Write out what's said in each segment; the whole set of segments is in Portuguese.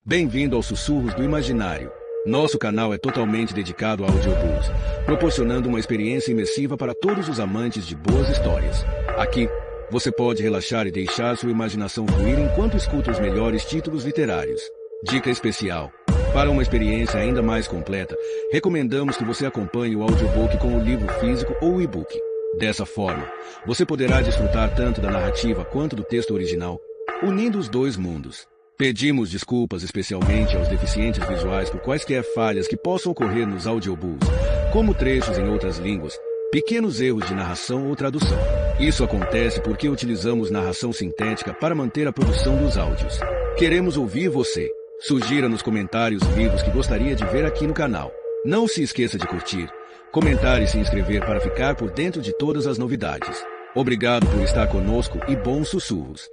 Bem-vindo aos Sussurros do Imaginário. Nosso canal é totalmente dedicado a audiobooks, proporcionando uma experiência imersiva para todos os amantes de boas histórias. Aqui, você pode relaxar e deixar sua imaginação fluir enquanto escuta os melhores títulos literários. Dica especial: para uma experiência ainda mais completa, recomendamos que você acompanhe o audiobook com o livro físico ou o e-book. Dessa forma, você poderá desfrutar tanto da narrativa quanto do texto original, unindo os dois mundos. Pedimos desculpas especialmente aos deficientes visuais por quaisquer falhas que possam ocorrer nos audiobooks, como trechos em outras línguas, pequenos erros de narração ou tradução. Isso acontece porque utilizamos narração sintética para manter a produção dos áudios. Queremos ouvir você. Sugira nos comentários livros que gostaria de ver aqui no canal. Não se esqueça de curtir, comentar e se inscrever para ficar por dentro de todas as novidades. Obrigado por estar conosco e bons sussurros.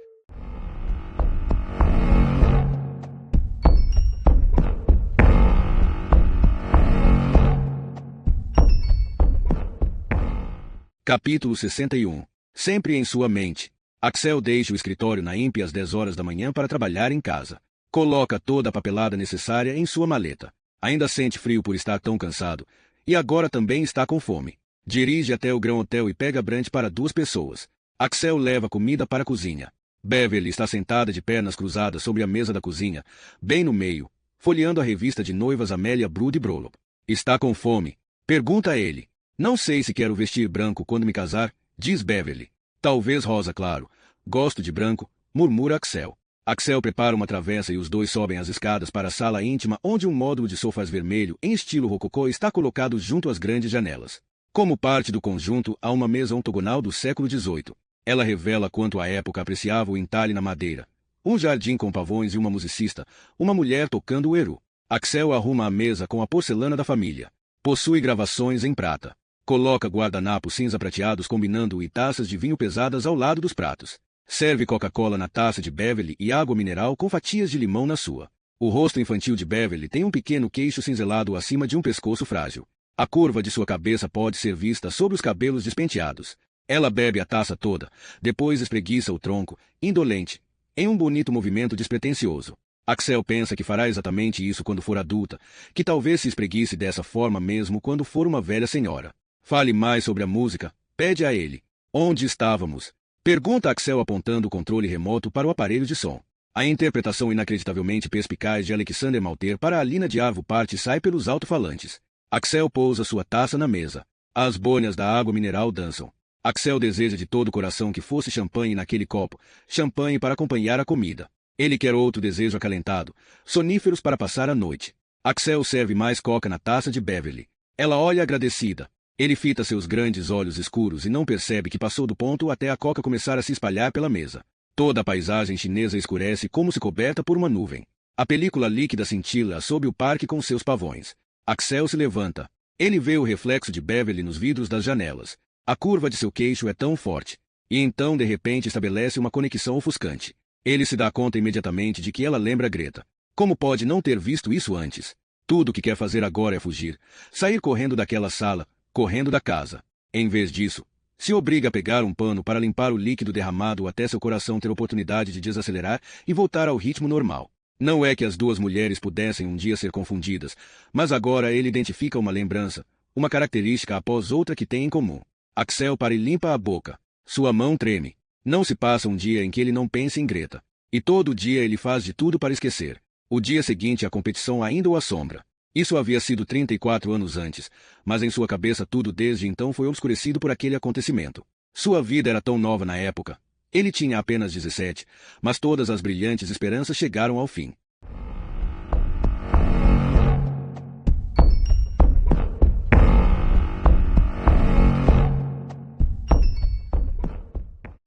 Capítulo 61. Sempre em sua mente. Axel deixa o escritório na INPE às 10 horas da manhã para trabalhar em casa. Coloca toda a papelada necessária em sua maleta. Ainda sente frio por estar tão cansado. E agora também está com fome. Dirige até o Grand Hotel e pega brunch para 2 pessoas. Axel leva comida para a cozinha. Beverly está sentada de pernas cruzadas sobre a mesa da cozinha, bem no meio, folheando a revista de noivas Amélia Brood Brolop. Está com fome? Pergunta a ele. Não sei se quero vestir branco quando me casar, diz Beverly. Talvez rosa claro. Gosto de branco, murmura Axel. Axel prepara uma travessa e os dois sobem as escadas para a sala íntima onde um módulo de sofás vermelho em estilo rococó está colocado junto às grandes janelas. Como parte do conjunto, há uma mesa octogonal do século XVIII. Ela revela quanto à época apreciava o entalhe na madeira. Um jardim com pavões e uma musicista, uma mulher tocando o eru. Axel arruma a mesa com a porcelana da família. Possui gravações em prata. Coloca guardanapos cinza prateados combinando e taças de vinho pesadas ao lado dos pratos. Serve Coca-Cola na taça de Beverly e água mineral com fatias de limão na sua. O rosto infantil de Beverly tem um pequeno queixo cinzelado acima de um pescoço frágil. A curva de sua cabeça pode ser vista sobre os cabelos despenteados. Ela bebe a taça toda, depois espreguiça o tronco, indolente, em um bonito movimento despretensioso. Axel pensa que fará exatamente isso quando for adulta, que talvez se espreguice dessa forma mesmo quando for uma velha senhora. Fale mais sobre a música, pede a ele. Onde estávamos? Pergunta Axel apontando o controle remoto para o aparelho de som. A interpretação inacreditavelmente perspicaz de Alexander Malter para a Lina de Arvo parte sai pelos alto-falantes. Axel pousa sua taça na mesa. As bolhas da água mineral dançam. Axel deseja de todo o coração que fosse champanhe naquele copo, champanhe para acompanhar a comida. Ele quer outro desejo acalentado, soníferos para passar a noite. Axel serve mais coca na taça de Beverly. Ela olha agradecida. Ele fita seus grandes olhos escuros e não percebe que passou do ponto até a coca começar a se espalhar pela mesa. Toda a paisagem chinesa escurece como se coberta por uma nuvem. A película líquida cintila sob o parque com seus pavões. Axel se levanta. Ele vê o reflexo de Beverly nos vidros das janelas. A curva de seu queixo é tão forte. E então, de repente, estabelece uma conexão ofuscante. Ele se dá conta imediatamente de que ela lembra Greta. Como pode não ter visto isso antes? Tudo o que quer fazer agora é fugir. Sair correndo daquela sala. Correndo da casa. Em vez disso, se obriga a pegar um pano para limpar o líquido derramado até seu coração ter oportunidade de desacelerar e voltar ao ritmo normal. Não é que as duas mulheres pudessem um dia ser confundidas, mas agora ele identifica uma lembrança, uma característica após outra que têm em comum. Axel para e limpa a boca. Sua mão treme. Não se passa um dia em que ele não pense em Greta. E todo dia ele faz de tudo para esquecer. O dia seguinte a competição ainda o assombra. Isso havia sido 34 anos antes, mas em sua cabeça tudo desde então foi obscurecido por aquele acontecimento. Sua vida era tão nova na época. Ele tinha apenas 17, mas todas as brilhantes esperanças chegaram ao fim.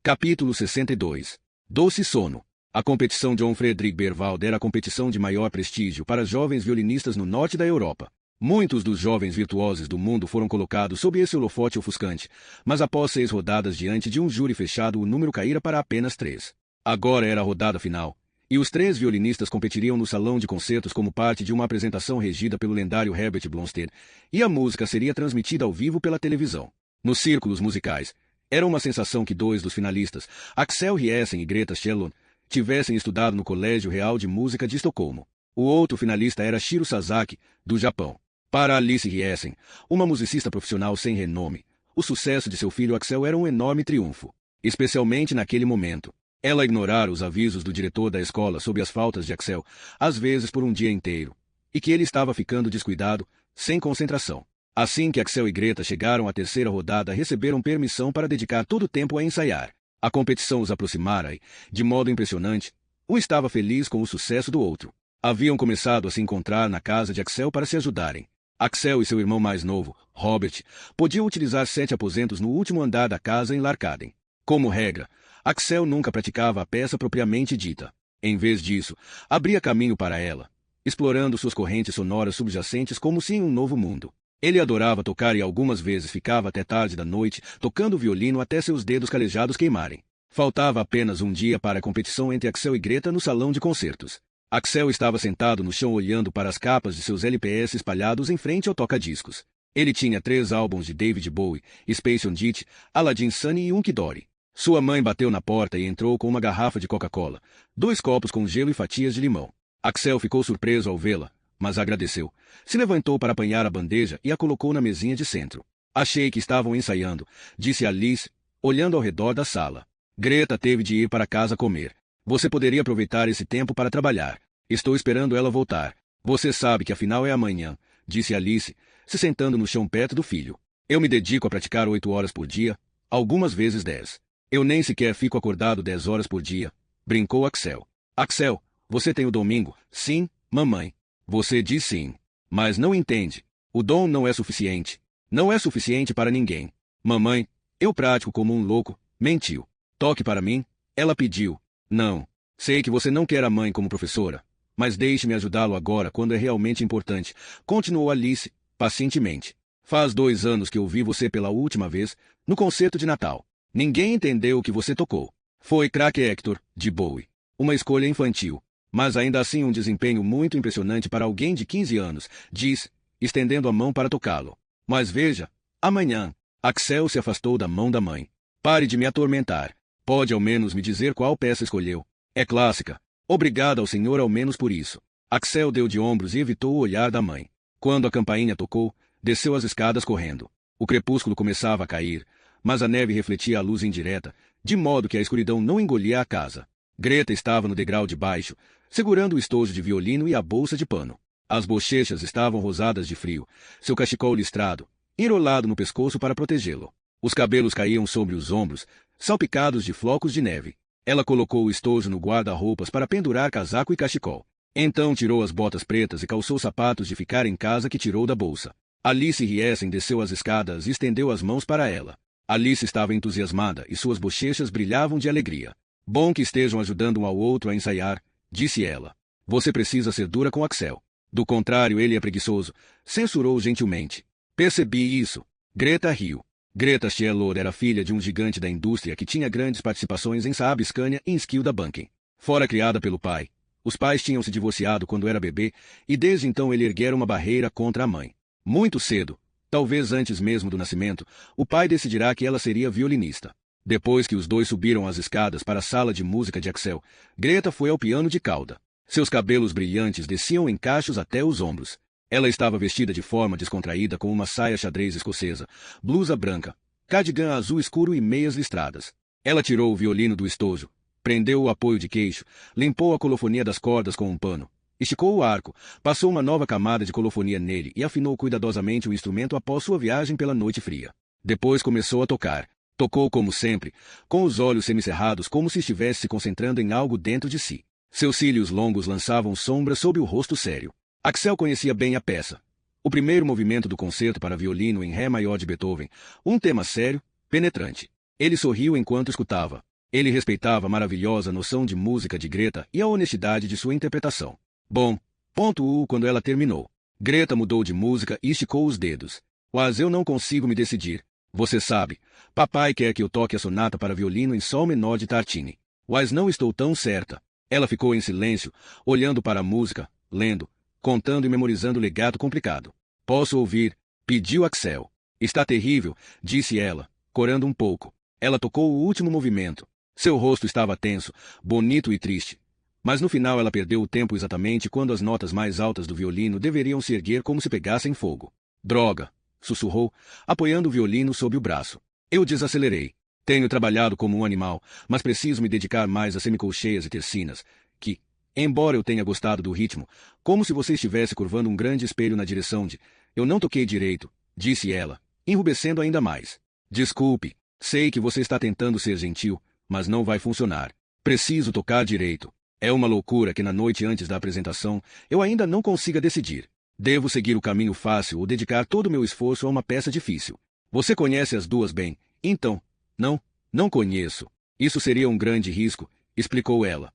Capítulo 62. Doce sono. A competição John Frederick Berwald era a competição de maior prestígio para jovens violinistas no norte da Europa. Muitos dos jovens virtuosos do mundo foram colocados sob esse holofote ofuscante, mas após 6 rodadas diante de um júri fechado o número caíra para apenas 3. Agora era a rodada final, e os 3 violinistas competiriam no salão de concertos como parte de uma apresentação regida pelo lendário Herbert Blomstedt, e a música seria transmitida ao vivo pela televisão. Nos círculos musicais, era uma sensação que 2 dos finalistas, Axel Riesen e Greta Schellon, tivessem estudado no Colégio Real de Música de Estocolmo. O outro finalista era Shiro Sasaki, do Japão. Para Alice Riesen, uma musicista profissional sem renome, o sucesso de seu filho Axel era um enorme triunfo. Especialmente naquele momento. Ela ignorara os avisos do diretor da escola sobre as faltas de Axel, às vezes por um dia inteiro, e que ele estava ficando descuidado, sem concentração. Assim que Axel e Greta chegaram à terceira rodada, receberam permissão para dedicar todo o tempo a ensaiar. A competição os aproximara e, de modo impressionante, um estava feliz com o sucesso do outro. Haviam começado a se encontrar na casa de Axel para se ajudarem. Axel e seu irmão mais novo, Robert, podiam utilizar 7 aposentos no último andar da casa em Larkaden. Como regra, Axel nunca praticava a peça propriamente dita. Em vez disso, abria caminho para ela, explorando suas correntes sonoras subjacentes como se em um novo mundo. Ele adorava tocar e algumas vezes ficava até tarde da noite tocando violino até seus dedos calejados queimarem. Faltava apenas um dia para a competição entre Axel e Greta no salão de concertos. Axel estava sentado no chão olhando para as capas de seus LPS espalhados em frente ao toca-discos. Ele tinha 3 álbuns de David Bowie, Space on It, Aladdin Sane e Unky Dory. Sua mãe bateu na porta e entrou com uma garrafa de Coca-Cola, 2 copos com gelo e fatias de limão. Axel ficou surpreso ao vê-la, mas agradeceu. Se levantou para apanhar a bandeja e a colocou na mesinha de centro. Achei que estavam ensaiando, disse Alice, olhando ao redor da sala. Greta teve de ir para casa comer. Você poderia aproveitar esse tempo para trabalhar. Estou esperando ela voltar. Você sabe que a final é amanhã, disse Alice, se sentando no chão perto do filho. Eu me dedico a praticar 8 horas por dia, algumas vezes 10. Eu nem sequer fico acordado 10 horas por dia, brincou Axel. Axel, você tem o domingo? Sim, mamãe. Você diz sim. Mas não entende. O dom não é suficiente. Não é suficiente para ninguém. Mamãe, eu pratico como um louco. Mentiu. Toque para mim. Ela pediu. Não. Sei que você não quer a mãe como professora. Mas deixe-me ajudá-lo agora quando é realmente importante. Continuou Alice, pacientemente. Faz 2 anos que ouvi você pela última vez, no concerto de Natal. Ninguém entendeu o que você tocou. Foi Crack Hector, de Bowie. Uma escolha infantil. Mas ainda assim um desempenho muito impressionante para alguém de 15 anos, diz, estendendo a mão para tocá-lo. Mas veja, amanhã. Axel se afastou da mão da mãe. Pare de me atormentar. Pode ao menos me dizer qual peça escolheu. É clássica. Obrigado ao senhor ao menos por isso. Axel deu de ombros e evitou o olhar da mãe. Quando a campainha tocou, desceu as escadas correndo. O crepúsculo começava a cair, mas a neve refletia a luz indireta, de modo que a escuridão não engolia a casa. Greta estava no degrau de baixo, segurando o estojo de violino e a bolsa de pano. As bochechas estavam rosadas de frio, seu cachecol listrado, enrolado no pescoço para protegê-lo. Os cabelos caíam sobre os ombros, salpicados de flocos de neve. Ela colocou o estojo no guarda-roupas para pendurar casaco e cachecol. Então tirou as botas pretas e calçou sapatos de ficar em casa que tirou da bolsa. Alice Riesen desceu as escadas e estendeu as mãos para ela. Alice estava entusiasmada e suas bochechas brilhavam de alegria. Bom que estejam ajudando um ao outro a ensaiar, disse ela. Você precisa ser dura com Axel. Do contrário, ele é preguiçoso, censurou gentilmente. Percebi isso. Greta riu. Greta Schielor era filha de um gigante da indústria que tinha grandes participações em Saab Scania e em Skilda Banking. Fora criada pelo pai. Os pais tinham se divorciado quando era bebê, e desde então ele erguera uma barreira contra a mãe. Muito cedo, talvez antes mesmo do nascimento, o pai decidirá que ela seria violinista. Depois que os dois subiram as escadas para a sala de música de Axel, Greta foi ao piano de cauda. Seus cabelos brilhantes desciam em cachos até os ombros. Ela estava vestida de forma descontraída com uma saia xadrez escocesa, blusa branca, cardigan azul escuro e meias listradas. Ela tirou o violino do estojo, prendeu o apoio de queixo, limpou a colofonia das cordas com um pano, esticou o arco, passou uma nova camada de colofonia nele e afinou cuidadosamente o instrumento após sua viagem pela noite fria. Depois começou a tocar. Tocou como sempre, com os olhos semicerrados como se estivesse se concentrando em algo dentro de si. Seus cílios longos lançavam sombras sobre o rosto sério. Axel conhecia bem a peça. O primeiro movimento do concerto para violino em Ré maior de Beethoven, um tema sério, penetrante. Ele sorriu enquanto escutava. Ele respeitava a maravilhosa noção de música de Greta e a honestidade de sua interpretação. Bom, ponto quando ela terminou. Greta mudou de música e esticou os dedos. Mas eu não consigo me decidir. Você sabe, papai quer que eu toque a sonata para violino em sol menor de Tartini. Mas não estou tão certa. Ela ficou em silêncio, olhando para a música, lendo, contando e memorizando o legato complicado. Posso ouvir? Pediu Axel. Está terrível, disse ela, corando um pouco. Ela tocou o último movimento. Seu rosto estava tenso, bonito e triste. Mas no final ela perdeu o tempo exatamente quando as notas mais altas do violino deveriam se erguer como se pegassem fogo. Droga! Sussurrou, apoiando o violino sob o braço. Eu desacelerei. Tenho trabalhado como um animal, mas preciso me dedicar mais a semicolcheias e tercinas, que, embora eu tenha gostado do ritmo, como se você estivesse curvando um grande espelho na direção de... Eu não toquei direito, disse ela, enrubescendo ainda mais. Desculpe, sei que você está tentando ser gentil, mas não vai funcionar. Preciso tocar direito. É uma loucura que na noite antes da apresentação eu ainda não consiga decidir. Devo seguir o caminho fácil ou dedicar todo o meu esforço a uma peça difícil. Você conhece as duas bem, então... Não conheço. Isso seria um grande risco, explicou ela.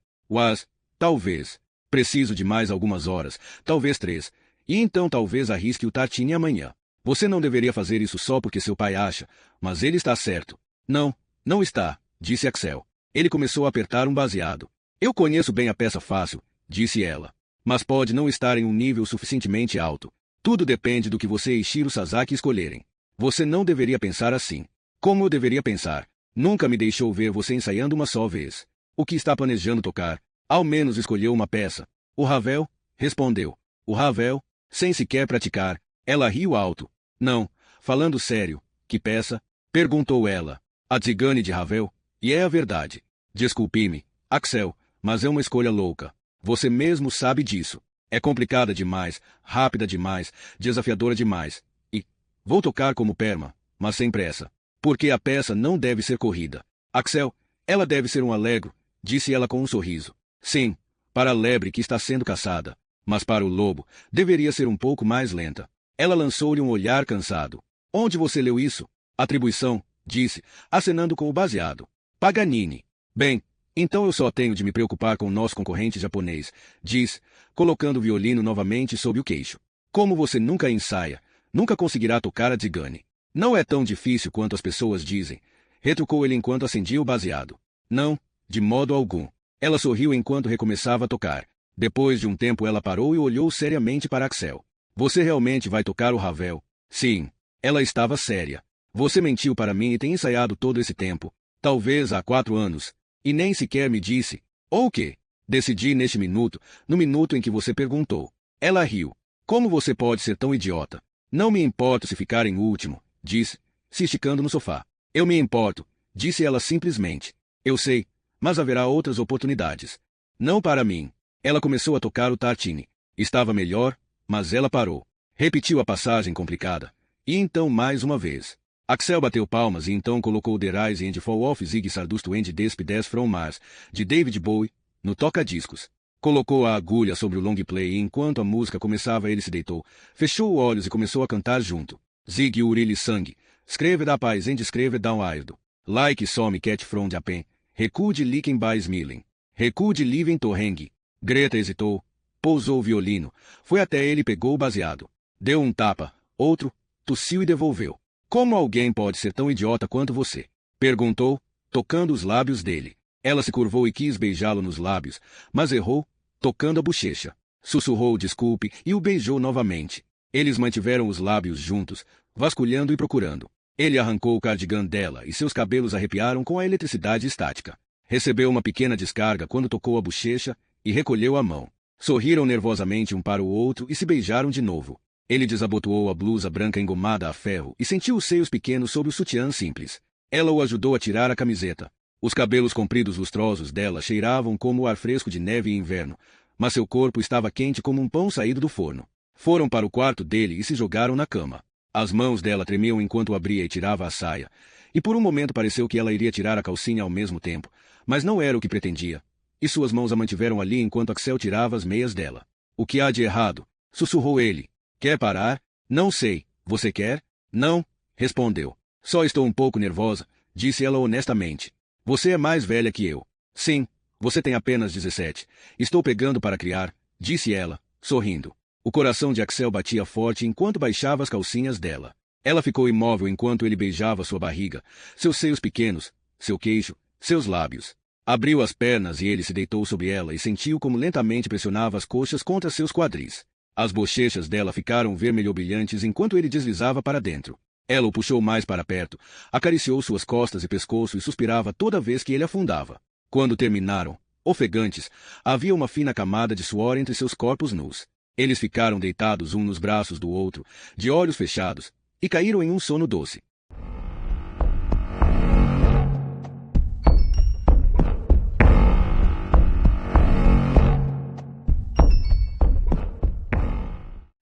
Talvez. Preciso de mais algumas horas, talvez 3. E então talvez arrisque o Tartini amanhã. Você não deveria fazer isso só porque seu pai acha, mas ele está certo. Não está, disse Axel. Ele começou a apertar um baseado. Eu conheço bem a peça fácil, disse ela. Mas pode não estar em um nível suficientemente alto. Tudo depende do que você e Shiro Sasaki escolherem. Você não deveria pensar assim. Como eu deveria pensar? Nunca me deixou ver você ensaiando uma só vez. O que está planejando tocar? Ao menos escolheu uma peça. O Ravel? Respondeu. O Ravel? Sem sequer praticar. Ela riu alto. Não, falando sério. Que peça? Perguntou ela. A Tzigane de Ravel? E é a verdade. Desculpe-me, Axel, mas é uma escolha louca. Você mesmo sabe disso. É complicada demais, rápida demais, desafiadora demais. E vou tocar como perma, mas sem pressa. Porque a peça não deve ser corrida. Axel, ela deve ser um alegro, disse ela com um sorriso. Sim, para a lebre que está sendo caçada. Mas para o lobo, deveria ser um pouco mais lenta. Ela lançou-lhe um olhar cansado. Onde você leu isso? Atribuição, disse, acenando com o baseado. Paganini. Bem, então eu só tenho de me preocupar com o nosso concorrente japonês, disse, colocando o violino novamente sob o queixo. Como você nunca ensaia, nunca conseguirá tocar a Tzigane. Não é tão difícil quanto as pessoas dizem, retrucou ele enquanto acendia o baseado. Não, de modo algum. Ela sorriu enquanto recomeçava a tocar. Depois de um tempo ela parou e olhou seriamente para Axel. Você realmente vai tocar o Ravel? Sim. Ela estava séria. Você mentiu para mim e tem ensaiado todo esse tempo. Talvez há 4 anos. E nem sequer me disse. Ou o quê? Decidi neste minuto, no minuto em que você perguntou. Ela riu. Como você pode ser tão idiota? Não me importo se ficar em último, disse, se esticando no sofá. Eu me importo, disse ela simplesmente. Eu sei, mas haverá outras oportunidades. Não para mim. Ela começou a tocar o Tartini. Estava melhor, mas ela parou. Repetiu a passagem complicada. E então mais uma vez. Axel bateu palmas e então colocou The Rise and Fall of Ziggy Stardust and Despedez from Mars, de David Bowie, no toca-discos. Colocou a agulha sobre o long play e enquanto a música começava ele se deitou, fechou os olhos e começou a cantar junto. Zig Urili Sang, escreve da paz and escreve down Airdo. Like some cat from Japan, recuo de Liken by Smiling. Recuo de Living Torreng. Greta hesitou, pousou o violino, foi até ele e pegou o baseado. Deu um tapa, outro, tossiu e devolveu. Como alguém pode ser tão idiota quanto você? Perguntou, tocando os lábios dele. Ela se curvou e quis beijá-lo nos lábios, mas errou, tocando a bochecha. Sussurrou desculpe e o beijou novamente. Eles mantiveram os lábios juntos, vasculhando e procurando. Ele arrancou o cardigan dela e seus cabelos arrepiaram com a eletricidade estática. Recebeu uma pequena descarga quando tocou a bochecha e recolheu a mão. Sorriram nervosamente um para o outro e se beijaram de novo. Ele desabotoou a blusa branca engomada a ferro e sentiu os seios pequenos sob o sutiã simples. Ela o ajudou a tirar a camiseta. Os cabelos compridos lustrosos dela cheiravam como o ar fresco de neve em inverno, mas seu corpo estava quente como um pão saído do forno. Foram para o quarto dele e se jogaram na cama. As mãos dela tremiam enquanto abria e tirava a saia, e por um momento pareceu que ela iria tirar a calcinha ao mesmo tempo, mas não era o que pretendia. E suas mãos a mantiveram ali enquanto Axel tirava as meias dela. O que há de errado? Sussurrou ele. Quer parar? Não sei. Você quer? Não, respondeu. Só estou um pouco nervosa, disse ela honestamente. Você é mais velha que eu. Sim, você tem apenas 17. Estou pegando para criar, disse ela, sorrindo. O coração de Axel batia forte enquanto baixava as calcinhas dela. Ela ficou imóvel enquanto ele beijava sua barriga, seus seios pequenos, seu queixo, seus lábios. Abriu as pernas e ele se deitou sobre ela e sentiu como lentamente pressionava as coxas contra seus quadris. As bochechas dela ficaram vermelho-brilhantes enquanto ele deslizava para dentro. Ela o puxou mais para perto, acariciou suas costas e pescoço e suspirava toda vez que ele afundava. Quando terminaram, Ofegantes, havia uma fina camada de suor entre seus corpos nus. Eles ficaram deitados um nos braços do outro, de olhos fechados, e caíram em um sono doce.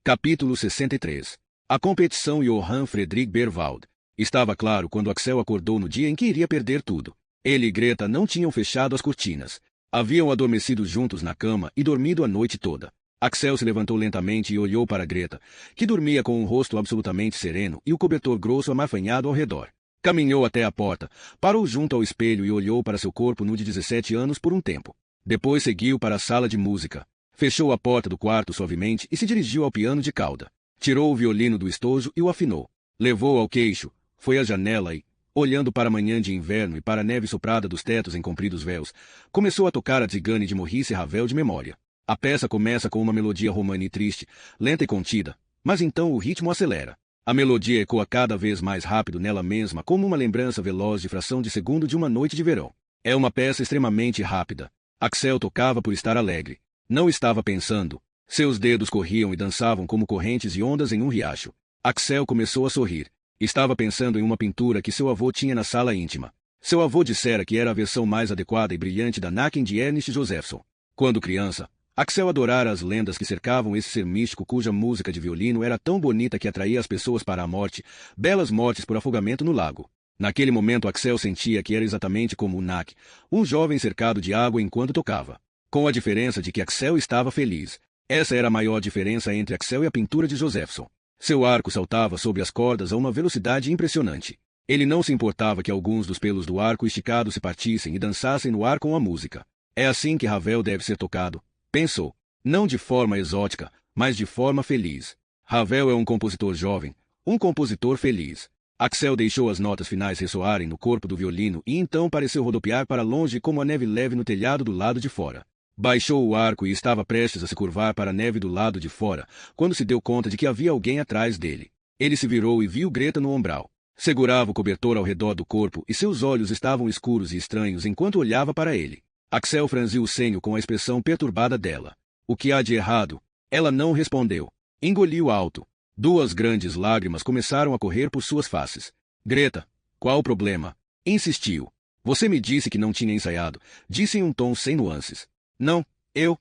Capítulo 63. A competição Johann Friedrich Berwald. Estava claro quando Axel acordou no dia em que iria perder tudo. Ele e Greta não tinham fechado as cortinas. Haviam adormecido juntos na cama e dormido a noite toda. Axel se levantou lentamente e olhou para Greta, que dormia com um rosto absolutamente sereno e o cobertor grosso amarfanhado ao redor. Caminhou até a porta, parou junto ao espelho e olhou para seu corpo nu de 17 anos por um tempo. Depois seguiu para a sala de música. Fechou a porta do quarto suavemente e se dirigiu ao piano de cauda. Tirou o violino do estojo e o afinou. Levou-o ao queixo, foi à janela e, olhando para a manhã de inverno e para a neve soprada dos tetos em compridos véus, começou a tocar a Tzigane de Maurice Ravel de memória. A peça começa com uma melodia romana e triste, lenta e contida, mas então o ritmo acelera. A melodia ecoa cada vez mais rápido nela mesma como uma lembrança veloz de fração de segundo de uma noite de verão. É uma peça extremamente rápida. Axel tocava por estar alegre. Não estava pensando. Seus dedos corriam e dançavam como correntes e ondas em um riacho. Axel começou a sorrir. Estava pensando em uma pintura que seu avô tinha na sala íntima. Seu avô dissera que era a versão mais adequada e brilhante da Naken de Ernest Josephson. Quando criança, Axel adorara as lendas que cercavam esse ser místico cuja música de violino era tão bonita que atraía as pessoas para a morte, belas mortes por afogamento no lago. Naquele momento Axel sentia que era exatamente como o Nak, um jovem cercado de água enquanto tocava. Com a diferença de que Axel estava feliz. Essa era a maior diferença entre Axel e a pintura de Josephson. Seu arco saltava sobre as cordas a uma velocidade impressionante. Ele não se importava que alguns dos pelos do arco esticado se partissem e dançassem no ar com a música. É assim que Ravel deve ser tocado, pensou. Não de forma exótica, mas de forma feliz. Ravel é um compositor jovem, um compositor feliz. Axel deixou as notas finais ressoarem no corpo do violino e então pareceu rodopiar para longe como a neve leve no telhado do lado de fora. Baixou o arco e estava prestes a se curvar para a neve do lado de fora, quando se deu conta de que havia alguém atrás dele. Ele se virou e viu Greta no umbral. Segurava o cobertor ao redor do corpo e seus olhos estavam escuros e estranhos enquanto olhava para ele. Axel franziu o senho com a expressão perturbada dela. O que há de errado? Ela não respondeu. Engoliu alto. 2 grandes lágrimas começaram a correr por suas faces. Greta, qual o problema? Insistiu. Você me disse que não tinha ensaiado, disse em um tom sem nuances. Não, eu,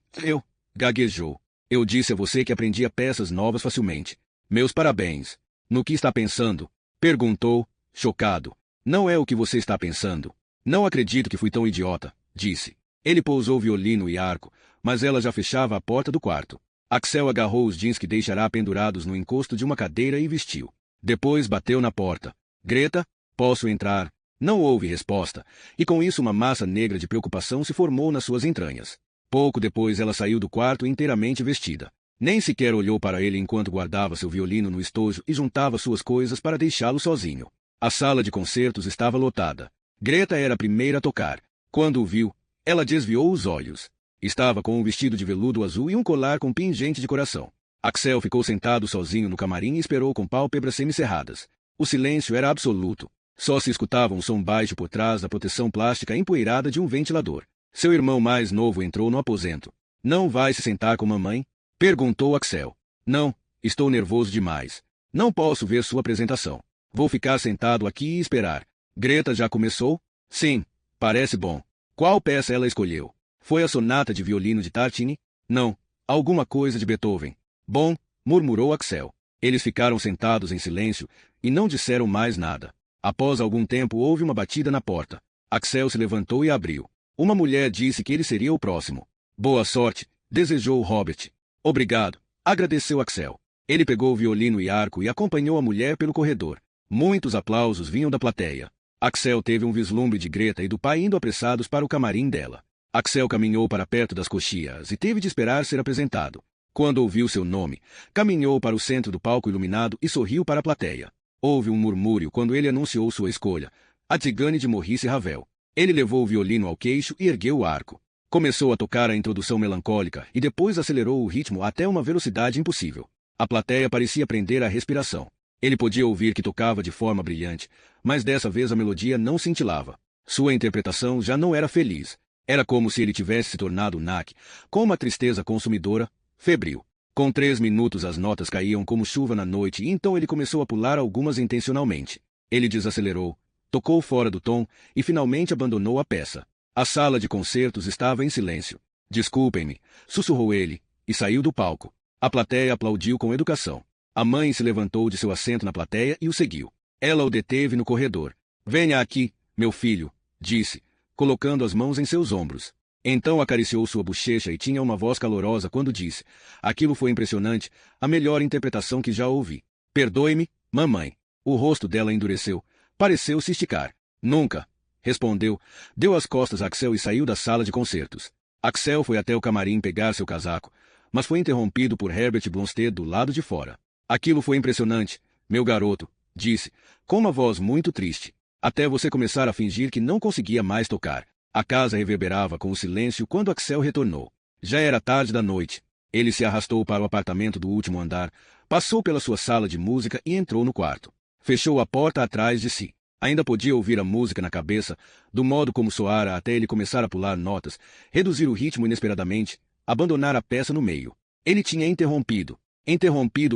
gaguejou. Eu disse a você que aprendia peças novas facilmente. Meus parabéns. No que está pensando? Perguntou, chocado. Não é o que você está pensando. Não acredito que fui tão idiota, disse. Ele pousou violino e arco, mas ela já fechava a porta do quarto. Axel agarrou os jeans que deixará pendurados no encosto de uma cadeira e vestiu. Depois bateu na porta. Greta, posso entrar? Não houve resposta, e com isso uma massa negra de preocupação se formou nas suas entranhas. Pouco depois ela saiu do quarto inteiramente vestida. Nem sequer olhou para ele enquanto guardava seu violino no estojo e juntava suas coisas para deixá-lo sozinho. A sala de concertos estava lotada. Greta era a primeira a tocar. Quando o viu, ela desviou os olhos. Estava com um vestido de veludo azul e um colar com pingente de coração. Axel ficou sentado sozinho no camarim e esperou com pálpebras semicerradas. O silêncio era absoluto. Só se escutava um som baixo por trás da proteção plástica empoeirada de um ventilador. Seu irmão mais novo entrou no aposento. Não vai se sentar com mamãe? Perguntou Axel. Não, estou nervoso demais. Não posso ver sua apresentação. Vou ficar sentado aqui e esperar. Greta já começou? Sim, parece bom. Qual peça ela escolheu? Foi a sonata de violino de Tartini? Não, alguma coisa de Beethoven. Bom, murmurou Axel. Eles ficaram sentados em silêncio e não disseram mais nada. Após algum tempo houve uma batida na porta. Axel se levantou e abriu. Uma mulher disse que ele seria o próximo. Boa sorte, desejou Robert. Obrigado, agradeceu Axel. Ele pegou o violino e arco e acompanhou a mulher pelo corredor. Muitos aplausos vinham da plateia. Axel teve um vislumbre de Greta e do pai indo apressados para o camarim dela. Axel caminhou para perto das coxias e teve de esperar ser apresentado. Quando ouviu seu nome, caminhou para o centro do palco iluminado e sorriu para a plateia. Houve um murmúrio quando ele anunciou sua escolha, a Tzigane de Maurice Ravel. Ele levou o violino ao queixo e ergueu o arco. Começou a tocar a introdução melancólica e depois acelerou o ritmo até uma velocidade impossível. A plateia parecia prender a respiração. Ele podia ouvir que tocava de forma brilhante, mas dessa vez a melodia não cintilava. Sua interpretação já não era feliz. Era como se ele tivesse se tornado NAC, com uma tristeza consumidora, febril. Com 3 minutos as notas caíam como chuva na noite e então ele começou a pular algumas intencionalmente. Ele desacelerou, tocou fora do tom e finalmente abandonou a peça. A sala de concertos estava em silêncio. Desculpem-me, sussurrou ele, e saiu do palco. A plateia aplaudiu com educação. A mãe se levantou de seu assento na plateia e o seguiu. Ela o deteve no corredor. Venha aqui, meu filho, disse, colocando as mãos em seus ombros. Então acariciou sua bochecha e tinha uma voz calorosa quando disse. Aquilo foi impressionante, a melhor interpretação que já ouvi. Perdoe-me, mamãe. O rosto dela endureceu. Pareceu se esticar. Nunca, respondeu, deu as costas a Axel e saiu da sala de concertos. Axel foi até o camarim pegar seu casaco, mas foi interrompido por Herbert Blomstedt do lado de fora. Aquilo foi impressionante, meu garoto, disse, com uma voz muito triste. Até você começar a fingir que não conseguia mais tocar. A casa reverberava com o silêncio quando Axel retornou. Já era tarde da noite. Ele se arrastou para o apartamento do último andar, passou pela sua sala de música e entrou no quarto. Fechou a porta atrás de si. Ainda podia ouvir a música na cabeça, do modo como soara até ele começar a pular notas, reduzir o ritmo inesperadamente, abandonar a peça no meio. Ele tinha interrompido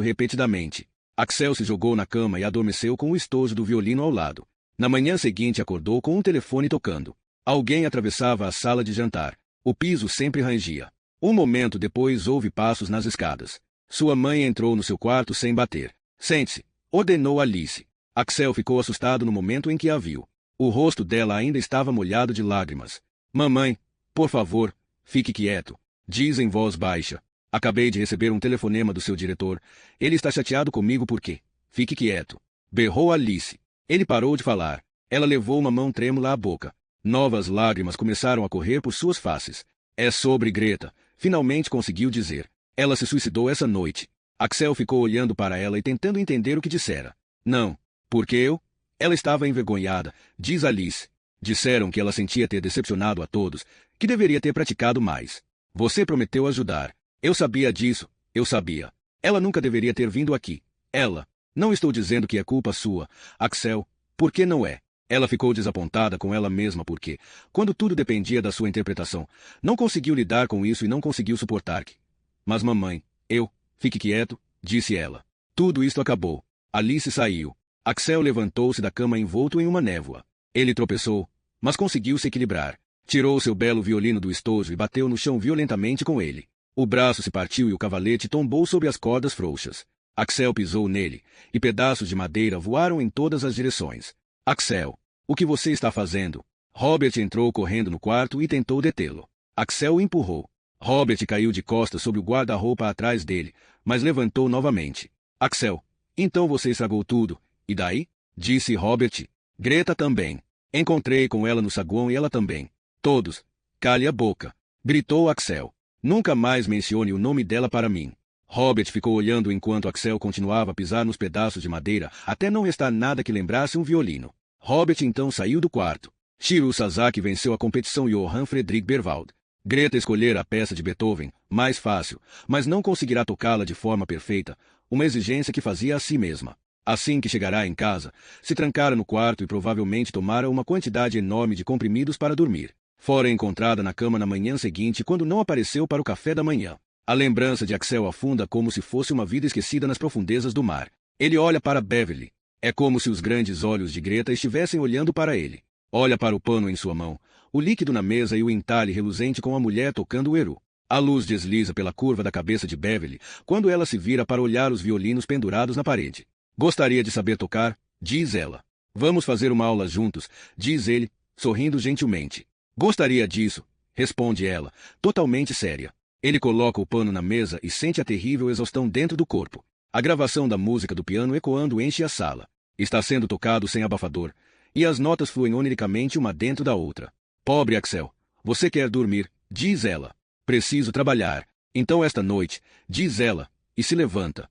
repetidamente. Axel se jogou na cama e adormeceu com o estojo do violino ao lado. Na manhã seguinte acordou com um telefone tocando. Alguém atravessava a sala de jantar. O piso sempre rangia. Um momento depois houve passos nas escadas. Sua mãe entrou no seu quarto sem bater. Sente-se, ordenou Alice. Axel ficou assustado no momento em que a viu. O rosto dela ainda estava molhado de lágrimas. Mamãe, por favor, fique quieto, diz em voz baixa. Acabei de receber um telefonema do seu diretor. Ele está chateado comigo porque... Fique quieto, berrou Alice. Ele parou de falar. Ela levou uma mão trêmula à boca. Novas lágrimas começaram a correr por suas faces. É sobre Greta, finalmente conseguiu dizer. Ela se suicidou essa noite. Axel ficou olhando para ela e tentando entender o que dissera. Não, porque eu? Ela estava envergonhada, diz Alice. Disseram que ela sentia ter decepcionado a todos, que deveria ter praticado mais. Você prometeu ajudar. Eu sabia disso, eu sabia. Ela nunca deveria ter vindo aqui. Ela. Não estou dizendo que é culpa sua, Axel. Por que não é? Ela ficou desapontada com ela mesma porque, quando tudo dependia da sua interpretação, não conseguiu lidar com isso e não conseguiu suportar que. Mas mamãe, fique quieto, disse ela. Tudo isto acabou. Alice saiu. Axel levantou-se da cama envolto em uma névoa. Ele tropeçou, mas conseguiu se equilibrar. Tirou seu belo violino do estojo e bateu no chão violentamente com ele. O braço se partiu e o cavalete tombou sobre as cordas frouxas. Axel pisou nele, e pedaços de madeira voaram em todas as direções. Axel, o que você está fazendo? Robert entrou correndo no quarto e tentou detê-lo. Axel o empurrou. Robert caiu de costas sobre o guarda-roupa atrás dele, mas levantou novamente. Axel, então você estragou tudo. E daí? Disse Robert. Greta também. Encontrei com ela no saguão e ela também. Todos. Cale a boca. Gritou Axel. Nunca mais mencione o nome dela para mim. Robert ficou olhando enquanto Axel continuava a pisar nos pedaços de madeira, até não restar nada que lembrasse um violino. Robert então saiu do quarto. Shiro Sasaki venceu a competição Johann Friedrich Berwald. Greta escolhera a peça de Beethoven, mais fácil, mas não conseguirá tocá-la de forma perfeita, uma exigência que fazia a si mesma. Assim que chegará em casa, se trancara no quarto e provavelmente tomara uma quantidade enorme de comprimidos para dormir. Fora encontrada na cama na manhã seguinte quando não apareceu para o café da manhã. A lembrança de Axel afunda como se fosse uma vida esquecida nas profundezas do mar. Ele olha para Beverly. É como se os grandes olhos de Greta estivessem olhando para ele. Olha para o pano em sua mão, o líquido na mesa e o entalhe reluzente com a mulher tocando o eru. A luz desliza pela curva da cabeça de Beverly quando ela se vira para olhar os violinos pendurados na parede. Gostaria de saber tocar, diz ela. Vamos fazer uma aula juntos, diz ele, sorrindo gentilmente. Gostaria disso, responde ela, totalmente séria. Ele coloca o pano na mesa e sente a terrível exaustão dentro do corpo. A gravação da música do piano ecoando enche a sala. Está sendo tocado sem abafador, e as notas fluem oniricamente uma dentro da outra. Pobre Axel, você quer dormir, diz ela. Preciso trabalhar. Então esta noite, diz ela, e se levanta.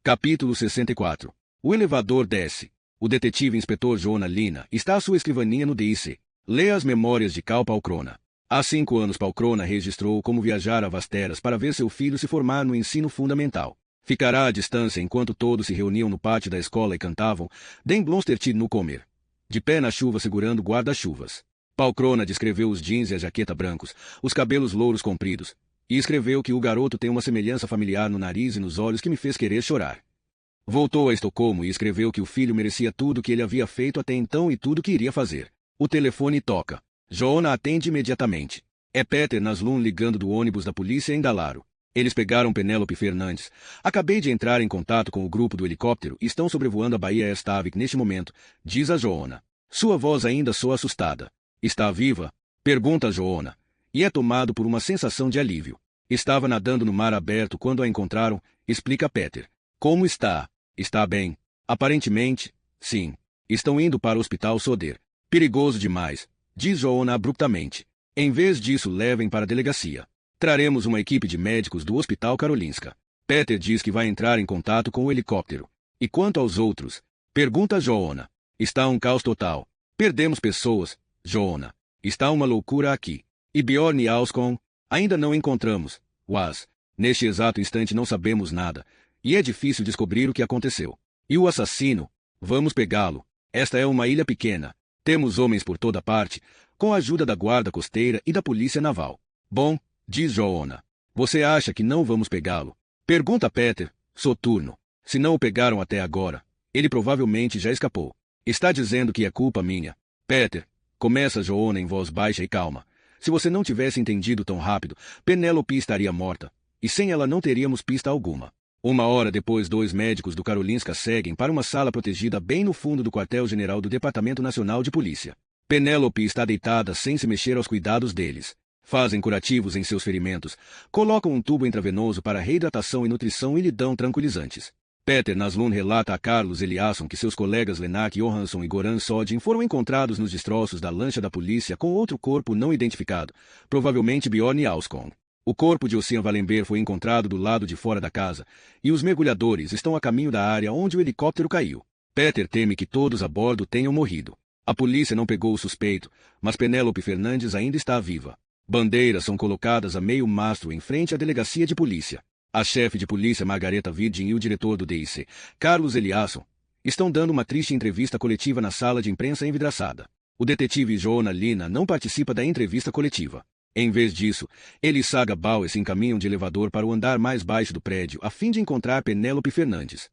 Capítulo 64. O elevador desce. O detetive inspetor Joona Lina está à sua escrivaninha no DIC. Lê as memórias de Cal Palkrona. Há 5 anos Palcrona registrou como viajar a Vasteras para ver seu filho se formar no ensino fundamental. Ficará à distância enquanto todos se reuniam no pátio da escola e cantavam Den Blomstertid no comer. De pé na chuva segurando guarda-chuvas. Palcrona descreveu os jeans e a jaqueta brancos, os cabelos louros compridos, e escreveu que o garoto tem uma semelhança familiar no nariz e nos olhos que me fez querer chorar. Voltou a Estocolmo e escreveu que o filho merecia tudo que ele havia feito até então e tudo que iria fazer. O telefone toca. Joona atende imediatamente. É Peter Naslund ligando do ônibus da polícia em Dalaro. Eles pegaram Penélope Fernandes. Acabei de entrar em contato com o grupo do helicóptero e estão sobrevoando a Baía Erstavik neste momento, diz a Joona. Sua voz ainda soa assustada. Está viva? Pergunta a Joona. E é tomado por uma sensação de alívio. Estava nadando no mar aberto quando a encontraram, explica Peter. Como está? Está bem. Aparentemente, sim. Estão indo para o hospital Soder. Perigoso demais, diz Joona abruptamente. Em vez disso, levem para a delegacia. Traremos uma equipe de médicos do Hospital Karolinska. Peter diz que vai entrar em contato com o helicóptero. E quanto aos outros? Pergunta Joona. Está um caos total. Perdemos pessoas, Joona. Está uma loucura aqui. E Bjorn Auskon? Ainda não encontramos. Was. Neste exato instante não sabemos nada. E é difícil descobrir o que aconteceu. E o assassino? Vamos pegá-lo. Esta é uma ilha pequena. Temos homens por toda parte, com a ajuda da guarda costeira e da polícia naval. Bom, diz Joona. Você acha que não vamos pegá-lo? Pergunta Peter, soturno. Se não o pegaram até agora, ele provavelmente já escapou. Está dizendo que é culpa minha. Peter, começa Joona em voz baixa e calma. Se você não tivesse entendido tão rápido, Penélope estaria morta. E sem ela não teríamos pista alguma. 1 hora depois, 2 médicos do Karolinska seguem para uma sala protegida bem no fundo do quartel-general do Departamento Nacional de Polícia. Penélope está deitada sem se mexer aos cuidados deles. Fazem curativos em seus ferimentos, colocam um tubo intravenoso para reidratação e nutrição e lhe dão tranquilizantes. Peter Naslund relata a Carlos Eliasson que seus colegas Lennart Johansson e Goran Sodin foram encontrados nos destroços da lancha da polícia com outro corpo não identificado, provavelmente Bjorn Auskon. O corpo de Ossian Wallenberg foi encontrado do lado de fora da casa, e os mergulhadores estão a caminho da área onde o helicóptero caiu. Peter teme que todos a bordo tenham morrido. A polícia não pegou o suspeito, mas Penélope Fernandes ainda está viva. Bandeiras são colocadas a meio mastro em frente à delegacia de polícia. A chefe de polícia Margareta Virgin e o diretor do DIC, Carlos Eliasson, estão dando uma triste entrevista coletiva na sala de imprensa envidraçada. O detetive Joona Lina não participa da entrevista coletiva. Em vez disso, ele e Saga Bauer se encaminham de elevador para o andar mais baixo do prédio a fim de encontrar Penélope Fernandes.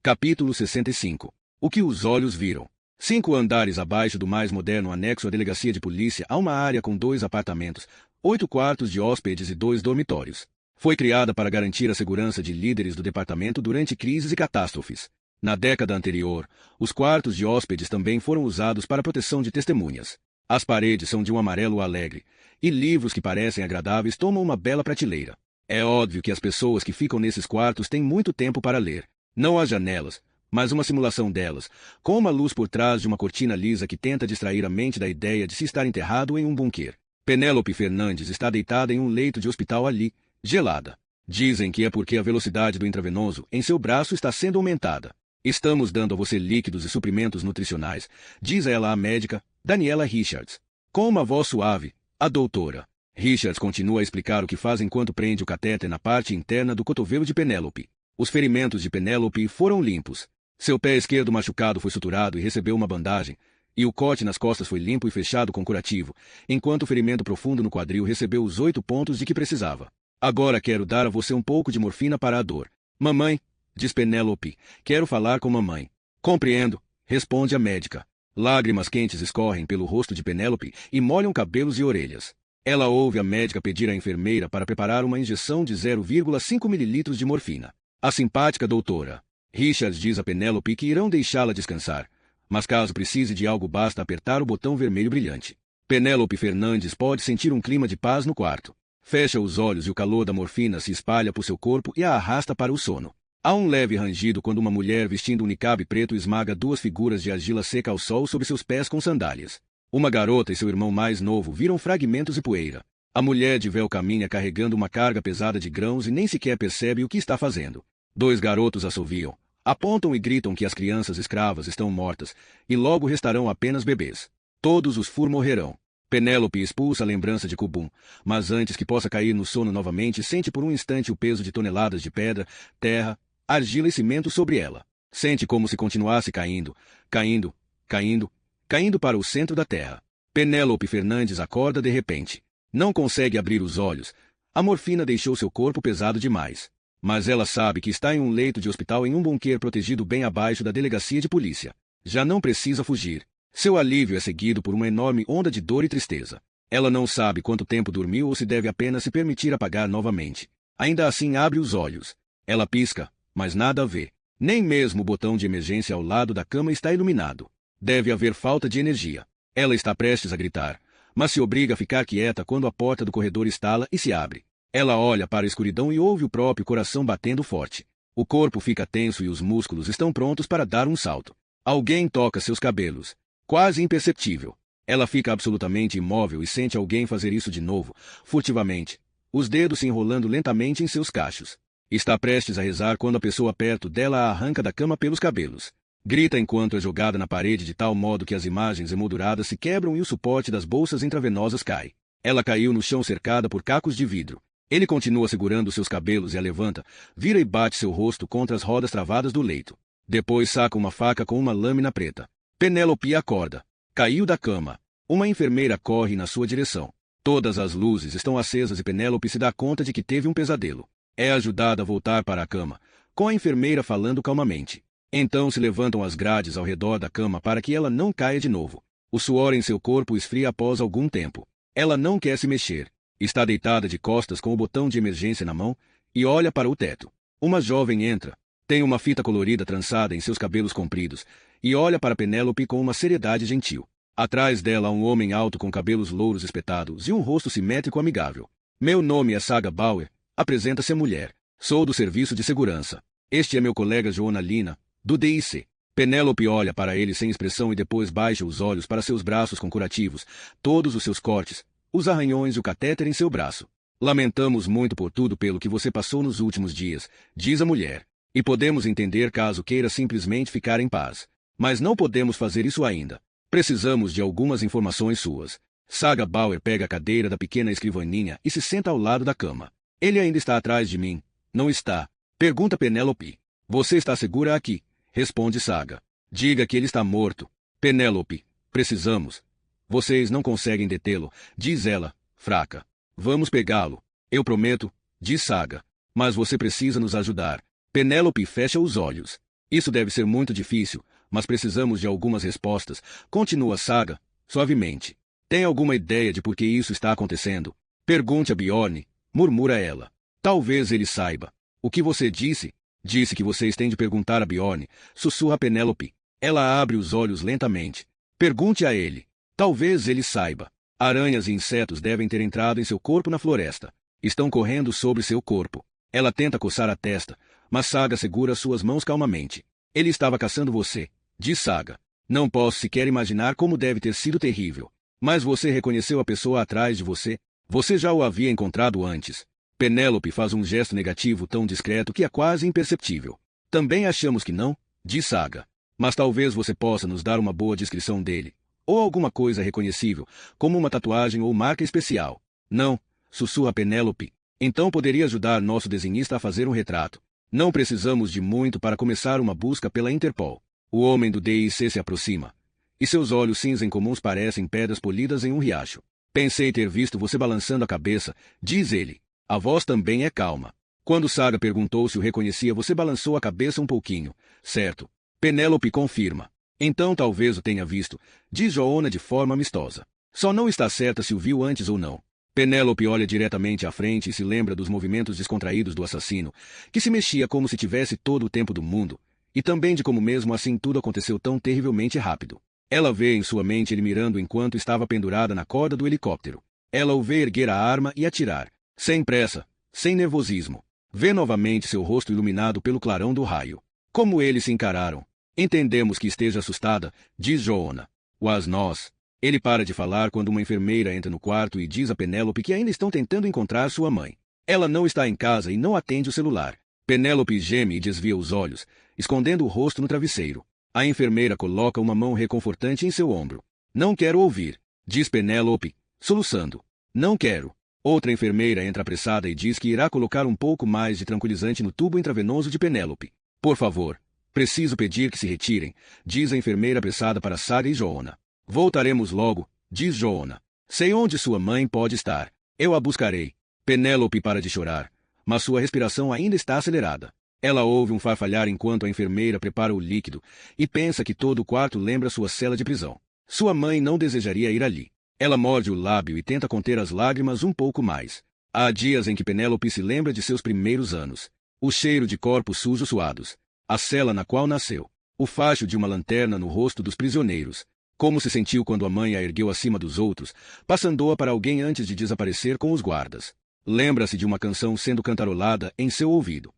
Capítulo 65. O que os olhos viram. 5 andares abaixo do mais moderno anexo à delegacia de polícia há uma área com 2 apartamentos, 8 quartos de hóspedes e 2 dormitórios. Foi criada para garantir a segurança de líderes do departamento durante crises e catástrofes. Na década anterior, os quartos de hóspedes também foram usados para proteção de testemunhas. As paredes são de um amarelo alegre, e livros que parecem agradáveis tomam uma bela prateleira. É óbvio que as pessoas que ficam nesses quartos têm muito tempo para ler. Não há janelas, mas uma simulação delas, com uma luz por trás de uma cortina lisa que tenta distrair a mente da ideia de se estar enterrado em um bunker. Penélope Fernandes está deitada em um leito de hospital ali, gelada. Dizem que é porque a velocidade do intravenoso em seu braço está sendo aumentada. Estamos dando a você líquidos e suprimentos nutricionais, diz ela à médica, Daniela Richards. Com uma voz suave, a doutora Richards continua a explicar o que faz enquanto prende o catéter na parte interna do cotovelo de Penélope. Os ferimentos de Penélope foram limpos. Seu pé esquerdo machucado foi suturado e recebeu uma bandagem, e o corte nas costas foi limpo e fechado com curativo, enquanto o ferimento profundo no quadril recebeu os 8 pontos de que precisava. Agora quero dar a você um pouco de morfina para a dor. Mamãe, diz Penélope, quero falar com mamãe. Compreendo, responde a médica. Lágrimas quentes escorrem pelo rosto de Penélope e molham cabelos e orelhas. Ela ouve a médica pedir à enfermeira para preparar uma injeção de 0,5 ml de morfina. A simpática doutora Richards diz a Penélope que irão deixá-la descansar, mas caso precise de algo basta apertar o botão vermelho brilhante. Penélope Fernandes pode sentir um clima de paz no quarto. Fecha os olhos e o calor da morfina se espalha por seu corpo e a arrasta para o sono. Há um leve rangido quando uma mulher vestindo um nicabe preto esmaga 2 figuras de argila seca ao sol sob seus pés com sandálias. Uma garota e seu irmão mais novo viram fragmentos e poeira. A mulher de véu caminha carregando uma carga pesada de grãos e nem sequer percebe o que está fazendo. 2 garotos assoviam, apontam e gritam que as crianças escravas estão mortas, e logo restarão apenas bebês. Todos os Fur morrerão. Penélope expulsa a lembrança de Cubum, mas antes que possa cair no sono novamente, sente por um instante o peso de toneladas de pedra, terra, argila e cimento sobre ela. Sente como se continuasse caindo, caindo, caindo, caindo para o centro da terra. Penélope Fernandes acorda de repente. Não consegue abrir os olhos. A morfina deixou seu corpo pesado demais. Mas ela sabe que está em um leito de hospital em um bunker protegido bem abaixo da delegacia de polícia. Já não precisa fugir. Seu alívio é seguido por uma enorme onda de dor e tristeza. Ela não sabe quanto tempo dormiu ou se deve apenas se permitir apagar novamente. Ainda assim abre os olhos. Ela pisca, mas nada vê. Nem mesmo o botão de emergência ao lado da cama está iluminado. Deve haver falta de energia. Ela está prestes a gritar, mas se obriga a ficar quieta quando a porta do corredor estala e se abre. Ela olha para a escuridão e ouve o próprio coração batendo forte. O corpo fica tenso e os músculos estão prontos para dar um salto. Alguém toca seus cabelos. Quase imperceptível. Ela fica absolutamente imóvel e sente alguém fazer isso de novo, furtivamente, os dedos se enrolando lentamente em seus cachos. Está prestes a rezar quando a pessoa perto dela a arranca da cama pelos cabelos. Grita enquanto é jogada na parede de tal modo que as imagens emolduradas se quebram e o suporte das bolsas intravenosas cai. Ela caiu no chão cercada por cacos de vidro. Ele continua segurando seus cabelos e a levanta, vira e bate seu rosto contra as rodas travadas do leito. Depois saca uma faca com uma lâmina preta. Penélope acorda. Caiu da cama. Uma enfermeira corre na sua direção. Todas as luzes estão acesas e Penélope se dá conta de que teve um pesadelo. É ajudada a voltar para a cama, com a enfermeira falando calmamente. Então se levantam as grades ao redor da cama para que ela não caia de novo. O suor em seu corpo esfria após algum tempo. Ela não quer se mexer. Está deitada de costas com o botão de emergência na mão e olha para o teto. Uma jovem entra. Tem uma fita colorida trançada em seus cabelos compridos e olha para Penélope com uma seriedade gentil. Atrás dela um homem alto com cabelos louros espetados e um rosto simétrico amigável. Meu nome é Saga Bauer, apresenta-se a mulher. Sou do serviço de segurança. Este é meu colega Joona Lina, do DIC. Penélope olha para ele sem expressão e depois baixa os olhos para seus braços com curativos, todos os seus cortes, os arranhões e o catéter em seu braço. Lamentamos muito por tudo pelo que você passou nos últimos dias, diz a mulher. E podemos entender caso queira simplesmente ficar em paz. Mas não podemos fazer isso ainda. Precisamos de algumas informações suas. Saga Bauer pega a cadeira da pequena escrivaninha e se senta ao lado da cama. Ele ainda está atrás de mim. Não está? Pergunta Penélope. Você está segura aqui? Responde Saga. Diga que ele está morto. Penélope. Precisamos. Vocês não conseguem detê-lo, diz ela, fraca. Vamos pegá-lo. Eu prometo, diz Saga. Mas você precisa nos ajudar. Penélope fecha os olhos. Isso deve ser muito difícil, mas precisamos de algumas respostas, continua Saga, suavemente. Tem alguma ideia de por que isso está acontecendo? Pergunte a Bjorn, murmura ela. Talvez ele saiba. O que você disse? Disse que vocês têm de perguntar a Bjorn, sussurra Penélope. Ela abre os olhos lentamente. Pergunte a ele. Talvez ele saiba. Aranhas e insetos devem ter entrado em seu corpo na floresta. Estão correndo sobre seu corpo. Ela tenta coçar a testa, mas Saga segura suas mãos calmamente. Ele estava caçando você, diz Saga. Não posso sequer imaginar como deve ter sido terrível. Mas você reconheceu a pessoa atrás de você? Você já o havia encontrado antes. Penélope faz um gesto negativo tão discreto que é quase imperceptível. Também achamos que não, diz Saga. Mas talvez você possa nos dar uma boa descrição dele. Ou alguma coisa reconhecível, como uma tatuagem ou marca especial. Não, sussurra Penélope. Então poderia ajudar nosso desenhista a fazer um retrato. Não precisamos de muito para começar uma busca pela Interpol. O homem do DIC se aproxima. E seus olhos cinza incomuns parecem pedras polidas em um riacho. Pensei ter visto você balançando a cabeça, diz ele. A voz também é calma. Quando Saga perguntou se o reconhecia, você balançou a cabeça um pouquinho. Certo. Penélope confirma. Então talvez o tenha visto, diz Joona de forma amistosa. Só não está certa se o viu antes ou não. Penélope olha diretamente à frente e se lembra dos movimentos descontraídos do assassino, que se mexia como se tivesse todo o tempo do mundo, e também de como mesmo assim tudo aconteceu tão terrivelmente rápido. Ela vê em sua mente ele mirando enquanto estava pendurada na corda do helicóptero. Ela o vê erguer a arma e atirar, sem pressa, sem nervosismo. Vê novamente seu rosto iluminado pelo clarão do raio. Como eles se encararam. Entendemos que esteja assustada, diz Joona. Mas nós... Ele para de falar quando uma enfermeira entra no quarto e diz a Penélope que ainda estão tentando encontrar sua mãe. Ela não está em casa e não atende o celular. Penélope geme e desvia os olhos, escondendo o rosto no travesseiro. A enfermeira coloca uma mão reconfortante em seu ombro. Não quero ouvir, diz Penélope, soluçando. Não quero. Outra enfermeira entra apressada e diz que irá colocar um pouco mais de tranquilizante no tubo intravenoso de Penélope. Por favor, preciso pedir que se retirem, diz a enfermeira apressada para Saga e Joanna. Voltaremos logo, diz Joanna. Sei onde sua mãe pode estar. Eu a buscarei. Penélope para de chorar, mas sua respiração ainda está acelerada. Ela ouve um farfalhar enquanto a enfermeira prepara o líquido e pensa que todo o quarto lembra sua cela de prisão. Sua mãe não desejaria ir ali. Ela morde o lábio e tenta conter as lágrimas um pouco mais. Há dias em que Penélope se lembra de seus primeiros anos. O cheiro de corpos sujos suados. A cela na qual nasceu. O facho de uma lanterna no rosto dos prisioneiros. Como se sentiu quando a mãe a ergueu acima dos outros, passando-a para alguém antes de desaparecer com os guardas. Lembra-se de uma canção sendo cantarolada em seu ouvido.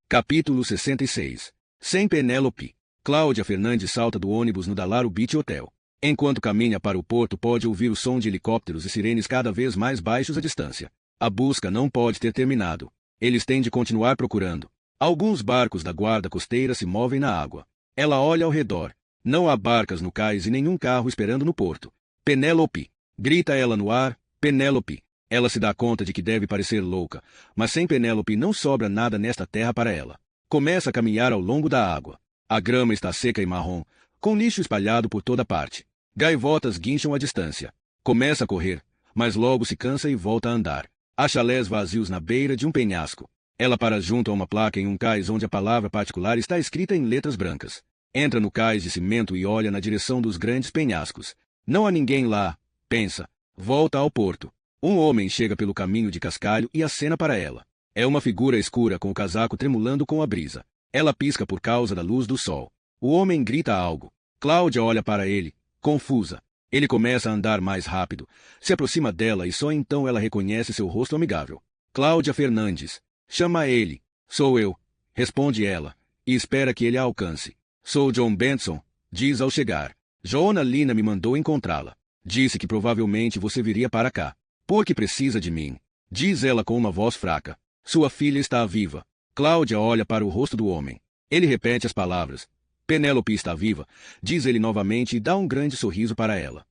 Capítulo 66. Sem Penélope. Cláudia Fernandes salta do ônibus no Dalaro Beach Hotel. Enquanto caminha para o porto, pode ouvir o som de helicópteros e sirenes cada vez mais baixos à distância. A busca não pode ter terminado. Eles têm de continuar procurando. Alguns barcos da guarda costeira se movem na água. Ela olha ao redor. Não há barcas no cais e nenhum carro esperando no porto. Penélope! Grita ela no ar. Penélope! Ela se dá conta de que deve parecer louca, mas sem Penélope não sobra nada nesta terra para ela. Começa a caminhar ao longo da água. A grama está seca e marrom, com lixo espalhado por toda parte. Gaivotas guincham à distância. Começa a correr, mas logo se cansa e volta a andar. Há chalés vazios na beira de um penhasco. Ela para junto a uma placa em um cais onde a palavra particular está escrita em letras brancas. Entra no cais de cimento e olha na direção dos grandes penhascos. Não há ninguém lá, pensa. Volta ao porto. Um homem chega pelo caminho de cascalho e acena para ela. É uma figura escura com o casaco tremulando com a brisa. Ela pisca por causa da luz do sol. O homem grita algo. Cláudia olha para ele, confusa. Ele começa a andar mais rápido, se aproxima dela e só então ela reconhece seu rosto amigável. Cláudia Fernandes. Chama ele. Sou eu, responde ela, e espera que ele a alcance. Sou John Benson, diz ao chegar. Joanna Lina me mandou encontrá-la. Disse que provavelmente você viria para cá. Porque precisa de mim, diz ela com uma voz fraca. Sua filha está viva. Cláudia olha para o rosto do homem. Ele repete as palavras. Penélope está viva, diz ele novamente e dá um grande sorriso para ela.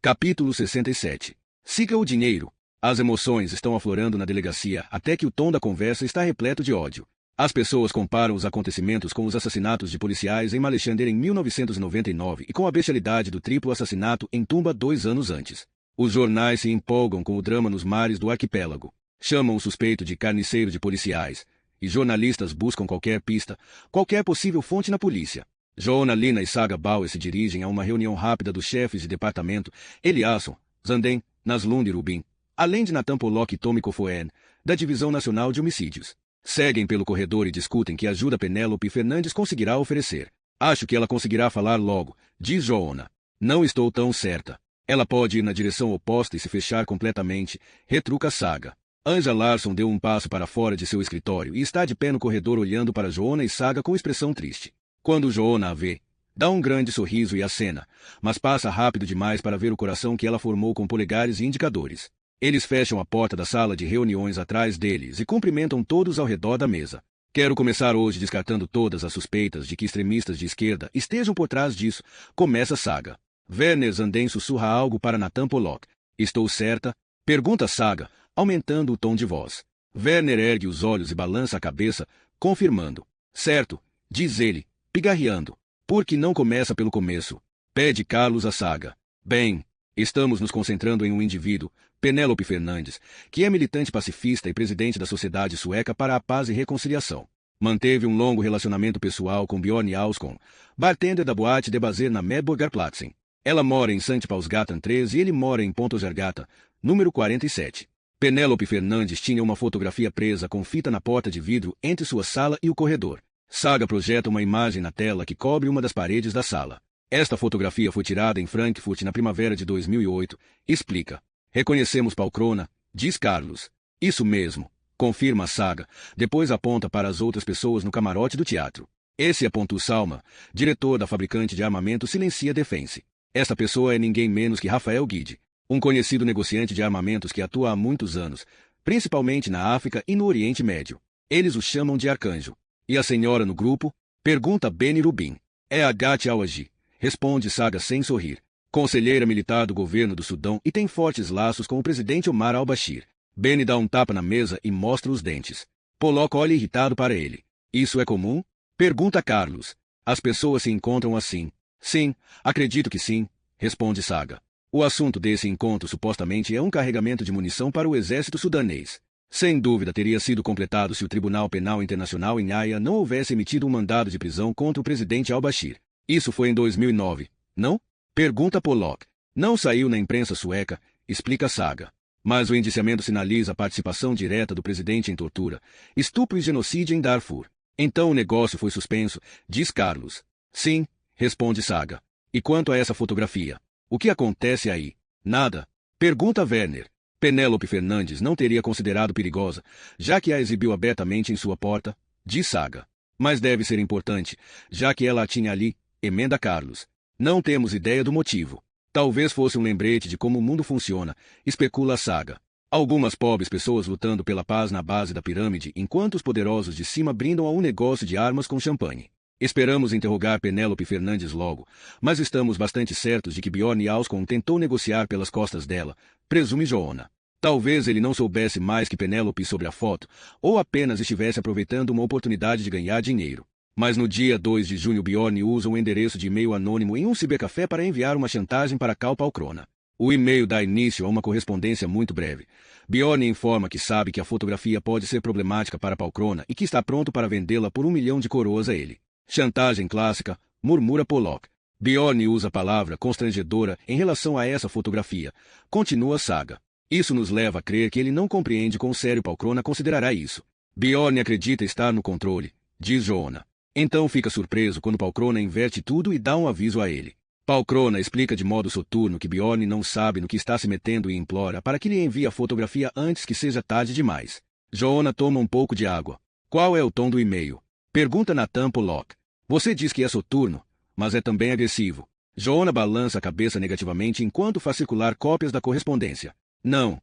Capítulo 67. Siga o dinheiro. As emoções estão aflorando na delegacia até que o tom da conversa está repleto de ódio. As pessoas comparam os acontecimentos com os assassinatos de policiais em Malexander em 1999 e com a bestialidade do triplo assassinato em Tumba 2 anos antes. Os jornais se empolgam com o drama nos mares do arquipélago. Chamam o suspeito de carniceiro de policiais. E jornalistas buscam qualquer pista, qualquer possível fonte na polícia. Joanna Lina e Saga Bauer se dirigem a uma reunião rápida dos chefes de departamento Eliasson, Zanden, Naslund e Rubin, além de Nathan Pollock e Tommy Cofoen, da Divisão Nacional de Homicídios. Seguem pelo corredor e discutem que ajuda Penélope Fernandes conseguirá oferecer. Acho que ela conseguirá falar logo, diz Joanna. Não estou tão certa. Ela pode ir na direção oposta e se fechar completamente, retruca Saga. Anja Larsson deu um passo para fora de seu escritório e está de pé no corredor olhando para Joanna e Saga com expressão triste. Quando Joanna a vê, dá um grande sorriso e acena, mas passa rápido demais para ver o coração que ela formou com polegares e indicadores. Eles fecham a porta da sala de reuniões atrás deles e cumprimentam todos ao redor da mesa. Quero começar hoje descartando todas as suspeitas de que extremistas de esquerda estejam por trás disso, começa Saga. Werner Zanden sussurra algo para Nathan Pollock. Estou certa? Pergunta Saga, aumentando o tom de voz. Werner ergue os olhos e balança a cabeça, confirmando. Certo, diz ele, pigarreando. Por que não começa pelo começo? Pede Carlos a Saga. Bem, estamos nos concentrando em um indivíduo, Penélope Fernandes, que é militante pacifista e presidente da Sociedade Sueca para a Paz e Reconciliação. Manteve um longo relacionamento pessoal com Bjorn Auskon, bartender da boate de Bazer na Medborgarplatsen. Ela mora em St. Paulsgatan 3 e ele mora em Pontosgargata, número 47. Penélope Fernandes tinha uma fotografia presa com fita na porta de vidro entre sua sala e o corredor. Saga projeta uma imagem na tela que cobre uma das paredes da sala. Esta fotografia foi tirada em Frankfurt na primavera de 2008, explica. Reconhecemos Palkrona, diz Carlos. Isso mesmo, confirma Saga, depois aponta para as outras pessoas no camarote do teatro. Esse é Pontus Salma, diretor da fabricante de armamento Silencia Defense. Esta pessoa é ninguém menos que Rafael Guide, um conhecido negociante de armamentos que atua há muitos anos, principalmente na África e no Oriente Médio. Eles o chamam de Arcanjo. E a senhora no grupo? Pergunta Beni Rubin. É a Gat Al-Agi, responde Saga sem sorrir. Conselheira militar do governo do Sudão e tem fortes laços com o presidente Omar al-Bashir. Beni dá um tapa na mesa e mostra os dentes. Pollock olha irritado para ele. Isso é comum? Pergunta Carlos. As pessoas se encontram assim. Sim, acredito que sim, responde Saga. O assunto desse encontro supostamente é um carregamento de munição para o exército sudanês. Sem dúvida teria sido completado se o Tribunal Penal Internacional em Haia não houvesse emitido um mandado de prisão contra o presidente al-Bashir. Isso foi em 2009, não? Pergunta Pollock. Não saiu na imprensa sueca, explica Saga. Mas o indiciamento sinaliza a participação direta do presidente em tortura, estupro e genocídio em Darfur. Então o negócio foi suspenso, diz Carlos. Sim, responde Saga. E quanto a essa fotografia? O que acontece aí? Nada. Pergunta Werner. Penélope Fernandes não teria considerado perigosa, já que a exibiu abertamente em sua porta, diz Saga. Mas deve ser importante, já que ela a tinha ali, emenda Carlos. Não temos ideia do motivo. Talvez fosse um lembrete de como o mundo funciona, especula Saga. Algumas pobres pessoas lutando pela paz na base da pirâmide, enquanto os poderosos de cima brindam a um negócio de armas com champanhe. Esperamos interrogar Penélope Fernandes logo, mas estamos bastante certos de que Bjorn Alskon tentou negociar pelas costas dela, presume Joona. Talvez ele não soubesse mais que Penélope sobre a foto, ou apenas estivesse aproveitando uma oportunidade de ganhar dinheiro. Mas no dia 2 de junho Bjorn usa um endereço de e-mail anônimo em um cibercafé para enviar uma chantagem para Cal Palkrona. O e-mail dá início a uma correspondência muito breve. Bjorn informa que sabe que a fotografia pode ser problemática para Palkrona e que está pronto para vendê-la por 1 milhão de coroas a ele. Chantagem clássica, murmura Pollock. Bjorn usa a palavra constrangedora em relação a essa fotografia. Continua Saga. Isso nos leva a crer que ele não compreende quão sério Palkrona considerará isso. Bjorn acredita estar no controle, diz Joona. Então fica surpreso quando Palkrona inverte tudo e dá um aviso a ele. Palkrona explica de modo soturno que Bjorn não sabe no que está se metendo e implora para que lhe envie a fotografia antes que seja tarde demais. Joona toma um pouco de água. Qual é o tom do e-mail? Pergunta Nathan Pollock. Você diz que é soturno, mas é também agressivo. Joona balança a cabeça negativamente enquanto faz circular cópias da correspondência. Não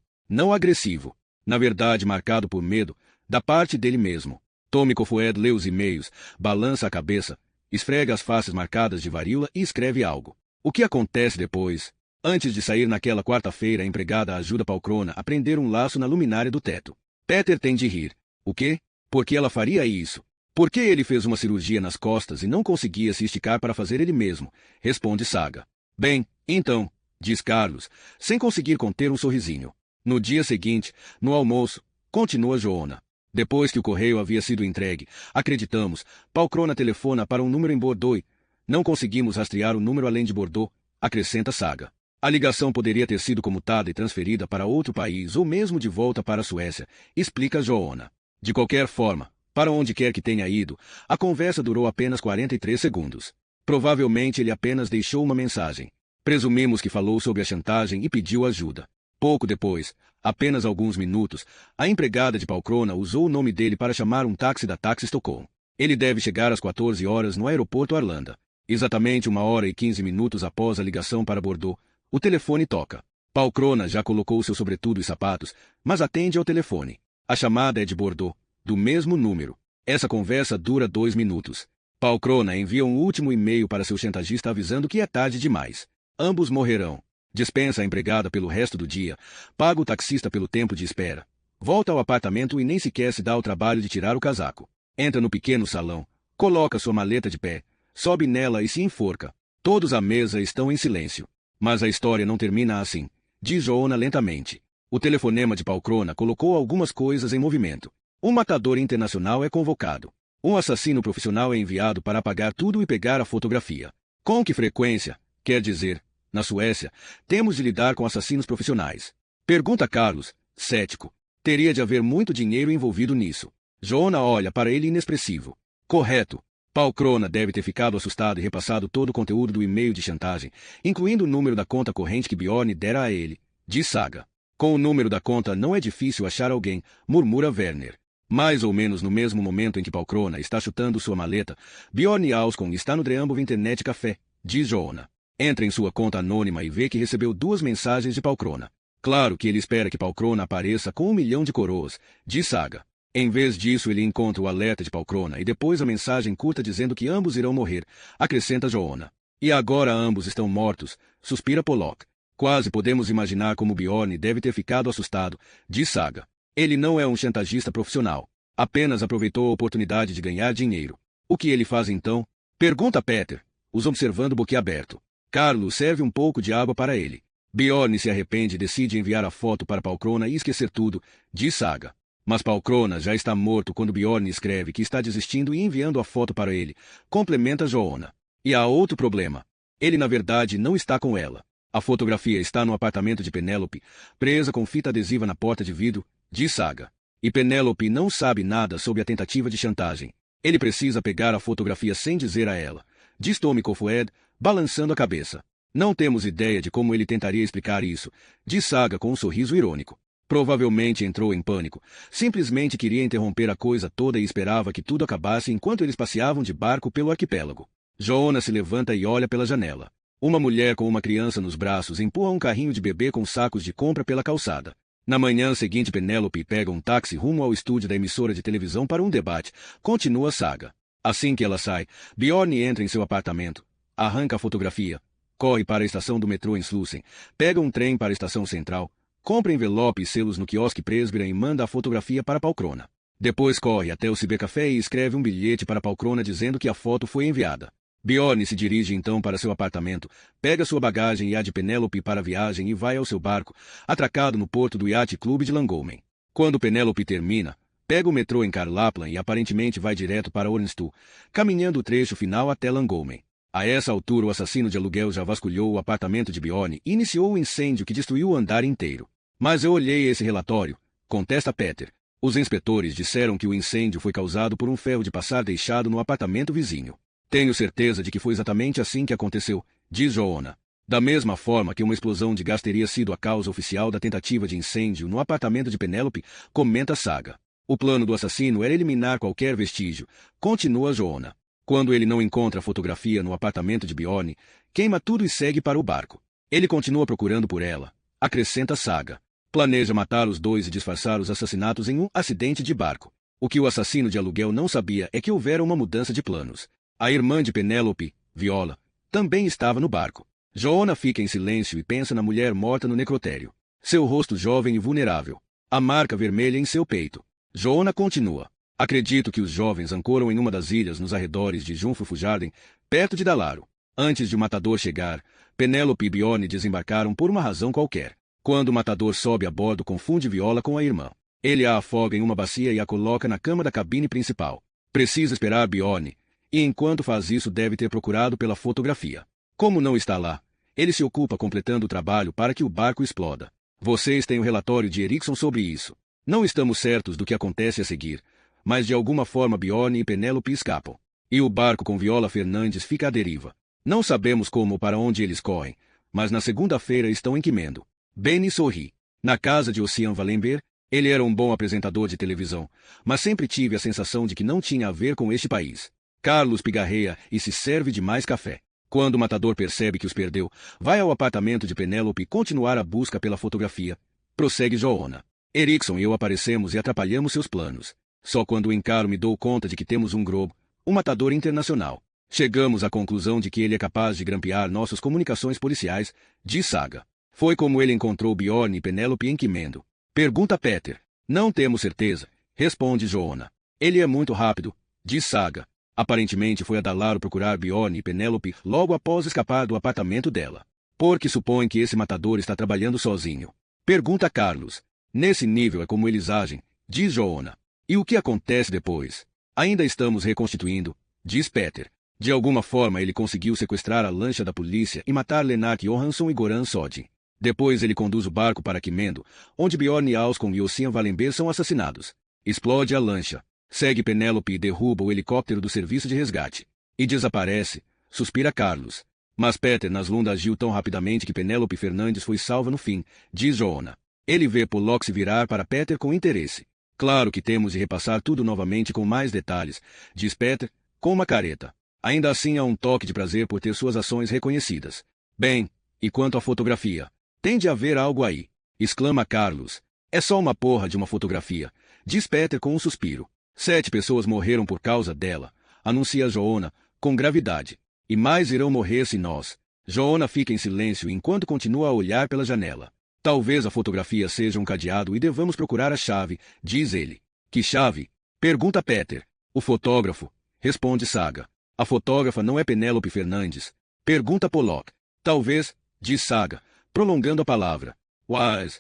agressivo. Na verdade, marcado por medo, da parte dele mesmo. Tommy Kofoed lê os e-mails, balança a cabeça, esfrega as faces marcadas de varíola e escreve algo. O que acontece depois? Antes de sair naquela quarta-feira, a empregada ajuda Palkrona a prender um laço na luminária do teto. Peter tem de rir. O quê? Por que ela faria isso? Por que ele fez uma cirurgia nas costas e não conseguia se esticar para fazer ele mesmo? Responde Saga. Bem, então, diz Carlos, sem conseguir conter um sorrisinho. No dia seguinte, no almoço, continua Joona. Depois que o correio havia sido entregue, acreditamos, Palkrona telefona para um número em Bordeaux. Não conseguimos rastrear o número além de Bordeaux, acrescenta Saga. A ligação poderia ter sido comutada e transferida para outro país ou mesmo de volta para a Suécia, explica Joona. De qualquer forma, para onde quer que tenha ido, a conversa durou apenas 43 segundos. Provavelmente ele apenas deixou uma mensagem. Presumimos que falou sobre a chantagem e pediu ajuda. Pouco depois, apenas alguns minutos, a empregada de Palkrona usou o nome dele para chamar um táxi da Táxi Stockholm. Ele deve chegar às 14 horas no aeroporto Arlanda. Exatamente 1h15 após a ligação para Bordeaux, o telefone toca. Palkrona já colocou seu sobretudo e sapatos, mas atende ao telefone. A chamada é de Bordeaux, do mesmo número. Essa conversa dura 2 minutos. Palkrona envia um último e-mail para seu chantagista avisando que é tarde demais. Ambos morrerão. Dispensa a empregada pelo resto do dia, paga o taxista pelo tempo de espera. Volta ao apartamento e nem sequer se dá o trabalho de tirar o casaco. Entra no pequeno salão, coloca sua maleta de pé, sobe nela e se enforca. Todos à mesa estão em silêncio. Mas a história não termina assim, diz Joona lentamente. O telefonema de Palkrona colocou algumas coisas em movimento. Um matador internacional é convocado. Um assassino profissional é enviado para apagar tudo e pegar a fotografia. Com que frequência, quer dizer, na Suécia, temos de lidar com assassinos profissionais? Pergunta Carlos, cético. Teria de haver muito dinheiro envolvido nisso. Joona olha para ele inexpressivo. Correto. Palkrona deve ter ficado assustado e repassado todo o conteúdo do e-mail de chantagem, incluindo o número da conta corrente que Bjorn dera a ele, diz Saga. Com o número da conta não é difícil achar alguém, murmura Werner. Mais ou menos no mesmo momento em que Palkrona está chutando sua maleta, Bjorn Auscon está no Dreambo Internet Café, diz Joona. Entra em sua conta anônima e vê que recebeu 2 mensagens de Palkrona. Claro que ele espera que Palkrona apareça com 1 milhão de coroas, diz Saga. Em vez disso, ele encontra o alerta de Palkrona e depois a mensagem curta dizendo que ambos irão morrer, acrescenta Joona. E agora ambos estão mortos, suspira Pollock. Quase podemos imaginar como Bjorn deve ter ficado assustado, diz Saga. Ele não é um chantagista profissional. Apenas aproveitou a oportunidade de ganhar dinheiro. O que ele faz então? Pergunta Peter, os observando boquiaberto. Carlos serve um pouco de água para ele. Bjorn se arrepende e decide enviar a foto para Palkrona e esquecer tudo, diz Saga. Mas Palkrona já está morto quando Bjorn escreve que está desistindo e enviando a foto para ele, complementa Joona. E há outro problema. Ele na verdade não está com ela. A fotografia está no apartamento de Penélope, presa com fita adesiva na porta de vidro, diz Saga. E Penélope não sabe nada sobre a tentativa de chantagem. Ele precisa pegar a fotografia sem dizer a ela, diz Tommy Kofoed, balançando a cabeça. Não temos ideia de como ele tentaria explicar isso, diz Saga com um sorriso irônico. Provavelmente entrou em pânico. Simplesmente queria interromper a coisa toda e esperava que tudo acabasse enquanto eles passeavam de barco pelo arquipélago. Joona se levanta e olha pela janela. Uma mulher com uma criança nos braços empurra um carrinho de bebê com sacos de compra pela calçada. Na manhã seguinte, Penélope pega um táxi rumo ao estúdio da emissora de televisão para um debate. Continua Saga. Assim que ela sai, Bjorn entra em seu apartamento, arranca a fotografia, corre para a estação do metrô em Slussen, pega um trem para a estação central, compra envelope e selos no quiosque Presbyterian e manda a fotografia para Palkrona. Depois corre até o cibercafé e escreve um bilhete para Palkrona dizendo que a foto foi enviada. Bjorn se dirige então para seu apartamento, pega sua bagagem e a de Penélope para a viagem e vai ao seu barco, atracado no porto do Yacht Club de Langholmen. Quando Penélope termina, pega o metrô em Karlaplan e aparentemente vai direto para Ornstu, caminhando o trecho final até Langholmen. A essa altura o assassino de aluguel já vasculhou o apartamento de Bjorn e iniciou o incêndio que destruiu o andar inteiro. Mas eu olhei esse relatório, contesta Peter. Os inspetores disseram que o incêndio foi causado por um ferro de passar deixado no apartamento vizinho. Tenho certeza de que foi exatamente assim que aconteceu, diz Joona. Da mesma forma que uma explosão de gás teria sido a causa oficial da tentativa de incêndio no apartamento de Penélope, comenta Saga. O plano do assassino era eliminar qualquer vestígio, continua Joona. Quando ele não encontra a fotografia no apartamento de Bjorn, queima tudo e segue para o barco. Ele continua procurando por ela, acrescenta Saga. Planeja matar os dois e disfarçar os assassinatos em um acidente de barco. O que o assassino de aluguel não sabia é que houvera uma mudança de planos. A irmã de Penélope, Viola, também estava no barco. Joona fica em silêncio e pensa na mulher morta no necrotério. Seu rosto jovem e vulnerável. A marca vermelha em seu peito. Joona continua. Acredito que os jovens ancoram em uma das ilhas nos arredores de Jungfrufjorden, perto de Dalaro. Antes de o matador chegar, Penélope e Bjorn desembarcaram por uma razão qualquer. Quando o matador sobe a bordo, confunde Viola com a irmã. Ele a afoga em uma bacia e a coloca na cama da cabine principal. Precisa esperar Bjorn, e enquanto faz isso deve ter procurado pela fotografia. Como não está lá, ele se ocupa completando o trabalho para que o barco exploda. Vocês têm o relatório de Eriksson sobre isso. Não estamos certos do que acontece a seguir, mas de alguma forma Bjorn e Penélope escapam. E o barco com Viola Fernandes fica à deriva. Não sabemos como ou para onde eles correm, mas na segunda-feira estão em Quimendo. Benny sorri. Na casa de Ossian Wallenberg, ele era um bom apresentador de televisão, mas sempre tive a sensação de que não tinha a ver com este país. Carlos pigarreia e se serve de mais café. Quando o matador percebe que os perdeu, vai ao apartamento de Penélope continuar a busca pela fotografia. Prossegue Joona. Eriksson e eu aparecemos e atrapalhamos seus planos. Só quando o encaro me dou conta de que temos um Grobo, um matador internacional. Chegamos à conclusão de que ele é capaz de grampear nossas comunicações policiais, diz Saga. Foi como ele encontrou Bjorn e Penélope em Quimendo. Pergunta Peter. Não temos certeza, responde Joona. Ele é muito rápido, diz Saga. Aparentemente foi a Dalaro procurar Bjorn e Penélope logo após escapar do apartamento dela. Porque supõe que esse matador está trabalhando sozinho. Pergunta Carlos. Nesse nível é como eles agem, diz Joona. E o que acontece depois? Ainda estamos reconstituindo, diz Peter. De alguma forma ele conseguiu sequestrar a lancha da polícia e matar Lennart Johansson e Goran Sodin. Depois ele conduz o barco para Quimendo, onde Bjorn Auscon e Ossian Wallenberg são assassinados. Explode a lancha. Segue Penélope e derruba o helicóptero do serviço de resgate. E desaparece, suspira Carlos. Mas Peter Naslund agiu tão rapidamente que Penélope Fernandes foi salva no fim, diz Joona. Ele vê Pollock se virar para Peter com interesse. Claro que temos de repassar tudo novamente com mais detalhes, diz Peter, com uma careta. Ainda assim há um toque de prazer por ter suas ações reconhecidas. Bem, e quanto à fotografia? Tem de haver algo aí, exclama Carlos. É só uma porra de uma fotografia, diz Peter com um suspiro. 7 pessoas morreram por causa dela, anuncia Joanna, com gravidade. E mais irão morrer se nós. Joanna fica em silêncio enquanto continua a olhar pela janela. Talvez a fotografia seja um cadeado e devamos procurar a chave, diz ele. Que chave? Pergunta Peter. O fotógrafo, responde Saga. A fotógrafa não é Penélope Fernandes? Pergunta Pollock. Talvez, diz Saga, prolongando a palavra. Wise.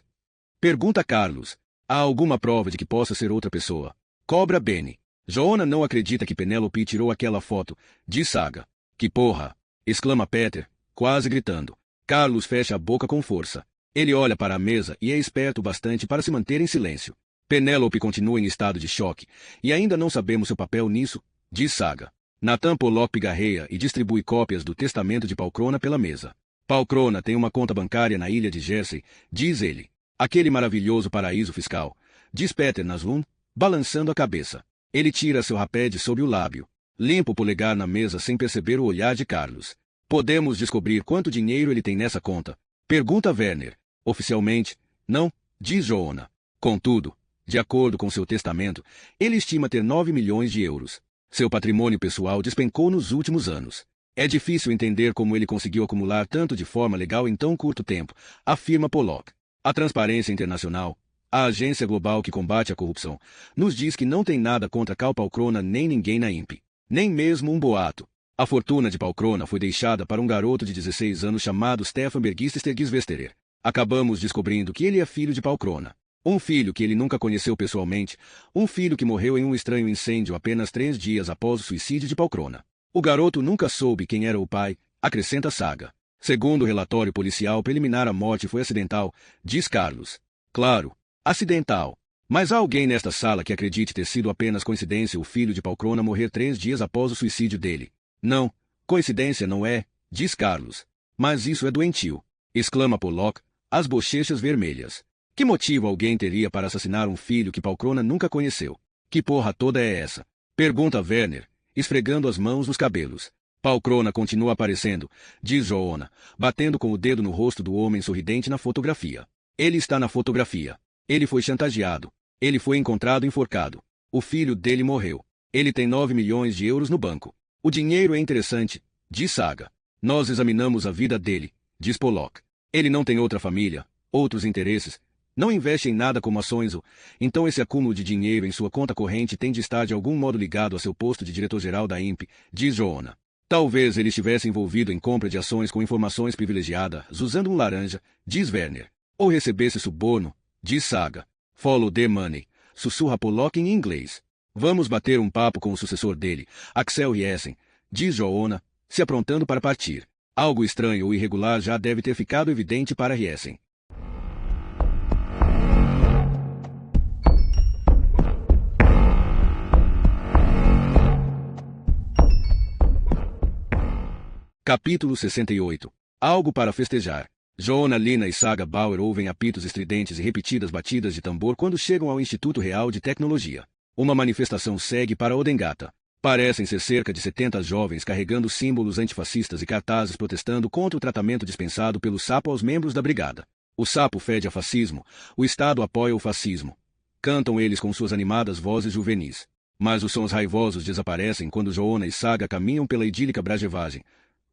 Pergunta Carlos. Há alguma prova de que possa ser outra pessoa? Cobra Benny. Joanna não acredita que Penélope tirou aquela foto, diz Saga. Que porra! Exclama Peter, quase gritando. Carlos fecha a boca com força. Ele olha para a mesa e é esperto bastante para se manter em silêncio. Penélope continua em estado de choque, e ainda não sabemos seu papel nisso, diz Saga. Nathan Pollock pigarreia e distribui cópias do testamento de Palcrona pela mesa. Palcrona tem uma conta bancária na ilha de Jersey, diz ele. Aquele maravilhoso paraíso fiscal, diz Peter Naslund, balançando a cabeça. Ele tira seu rapé de sob o lábio. Limpa o polegar na mesa sem perceber o olhar de Carlos. Podemos descobrir quanto dinheiro ele tem nessa conta? Pergunta Werner. Oficialmente, não, diz Joanna. Contudo, de acordo com seu testamento, ele estima ter 9 milhões de euros. Seu patrimônio pessoal despencou nos últimos anos. É difícil entender como ele conseguiu acumular tanto de forma legal em tão curto tempo, afirma Pollock. A Transparência Internacional, a agência global que combate a corrupção, nos diz que não tem nada contra Cal Palcrona nem ninguém na INPE. Nem mesmo um boato. A fortuna de Palcrona foi deixada para um garoto de 16 anos chamado Stefan Bergister-Gisvesterer. Acabamos descobrindo que ele é filho de Palcrona. Um filho que ele nunca conheceu pessoalmente, um filho que morreu em um estranho incêndio apenas 3 dias após o suicídio de Palcrona. O garoto nunca soube quem era o pai, acrescenta Saga. Segundo o relatório policial preliminar, a morte foi acidental, diz Carlos. Claro, acidental. Mas há alguém nesta sala que acredite ter sido apenas coincidência o filho de Palcrona morrer 3 dias após o suicídio dele. Não, coincidência não é, diz Carlos. Mas isso é doentio, exclama Pollock, as bochechas vermelhas. Que motivo alguém teria para assassinar um filho que Palcrona nunca conheceu? Que porra toda é essa? Pergunta Werner, esfregando as mãos nos cabelos. Palcrona continua aparecendo, diz Joanna, batendo com o dedo no rosto do homem sorridente na fotografia. Ele está na fotografia. Ele foi chantageado. Ele foi encontrado enforcado. O filho dele morreu. Ele tem 9 milhões de euros no banco. O dinheiro é interessante, diz Saga. Nós examinamos a vida dele, diz Pollock. Ele não tem outra família, outros interesses, não investe em nada como ações ou... Então esse acúmulo de dinheiro em sua conta corrente tem de estar de algum modo ligado a seu posto de diretor-geral da INPE, diz Joanna. Talvez ele estivesse envolvido em compra de ações com informações privilegiadas, usando um laranja, diz Werner. Ou recebesse suborno, diz Saga. Follow the money, sussurra Pollock em inglês. Vamos bater um papo com o sucessor dele, Axel Riesen, diz Joanna, se aprontando para partir. Algo estranho ou irregular já deve ter ficado evidente para Riesen. Capítulo 68. Algo para festejar. Joanna, Lina e Saga Bauer ouvem apitos estridentes e repetidas batidas de tambor quando chegam ao Instituto Real de Tecnologia. Uma manifestação segue para Odengata. Parecem ser cerca de 70 jovens carregando símbolos antifascistas e cartazes protestando contra o tratamento dispensado pelo Sapo aos membros da brigada. O Sapo fede a fascismo, o Estado apoia o fascismo. Cantam eles com suas animadas vozes juvenis. Mas os sons raivosos desaparecem quando Joanna e Saga caminham pela idílica Brajevagem,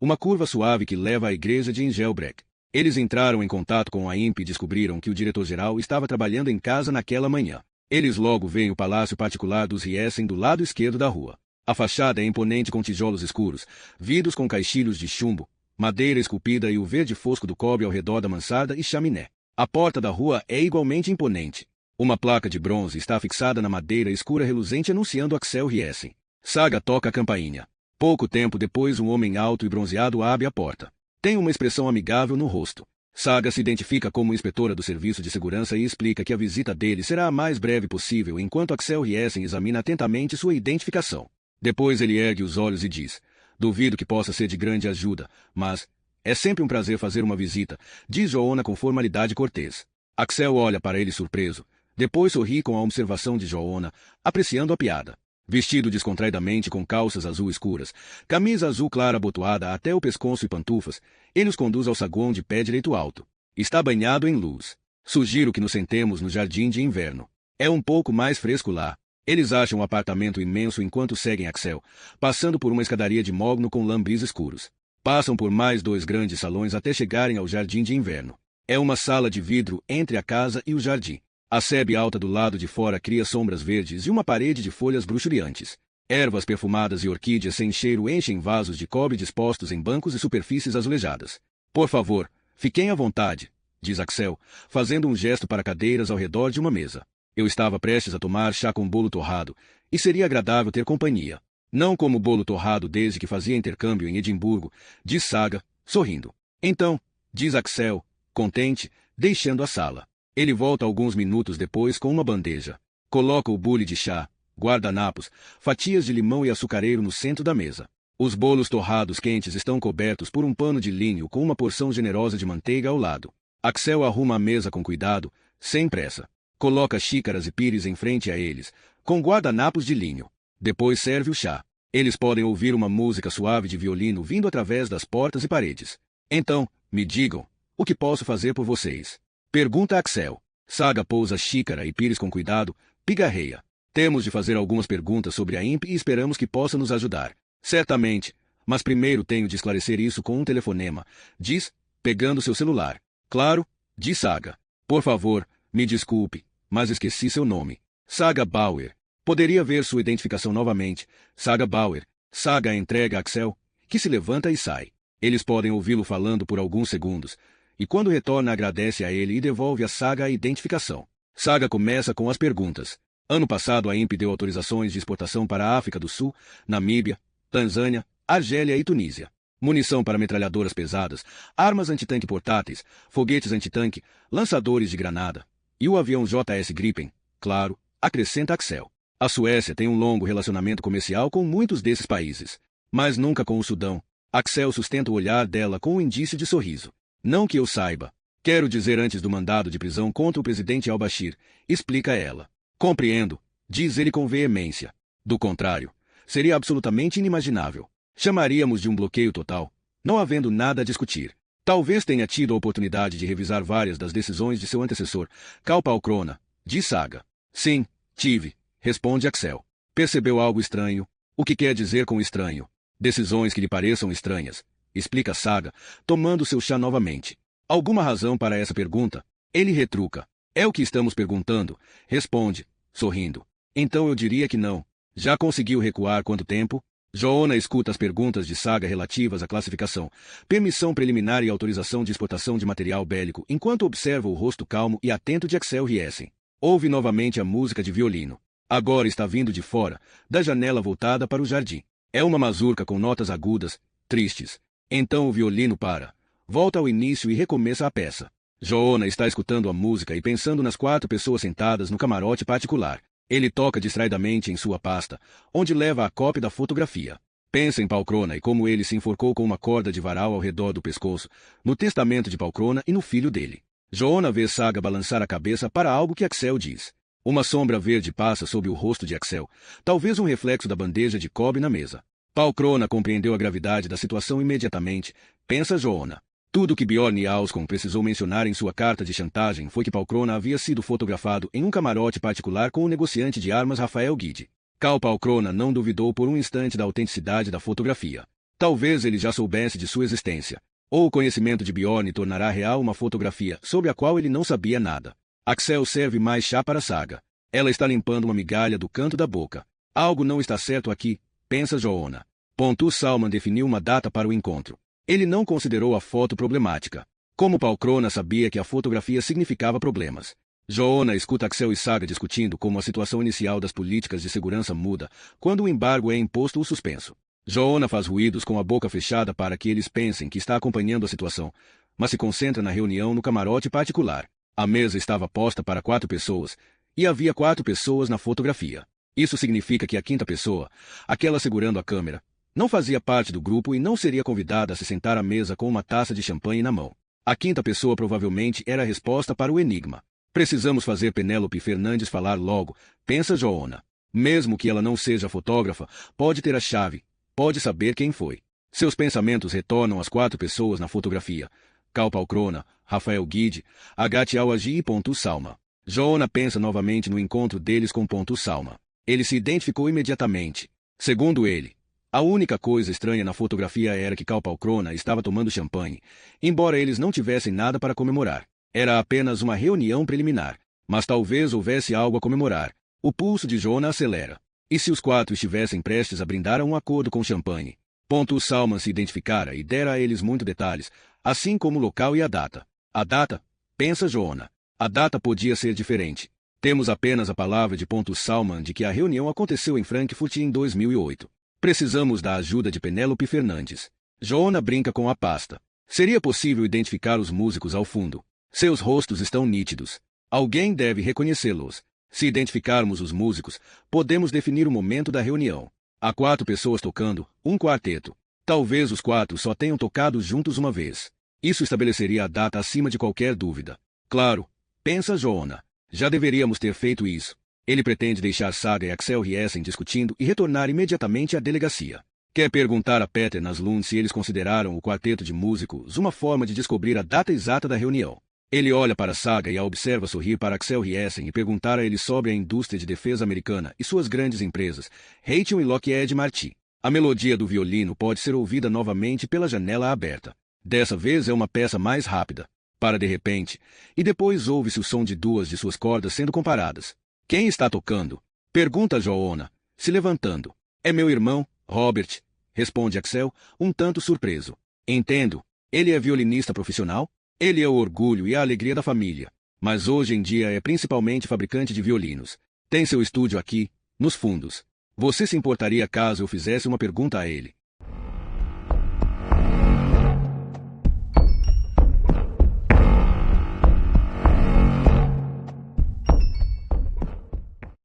uma curva suave que leva à igreja de Engelbrecht. Eles entraram em contato com a INPE e descobriram que o diretor-geral estava trabalhando em casa naquela manhã. Eles logo veem o palácio particular dos Riesen do lado esquerdo da rua. A fachada é imponente com tijolos escuros, vidros com caixilhos de chumbo, madeira esculpida e o verde fosco do cobre ao redor da mansarda e chaminé. A porta da rua é igualmente imponente. Uma placa de bronze está fixada na madeira escura reluzente anunciando Axel Riesen. Saga toca a campainha. Pouco tempo depois, um homem alto e bronzeado abre a porta. Tem uma expressão amigável no rosto. Saga se identifica como inspetora do serviço de segurança e explica que a visita dele será a mais breve possível enquanto Axel Riesen examina atentamente sua identificação. Depois ele ergue os olhos e diz: duvido que possa ser de grande ajuda, mas é sempre um prazer fazer uma visita, diz Joanna com formalidade cortês. Axel olha para ele surpreso, depois sorri com a observação de Joanna, apreciando a piada. Vestido descontraidamente com calças azul escuras, camisa azul clara abotoada até o pescoço e pantufas, ele os conduz ao saguão de pé direito alto. Está banhado em luz. Sugiro que nos sentemos no jardim de inverno. É um pouco mais fresco lá. Eles acham o apartamento imenso enquanto seguem Axel, passando por uma escadaria de mogno com lambris escuros. Passam por mais 2 grandes salões até chegarem ao jardim de inverno. É uma sala de vidro entre a casa e o jardim. A sebe alta do lado de fora cria sombras verdes e uma parede de folhas bruxuriantes. Ervas perfumadas e orquídeas sem cheiro enchem vasos de cobre dispostos em bancos e superfícies azulejadas. Por favor, fiquem à vontade, diz Axel, fazendo um gesto para cadeiras ao redor de uma mesa. Eu estava prestes a tomar chá com bolo torrado, e seria agradável ter companhia. Não como bolo torrado desde que fazia intercâmbio em Edimburgo, diz Saga, sorrindo. Então, diz Axel, contente, deixando a sala. Ele volta alguns minutos depois com uma bandeja. Coloca o bule de chá, guardanapos, fatias de limão e açucareiro no centro da mesa. Os bolos torrados quentes estão cobertos por um pano de linho com uma porção generosa de manteiga ao lado. Axel arruma a mesa com cuidado, sem pressa. Coloca xícaras e pires em frente a eles, com guardanapos de linho. Depois serve o chá. Eles podem ouvir uma música suave de violino vindo através das portas e paredes. Então, me digam, o que posso fazer por vocês? Pergunta Axel. Saga pousa a xícara e pires com cuidado, pigarreia. Temos de fazer algumas perguntas sobre a IMP e esperamos que possa nos ajudar. Certamente, mas primeiro tenho de esclarecer isso com um telefonema, diz, pegando seu celular. Claro, diz Saga. Por favor, me desculpe, mas esqueci seu nome. Saga Bauer. Poderia ver sua identificação novamente. Saga Bauer. Saga entrega a Axel, que se levanta e sai. Eles podem ouvi-lo falando por alguns segundos, e quando retorna agradece a ele e devolve a Saga a identificação. Saga começa com as perguntas. Ano passado a INPE deu autorizações de exportação para a África do Sul, Namíbia, Tanzânia, Argélia e Tunísia. Munição para metralhadoras pesadas, armas antitanque portáteis, foguetes antitanque, lançadores de granada. E o avião JS Gripen, claro, acrescenta Axel. A Suécia tem um longo relacionamento comercial com muitos desses países, mas nunca com o Sudão. Axel sustenta o olhar dela com um indício de sorriso. Não que eu saiba. Quero dizer antes do mandado de prisão contra o presidente al-Bashir, explica ela. Compreendo, diz ele com veemência. Do contrário, seria absolutamente inimaginável. Chamaríamos de um bloqueio total, não havendo nada a discutir. Talvez tenha tido a oportunidade de revisar várias das decisões de seu antecessor, Cal Palkrona, diz Saga. Sim, tive, responde Axel. Percebeu algo estranho? O que quer dizer com estranho? Decisões que lhe pareçam estranhas, explica Saga, tomando seu chá novamente. Alguma razão para essa pergunta? Ele retruca. É o que estamos perguntando, responde, sorrindo. Então eu diria que não. Já conseguiu recuar quanto tempo? Joanna escuta as perguntas de Saga relativas à classificação, permissão preliminar e autorização de exportação de material bélico, enquanto observa o rosto calmo e atento de Axel Riesen. Ouve novamente a música de violino. Agora está vindo de fora, da janela voltada para o jardim. É uma mazurca com notas agudas, tristes. Então o violino para. Volta ao início e recomeça a peça. Joanna está escutando a música e pensando nas 4 pessoas sentadas no camarote particular. Ele toca distraidamente em sua pasta, onde leva a cópia da fotografia. Pensa em Palkrona e como ele se enforcou com uma corda de varal ao redor do pescoço, no testamento de Palkrona e no filho dele. Joanna vê Saga balançar a cabeça para algo que Axel diz. Uma sombra verde passa sob o rosto de Axel, talvez um reflexo da bandeja de cobre na mesa. Palkrona compreendeu a gravidade da situação imediatamente, pensa Joanna. Tudo que Bjorn Auscon precisou mencionar em sua carta de chantagem foi que Palkrona havia sido fotografado em um camarote particular com o negociante de armas Rafael Guide. Cal Palkrona não duvidou por um instante da autenticidade da fotografia. Talvez ele já soubesse de sua existência. Ou o conhecimento de Bjorn tornará real uma fotografia sobre a qual ele não sabia nada. Axel serve mais chá para Saga. Ela está limpando uma migalha do canto da boca. Algo não está certo aqui, pensa Joanna. Pontu Salman definiu uma data para o encontro. Ele não considerou a foto problemática. Como Palkrona sabia que a fotografia significava problemas. Joanna escuta Axel e Saga discutindo como a situação inicial das políticas de segurança muda quando o embargo é imposto ou suspenso. Joanna faz ruídos com a boca fechada para que eles pensem que está acompanhando a situação, mas se concentra na reunião no camarote particular. A mesa estava posta para 4 pessoas, e havia 4 pessoas na fotografia. Isso significa que a 5ª pessoa, aquela segurando a câmera, não fazia parte do grupo e não seria convidada a se sentar à mesa com uma taça de champanhe na mão. A quinta pessoa provavelmente era a resposta para o enigma. Precisamos fazer Penélope Fernandes falar logo, pensa Joanna. Mesmo que ela não seja fotógrafa, pode ter a chave, pode saber quem foi. Seus pensamentos retornam às 4 pessoas na fotografia. Cal Palcrona, Rafael Guide, Agathe Awagi e Pontus Salma. Joanna pensa novamente no encontro deles com Pontus Salma. Ele se identificou imediatamente. Segundo ele, a única coisa estranha na fotografia era que Cal Palcrona estava tomando champanhe, embora eles não tivessem nada para comemorar. Era apenas uma reunião preliminar, mas talvez houvesse algo a comemorar. O pulso de Joanna acelera. E se os 4 estivessem prestes a brindar a um acordo com champanhe? Pontus Salma se identificara e dera a eles muitos detalhes, assim como o local e a data. A data? Pensa Joanna. A data podia ser diferente. Temos apenas a palavra de Pontus Salma de que a reunião aconteceu em Frankfurt em 2008. Precisamos da ajuda de Penélope Fernandes. Joanna brinca com a pasta. Seria possível identificar os músicos ao fundo. Seus rostos estão nítidos. Alguém deve reconhecê-los. Se identificarmos os músicos, podemos definir o momento da reunião. Há 4 pessoas tocando, um quarteto. Talvez os 4 só tenham tocado juntos uma vez. Isso estabeleceria a data acima de qualquer dúvida. Claro, pensa Joanna. Já deveríamos ter feito isso. Ele pretende deixar Saga e Axel Riesen discutindo e retornar imediatamente à delegacia. Quer perguntar a Peter Naslund se eles consideraram o quarteto de músicos uma forma de descobrir a data exata da reunião. Ele olha para Saga e a observa sorrir para Axel Riesen e perguntar a ele sobre a indústria de defesa americana e suas grandes empresas, Raytheon e Lockheed Martin. A melodia do violino pode ser ouvida novamente pela janela aberta. Dessa vez é uma peça mais rápida. Para de repente, e depois ouve-se o som de 2 de suas cordas sendo comparadas. Quem está tocando? Pergunta Joanna, se levantando. É meu irmão, Robert, responde Axel, um tanto surpreso. Entendo. Ele é violinista profissional? Ele é o orgulho e a alegria da família, mas hoje em dia é principalmente fabricante de violinos. Tem seu estúdio aqui, nos fundos. Você se importaria caso eu fizesse uma pergunta a ele?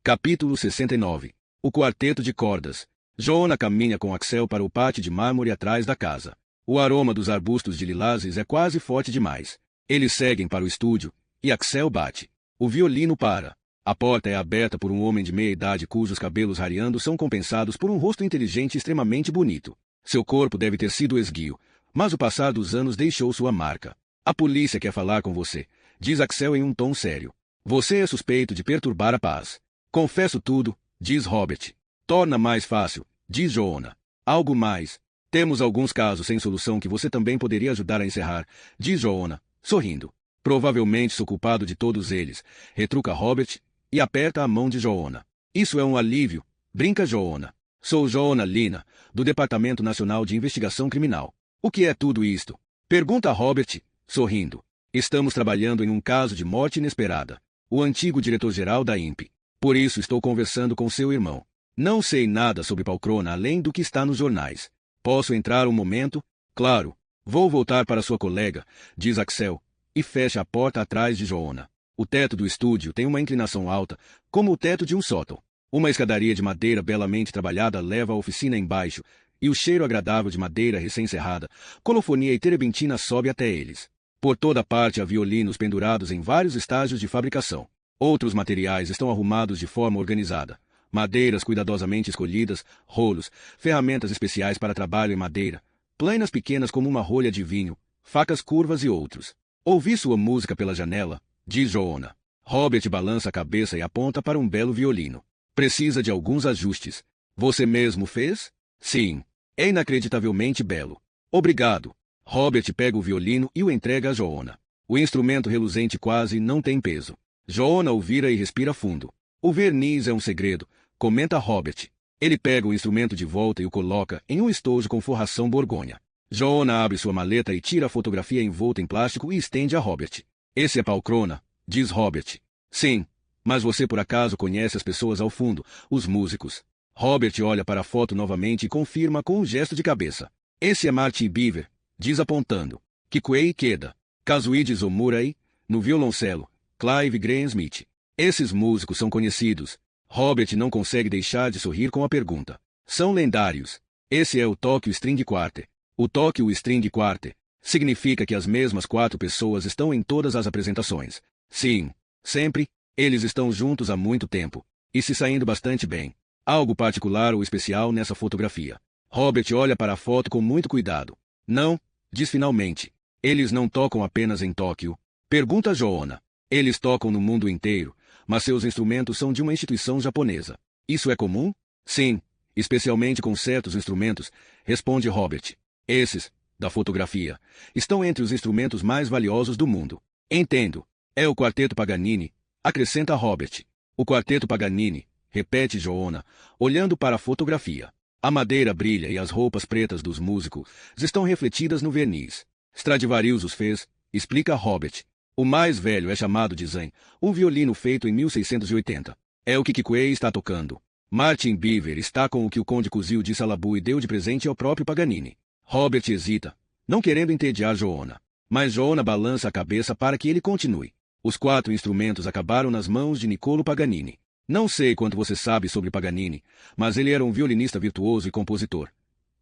Capítulo 69. O quarteto de cordas. Joanna caminha com Axel para o pátio de mármore atrás da casa. O aroma dos arbustos de lilazes é quase forte demais. Eles seguem para o estúdio, e Axel bate. O violino para. A porta é aberta por um homem de meia-idade cujos cabelos rareando são compensados por um rosto inteligente e extremamente bonito. Seu corpo deve ter sido esguio, mas o passar dos anos deixou sua marca. A polícia quer falar com você, diz Axel em um tom sério. Você é suspeito de perturbar a paz. Confesso tudo, diz Robert. Torna mais fácil, diz Joanna. Algo mais. Temos alguns casos sem solução que você também poderia ajudar a encerrar, diz Joanna, sorrindo. Provavelmente sou culpado de todos eles, retruca Robert, e aperta a mão de Joanna. Isso é um alívio, brinca Joanna. Sou Joanna Lina, do Departamento Nacional de Investigação Criminal. O que é tudo isto? Pergunta Robert, sorrindo. Estamos trabalhando em um caso de morte inesperada. O antigo diretor-geral da INPE. Por isso estou conversando com seu irmão. Não sei nada sobre Palcrona além do que está nos jornais. Posso entrar um momento? Claro. Vou voltar para sua colega, diz Axel, e fecha a porta atrás de Joanna. O teto do estúdio tem uma inclinação alta, como o teto de um sótão. Uma escadaria de madeira belamente trabalhada leva à oficina embaixo, e o cheiro agradável de madeira recém-serrada, colofonia e terebentina sobe até eles. Por toda parte há violinos pendurados em vários estágios de fabricação. Outros materiais estão arrumados de forma organizada. Madeiras cuidadosamente escolhidas, rolos, ferramentas especiais para trabalho em madeira, plainas pequenas como uma rolha de vinho, facas curvas e outros. Ouvi sua música pela janela, diz Joanna. Robert balança a cabeça e aponta para um belo violino. Precisa de alguns ajustes. Você mesmo fez? Sim. É inacreditavelmente belo. Obrigado. Robert pega o violino e o entrega a Joanna. O instrumento reluzente quase não tem peso. Joanna o vira e respira fundo. O verniz é um segredo, comenta Robert. Ele pega o instrumento de volta e o coloca em um estojo com forração borgonha. Joanna abre sua maleta e tira a fotografia envolta em plástico e estende a Robert. Esse é Palcrona, diz Robert. Sim, mas você por acaso conhece as pessoas ao fundo, os músicos. Robert olha para a foto novamente e confirma com um gesto de cabeça. Esse é Marty Beaver, diz apontando. Kikuei Ikeda, Kazuhide Zomurai, no violoncelo, Clive Graham Smith. Esses músicos são conhecidos. Robert não consegue deixar de sorrir com a pergunta. São lendários. Esse é o Tokyo String Quartet. O Tokyo String Quartet, Significa que as mesmas 4 pessoas estão em todas as apresentações. Sim, sempre. Eles estão juntos há muito tempo. E se saindo bastante bem. Algo particular ou especial nessa fotografia. Robert olha para a foto com muito cuidado. Não, diz finalmente. Eles não tocam apenas em Tóquio? Pergunta Joona. Eles tocam no mundo inteiro, mas seus instrumentos são de uma instituição japonesa. Isso é comum? Sim, especialmente com certos instrumentos, responde Robert. Esses, da fotografia, estão entre os instrumentos mais valiosos do mundo. Entendo. É o quarteto Paganini, acrescenta Robert. O quarteto Paganini, repete Joona, olhando para a fotografia. A madeira brilha e as roupas pretas dos músicos estão refletidas no verniz. Stradivarius os fez, explica Robert. O mais velho é chamado de Zen, um violino feito em 1680. É o que Kikuei está tocando. Martin Beaver está com o que o Conde Kuzil de Salabu e deu de presente ao próprio Paganini. Robert hesita, não querendo entediar Joona. Mas Joona balança a cabeça para que ele continue. Os 4 instrumentos acabaram nas mãos de Niccolo Paganini. Não sei quanto você sabe sobre Paganini, mas ele era um violinista virtuoso e compositor.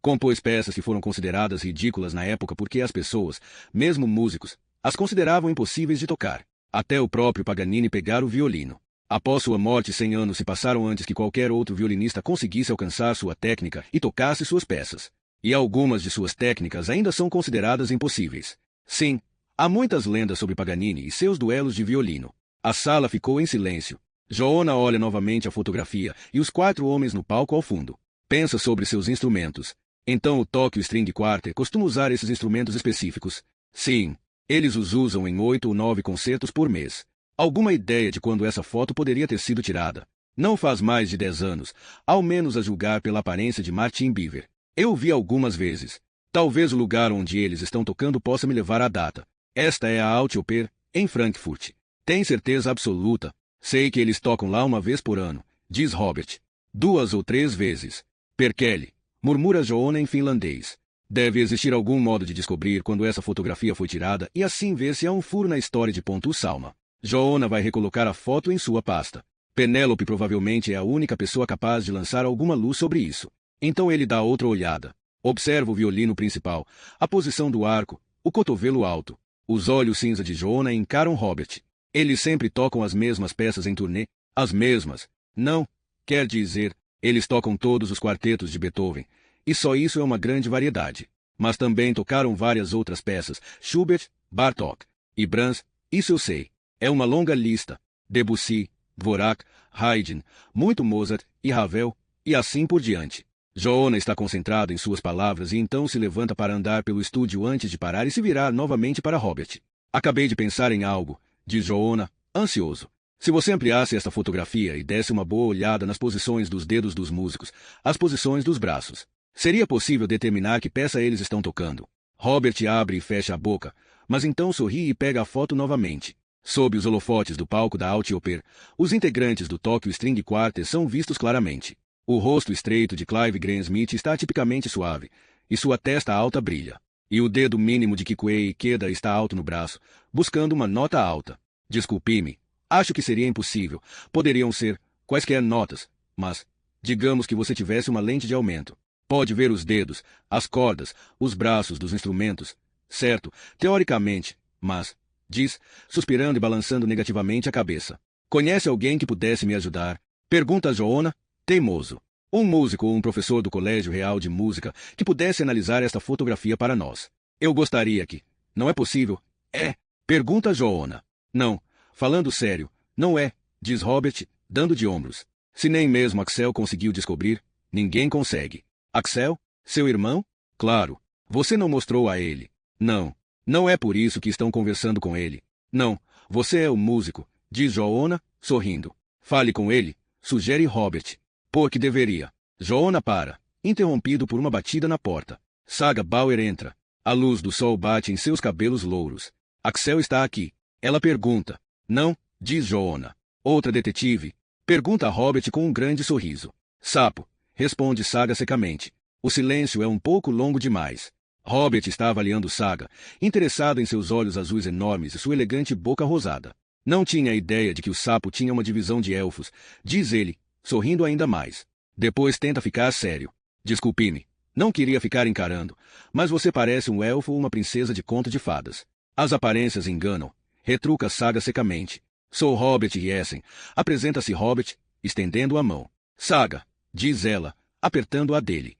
Compôs peças que foram consideradas ridículas na época porque as pessoas, mesmo músicos, as consideravam impossíveis de tocar. Até o próprio Paganini pegar o violino. Após sua morte, 100 anos se passaram antes que qualquer outro violinista conseguisse alcançar sua técnica e tocasse suas peças. E algumas de suas técnicas ainda são consideradas impossíveis. Sim, há muitas lendas sobre Paganini e seus duelos de violino. A sala ficou em silêncio. Joona olha novamente a fotografia e os 4 homens no palco ao fundo. Pensa sobre seus instrumentos. Então o Tokyo String Quartet costuma usar esses instrumentos específicos? Sim, eles os usam em 8 ou 9 concertos por mês. Alguma ideia de quando essa foto poderia ter sido tirada? Não faz mais de 10 anos, ao menos a julgar pela aparência de Martin Beaver. Eu o vi algumas vezes. Talvez o lugar onde eles estão tocando possa me levar à data. Esta é a Alte Oper, em Frankfurt. Tem certeza absoluta? Sei que eles tocam lá uma vez por ano, diz Robert. 2 ou 3 vezes. Perkele, murmura Joona em finlandês. Deve existir algum modo de descobrir quando essa fotografia foi tirada e assim ver se há um furo na história de Pontus Salma. Joona vai recolocar a foto em sua pasta. Penélope provavelmente é a única pessoa capaz de lançar alguma luz sobre isso. Então ele dá outra olhada. Observa o violino principal, a posição do arco, o cotovelo alto. Os olhos cinza de Joona encaram Robert. Eles sempre tocam as mesmas peças em turnê? As mesmas? Não. Quer dizer, eles tocam todos os quartetos de Beethoven. E só isso é uma grande variedade. Mas também tocaram várias outras peças. Schubert, Bartók e Brahms. Isso eu sei. É uma longa lista. Debussy, Dvorak, Haydn, muito Mozart e Ravel, e assim por diante. Joona está concentrado em suas palavras e então se levanta para andar pelo estúdio antes de parar e se virar novamente para Robert. Acabei de pensar em algo, diz Joona, ansioso. Se você ampliasse esta fotografia e desse uma boa olhada nas posições dos dedos dos músicos, as posições dos braços, seria possível determinar que peça eles estão tocando. Robert abre e fecha a boca, mas então sorri e pega a foto novamente. Sob os holofotes do palco da Alte Oper, os integrantes do Tokyo String Quartet são vistos claramente. O rosto estreito de Clive Graham-Smith está tipicamente suave, e sua testa alta brilha. E o dedo mínimo de Kikuei Ikeda está alto no braço, buscando uma nota alta. Desculpe-me, acho que seria impossível. Poderiam ser quaisquer notas, mas, digamos que você tivesse uma lente de aumento. Pode ver os dedos, as cordas, os braços dos instrumentos. Certo, teoricamente, mas, diz, suspirando e balançando negativamente a cabeça. Conhece alguém que pudesse me ajudar? Pergunta Joona, teimoso. Um músico ou um professor do Colégio Real de Música que pudesse analisar esta fotografia para nós. Eu gostaria que... Não é possível? É? Pergunta Joona. Não, falando sério, não é, diz Robert, dando de ombros. Se nem mesmo Axel conseguiu descobrir, ninguém consegue. Axel? Seu irmão? Claro. Você não mostrou a ele. Não. Não é por isso que estão conversando com ele. Não. Você é o músico, diz Joona, sorrindo. Fale com ele, sugere Robert. Porque deveria. Joona para, interrompido por uma batida na porta. Saga Bauer entra. A luz do sol bate em seus cabelos louros. Axel está aqui. Ela pergunta. Não, diz Joona. Outra detetive? Pergunta Robert com um grande sorriso. Sapo, responde Saga secamente. O silêncio é um pouco longo demais. Robert está avaliando Saga, interessado em seus olhos azuis enormes e sua elegante boca rosada. Não tinha ideia de que o sapo tinha uma divisão de elfos, diz ele, sorrindo ainda mais. Depois tenta ficar sério. Desculpe-me. Não queria ficar encarando, mas você parece um elfo ou uma princesa de conto de fadas. As aparências enganam, retruca Saga secamente. Sou Robert Yessen. Apresenta-se Robert, estendendo a mão. Saga, diz ela, apertando a dele.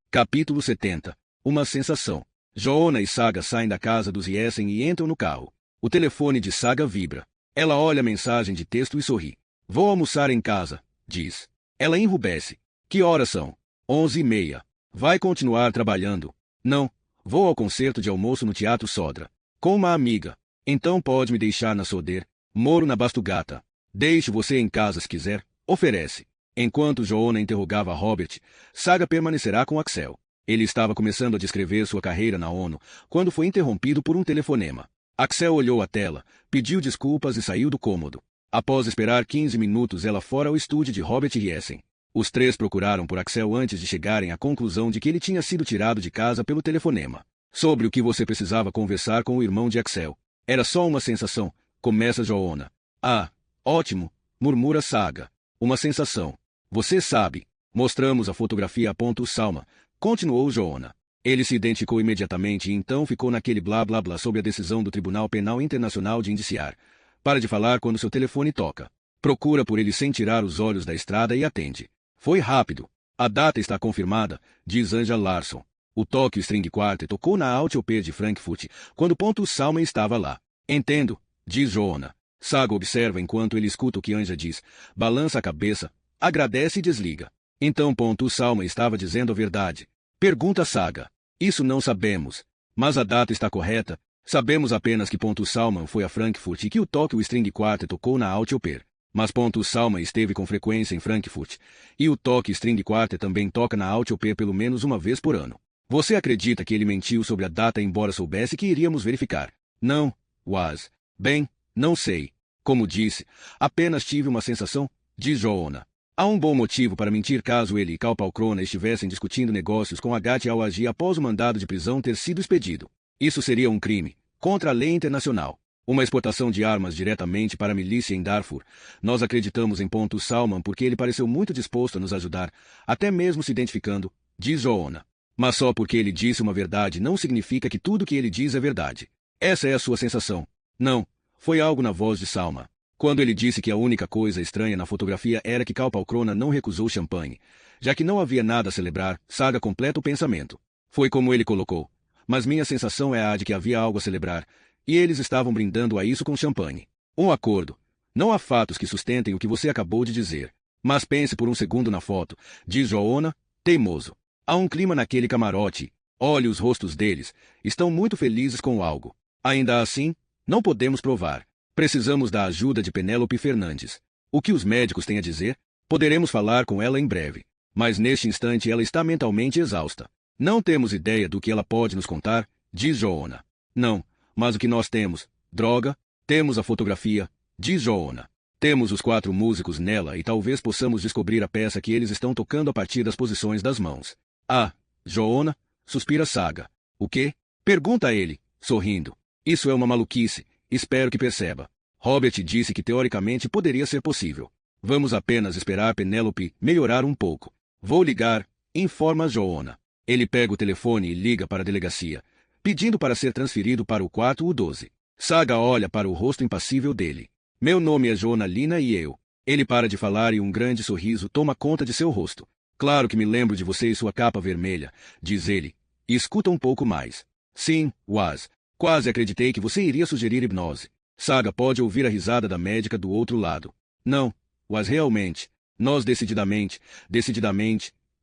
Capítulo 70. Uma sensação. Joona e Saga saem da casa dos Yessen e entram no carro. O telefone de Saga vibra. Ela olha a mensagem de texto e sorri. Vou almoçar em casa, diz. Ela enrubesce. Que horas são? 11h30. Vai continuar trabalhando? Não. Vou ao concerto de almoço no Teatro Sodra. Com uma amiga. Então pode me deixar na Soder. Moro na Bastugata. Deixo você em casa se quiser. Oferece. Enquanto Joona interrogava Robert, Saga permanecerá com Axel. Ele estava começando a descrever sua carreira na ONU, quando foi interrompido por um telefonema. Axel olhou a tela, pediu desculpas e saiu do cômodo. Após esperar 15 minutos ela fora ao estúdio de Robert Yessen. Os três procuraram por Axel antes de chegarem à conclusão de que ele tinha sido tirado de casa pelo telefonema. Sobre o que você precisava conversar com o irmão de Axel. Era só uma sensação, começa Joona. Ah, ótimo, murmura Saga. Uma sensação. Você sabe. Mostramos a fotografia a Salma, continuou Joona. Ele se identificou imediatamente e então ficou naquele blá blá blá sobre a decisão do Tribunal Penal Internacional de indiciar. Para de falar quando seu telefone toca. Procura por ele sem tirar os olhos da estrada e atende. Foi rápido. A data está confirmada, diz Anja Larsson. O Tokyo String Quartet tocou na Altioper de Frankfurt, quando Salma estava lá. Entendo, diz Joona. Saga observa enquanto ele escuta o que Anja diz, balança a cabeça, agradece e desliga. Então Salma estava dizendo a verdade. Pergunta Saga. Isso não sabemos. Mas a data está correta. Sabemos apenas que Salma foi a Frankfurt e que o Tokyo String Quartet tocou na Altioper. Mas Salma esteve com frequência em Frankfurt. E o Tokyo String Quartet também toca na Altioper pelo menos uma vez por ano. Você acredita que ele mentiu sobre a data embora soubesse que iríamos verificar? Não, Was. Bem, não sei. Como disse, apenas tive uma sensação, diz Joona. Há um bom motivo para mentir caso ele e Kalpalkrona estivessem discutindo negócios com Agat al-Agi após o mandado de prisão ter sido expedido. Isso seria um crime, contra a lei internacional. Uma exportação de armas diretamente para a milícia em Darfur. Nós acreditamos em Salman porque ele pareceu muito disposto a nos ajudar, até mesmo se identificando, diz Joona. Mas só porque ele disse uma verdade não significa que tudo que ele diz é verdade. Essa é a sua sensação. Não, foi algo na voz de Salma. Quando ele disse que a única coisa estranha na fotografia era que Kalpalkrona não recusou champanhe. Já que não havia nada a celebrar, Saga completa o pensamento. Foi como ele colocou. Mas minha sensação é a de que havia algo a celebrar, e eles estavam brindando a isso com champanhe. Um acordo. Não há fatos que sustentem o que você acabou de dizer. Mas pense por um segundo na foto, diz Joona, teimoso. Há um clima naquele camarote. Olhe os rostos deles. Estão muito felizes com algo. Ainda assim, não podemos provar. Precisamos da ajuda de Penélope Fernandes. O que os médicos têm a dizer? Poderemos falar com ela em breve. Mas neste instante ela está mentalmente exausta. Não temos ideia do que ela pode nos contar, diz Joona. Não, mas o que nós temos? Droga, temos a fotografia, diz Joona. Temos os 4 músicos nela e talvez possamos descobrir a peça que eles estão tocando a partir das posições das mãos. Ah, Joona, suspira Saga. O quê? Pergunta ele, sorrindo. Isso é uma maluquice. Espero que perceba. Robert disse que teoricamente poderia ser possível. Vamos apenas esperar Penélope melhorar um pouco. Vou ligar, informa Joona. Ele pega o telefone e liga para a delegacia, pedindo para ser transferido para o quarto U12. Saga olha para o rosto impassível dele. Meu nome é Joona Lina e eu. Ele para de falar e um grande sorriso toma conta de seu rosto. Claro que me lembro de você e sua capa vermelha, diz ele. E escuta um pouco mais. Sim, Was. Quase acreditei que você iria sugerir hipnose. Saga pode ouvir a risada da médica do outro lado. Não, mas realmente, nós decididamente,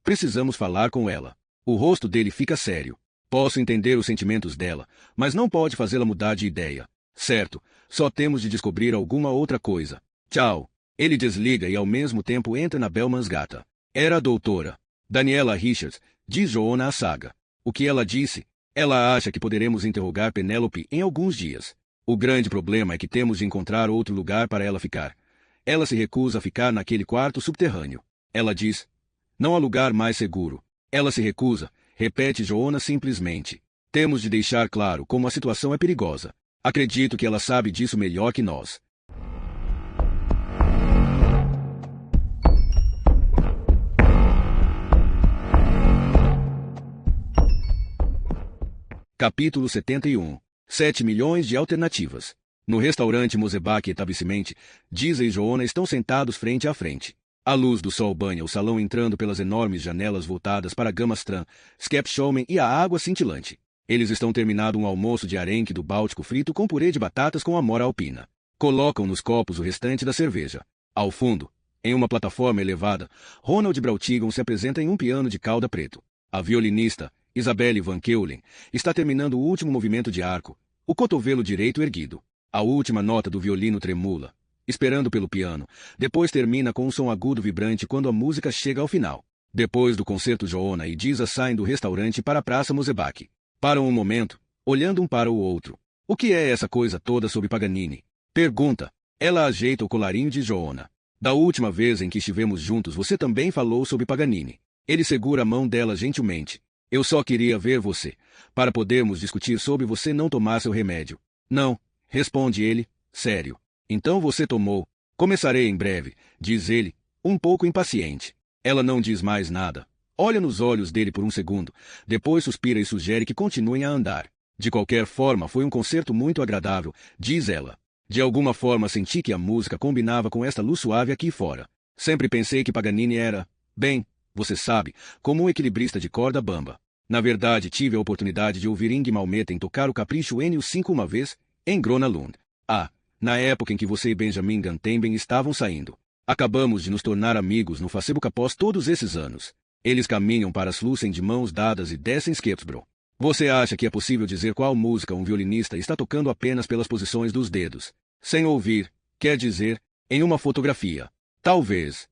precisamos falar com ela. O rosto dele fica sério. Posso entender os sentimentos dela, mas não pode fazê-la mudar de ideia. Certo, só temos de descobrir alguma outra coisa. Tchau. Ele desliga e ao mesmo tempo entra na Belmansgata. Era a doutora Daniela Richards, diz Joona a Saga. O que ela disse? Ela acha que poderemos interrogar Penélope em alguns dias. O grande problema é que temos de encontrar outro lugar para ela ficar. Ela se recusa a ficar naquele quarto subterrâneo. Ela diz, não há lugar mais seguro. Ela se recusa, repete Joona simplesmente. Temos de deixar claro como a situação é perigosa. Acredito que ela sabe disso melhor que nós. Capítulo 71. 7 milhões de alternativas. No restaurante Mosebach Etablissement, Giza e Joanna estão sentados frente a frente. A luz do sol banha o salão entrando pelas enormes janelas voltadas para a gama Stran, Skepshowman e a água cintilante. Eles estão terminando um almoço de arenque do Báltico frito com purê de batatas com amora alpina. Colocam nos copos o restante da cerveja. Ao fundo, em uma plataforma elevada, Ronald Brautigan se apresenta em um piano de cauda preto. A violinista, Isabelle Van Keulen, está terminando o último movimento de arco, o cotovelo direito erguido. A última nota do violino tremula, esperando pelo piano. Depois termina com um som agudo vibrante quando a música chega ao final. Depois do concerto, Joanna e Giza saem do restaurante para a Praça Mosebach. Param um momento, olhando um para o outro. O que é essa coisa toda sobre Paganini? Pergunta. Ela ajeita o colarinho de Joanna. Da última vez em que estivemos juntos você também falou sobre Paganini. Ele segura a mão dela gentilmente. Eu só queria ver você, para podermos discutir sobre você não tomar seu remédio. Não, responde ele, sério. Então você tomou. Começarei em breve, diz ele, um pouco impaciente. Ela não diz mais nada. Olha nos olhos dele por um segundo, depois suspira e sugere que continuem a andar. De qualquer forma, foi um concerto muito agradável, diz ela. De alguma forma senti que a música combinava com esta luz suave aqui fora. Sempre pensei que Paganini era, bem, você sabe, como um equilibrista de corda bamba. Na verdade, tive a oportunidade de ouvir Ing Malmeten tocar o Capricho N5 uma vez, em Grona Lund. Na época em que você e Benjamin Gantemben estavam saindo. Acabamos de nos tornar amigos no Facebook após todos esses anos. Eles caminham para Slussen de mãos dadas e descem Skepsbro. Você acha que é possível dizer qual música um violinista está tocando apenas pelas posições dos dedos? Sem ouvir, quer dizer, em uma fotografia. Talvez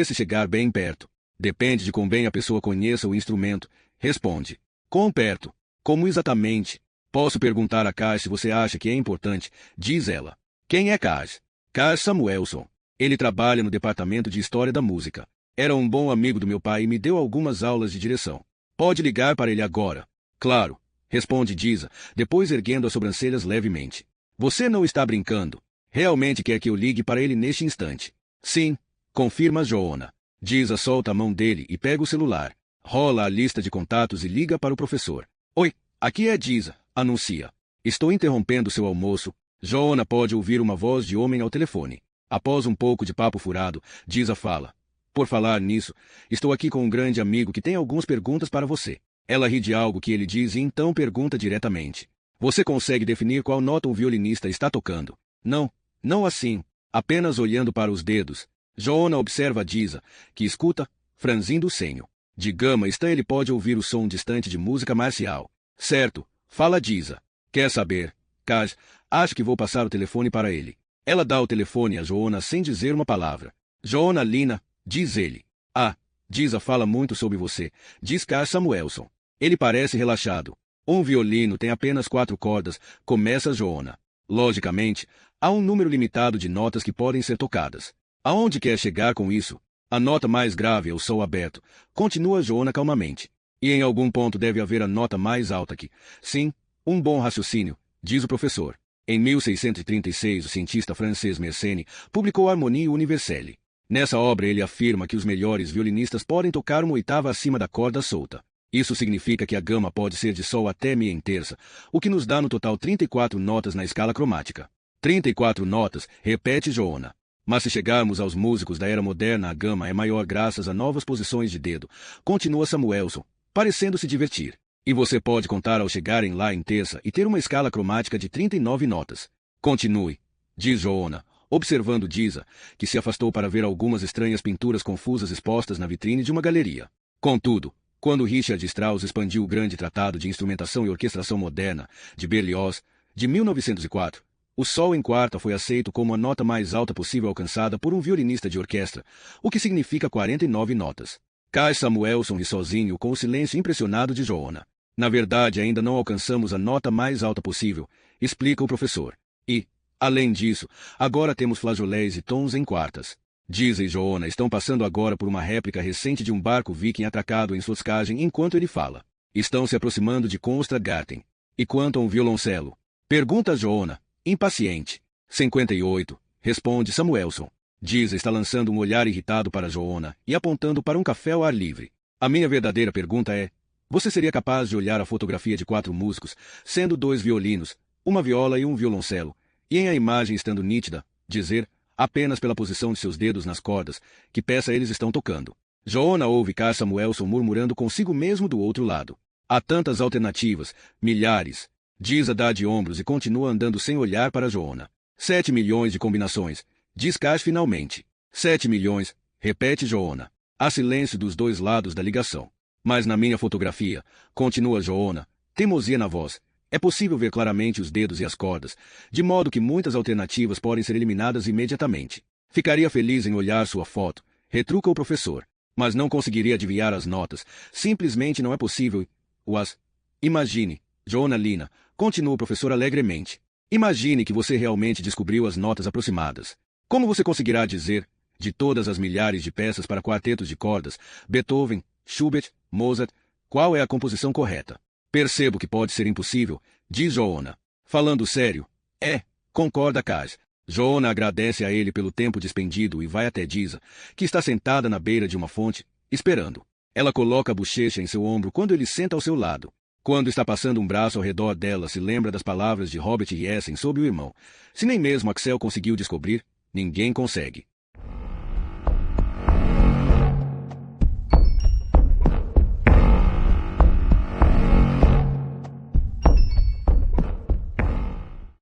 se chegar bem perto. Depende de quão bem a pessoa conheça o instrumento, responde. Quão perto? Como exatamente? Posso perguntar a Kaj se você acha que é importante, diz ela. Quem é Kaj? Kaj Samuelson. Ele trabalha no departamento de História da Música. Era um bom amigo do meu pai e me deu algumas aulas de direção. Pode ligar para ele agora. Claro, responde Giza, depois erguendo as sobrancelhas levemente. Você não está brincando. Realmente quer que eu ligue para ele neste instante? Sim, confirma Joanna. Giza solta a mão dele e pega o celular. Rola a lista de contatos e liga para o professor. Oi, aqui é Giza, anuncia. Estou interrompendo seu almoço. Joanna pode ouvir uma voz de homem ao telefone. Após um pouco de papo furado, Giza fala. Por falar nisso, estou aqui com um grande amigo que tem algumas perguntas para você. Ela ri de algo que ele diz e então pergunta diretamente. Você consegue definir qual nota um violinista está tocando? Não assim, apenas olhando para os dedos. Joanna observa Giza, que escuta, franzindo o senho. De gama está ele pode ouvir o som distante de música marcial. Certo, fala Giza. Quer saber? Kaj, acho que vou passar o telefone para ele. Ela dá o telefone a Joanna sem dizer uma palavra. Joanna Lina, diz ele. Giza fala muito sobre você, diz Kaj Samuelson. Ele parece relaxado. Um violino tem apenas 4 cordas, começa Joanna. Logicamente, há um número limitado de notas que podem ser tocadas. Aonde quer chegar com isso? A nota mais grave é o sol aberto, continua Joanna calmamente. E em algum ponto deve haver a nota mais alta que... Sim, um bom raciocínio, diz o professor. Em 1636, o cientista francês Mersenne publicou Harmonie Universelle. Nessa obra ele afirma que os melhores violinistas podem tocar uma oitava acima da corda solta. Isso significa que a gama pode ser de sol até mi em terça, o que nos dá no total 34 notas na escala cromática. 34 notas, repete Joanna. Mas se chegarmos aos músicos da era moderna, a gama é maior graças a novas posições de dedo, continua Samuelson, parecendo se divertir. E você pode contar ao chegarem lá em terça e ter uma escala cromática de 39 notas. Continue, diz Joanna, observando Giza, que se afastou para ver algumas estranhas pinturas confusas expostas na vitrine de uma galeria. Contudo, quando Richard Strauss expandiu o grande tratado de instrumentação e orquestração moderna, de Berlioz, de 1904, o sol em quarta foi aceito como a nota mais alta possível alcançada por um violinista de orquestra, o que significa 49 notas. Kaj Samuelson ri sozinho com o silêncio impressionado de Joanna. Na verdade, ainda não alcançamos a nota mais alta possível, explica o professor. E, além disso, agora temos flageolés e tons em quartas. Giza e Joanna estão passando agora por uma réplica recente de um barco viking atracado em Slotskagem enquanto ele fala. Estão se aproximando de Konstradgarten. E quanto a um violoncelo? Pergunta Joona, impaciente. 58. Responde Samuelson. Giza está lançando um olhar irritado para Joona e apontando para um café ao ar livre. A minha verdadeira pergunta é: você seria capaz de olhar a fotografia de 4 músicos, sendo 2 violinos, uma viola e um violoncelo, e em a imagem estando nítida, dizer, apenas pela posição de seus dedos nas cordas, que peça eles estão tocando? Joona ouve Carl Samuelson murmurando consigo mesmo do outro lado. Há tantas alternativas, milhares. Giza dá de ombros e continua andando sem olhar para Joona. 7 milhões de combinações, diz Carl finalmente. 7 milhões, repete Joona. Há silêncio dos dois lados da ligação. Mas na minha fotografia, continua Joona, teimosia na voz, é possível ver claramente os dedos e as cordas, de modo que muitas alternativas podem ser eliminadas imediatamente. Ficaria feliz em olhar sua foto, retruca o professor, mas não conseguiria adivinhar as notas, simplesmente não é possível. Imagine, Joona Lina, continua o professor alegremente. Imagine que você realmente descobriu as notas aproximadas. Como você conseguirá dizer, de todas as milhares de peças para quartetos de cordas, Beethoven, Schubert, Mozart, qual é a composição correta? Percebo que pode ser impossível, diz Joona. Falando sério, concorda Kaz. Joona agradece a ele pelo tempo despendido e vai até Giza, que está sentada na beira de uma fonte, esperando. Ela coloca a bochecha em seu ombro quando ele senta ao seu lado. Quando está passando um braço ao redor dela, se lembra das palavras de Robert Jessen sobre o irmão. Se nem mesmo Axel conseguiu descobrir, ninguém consegue.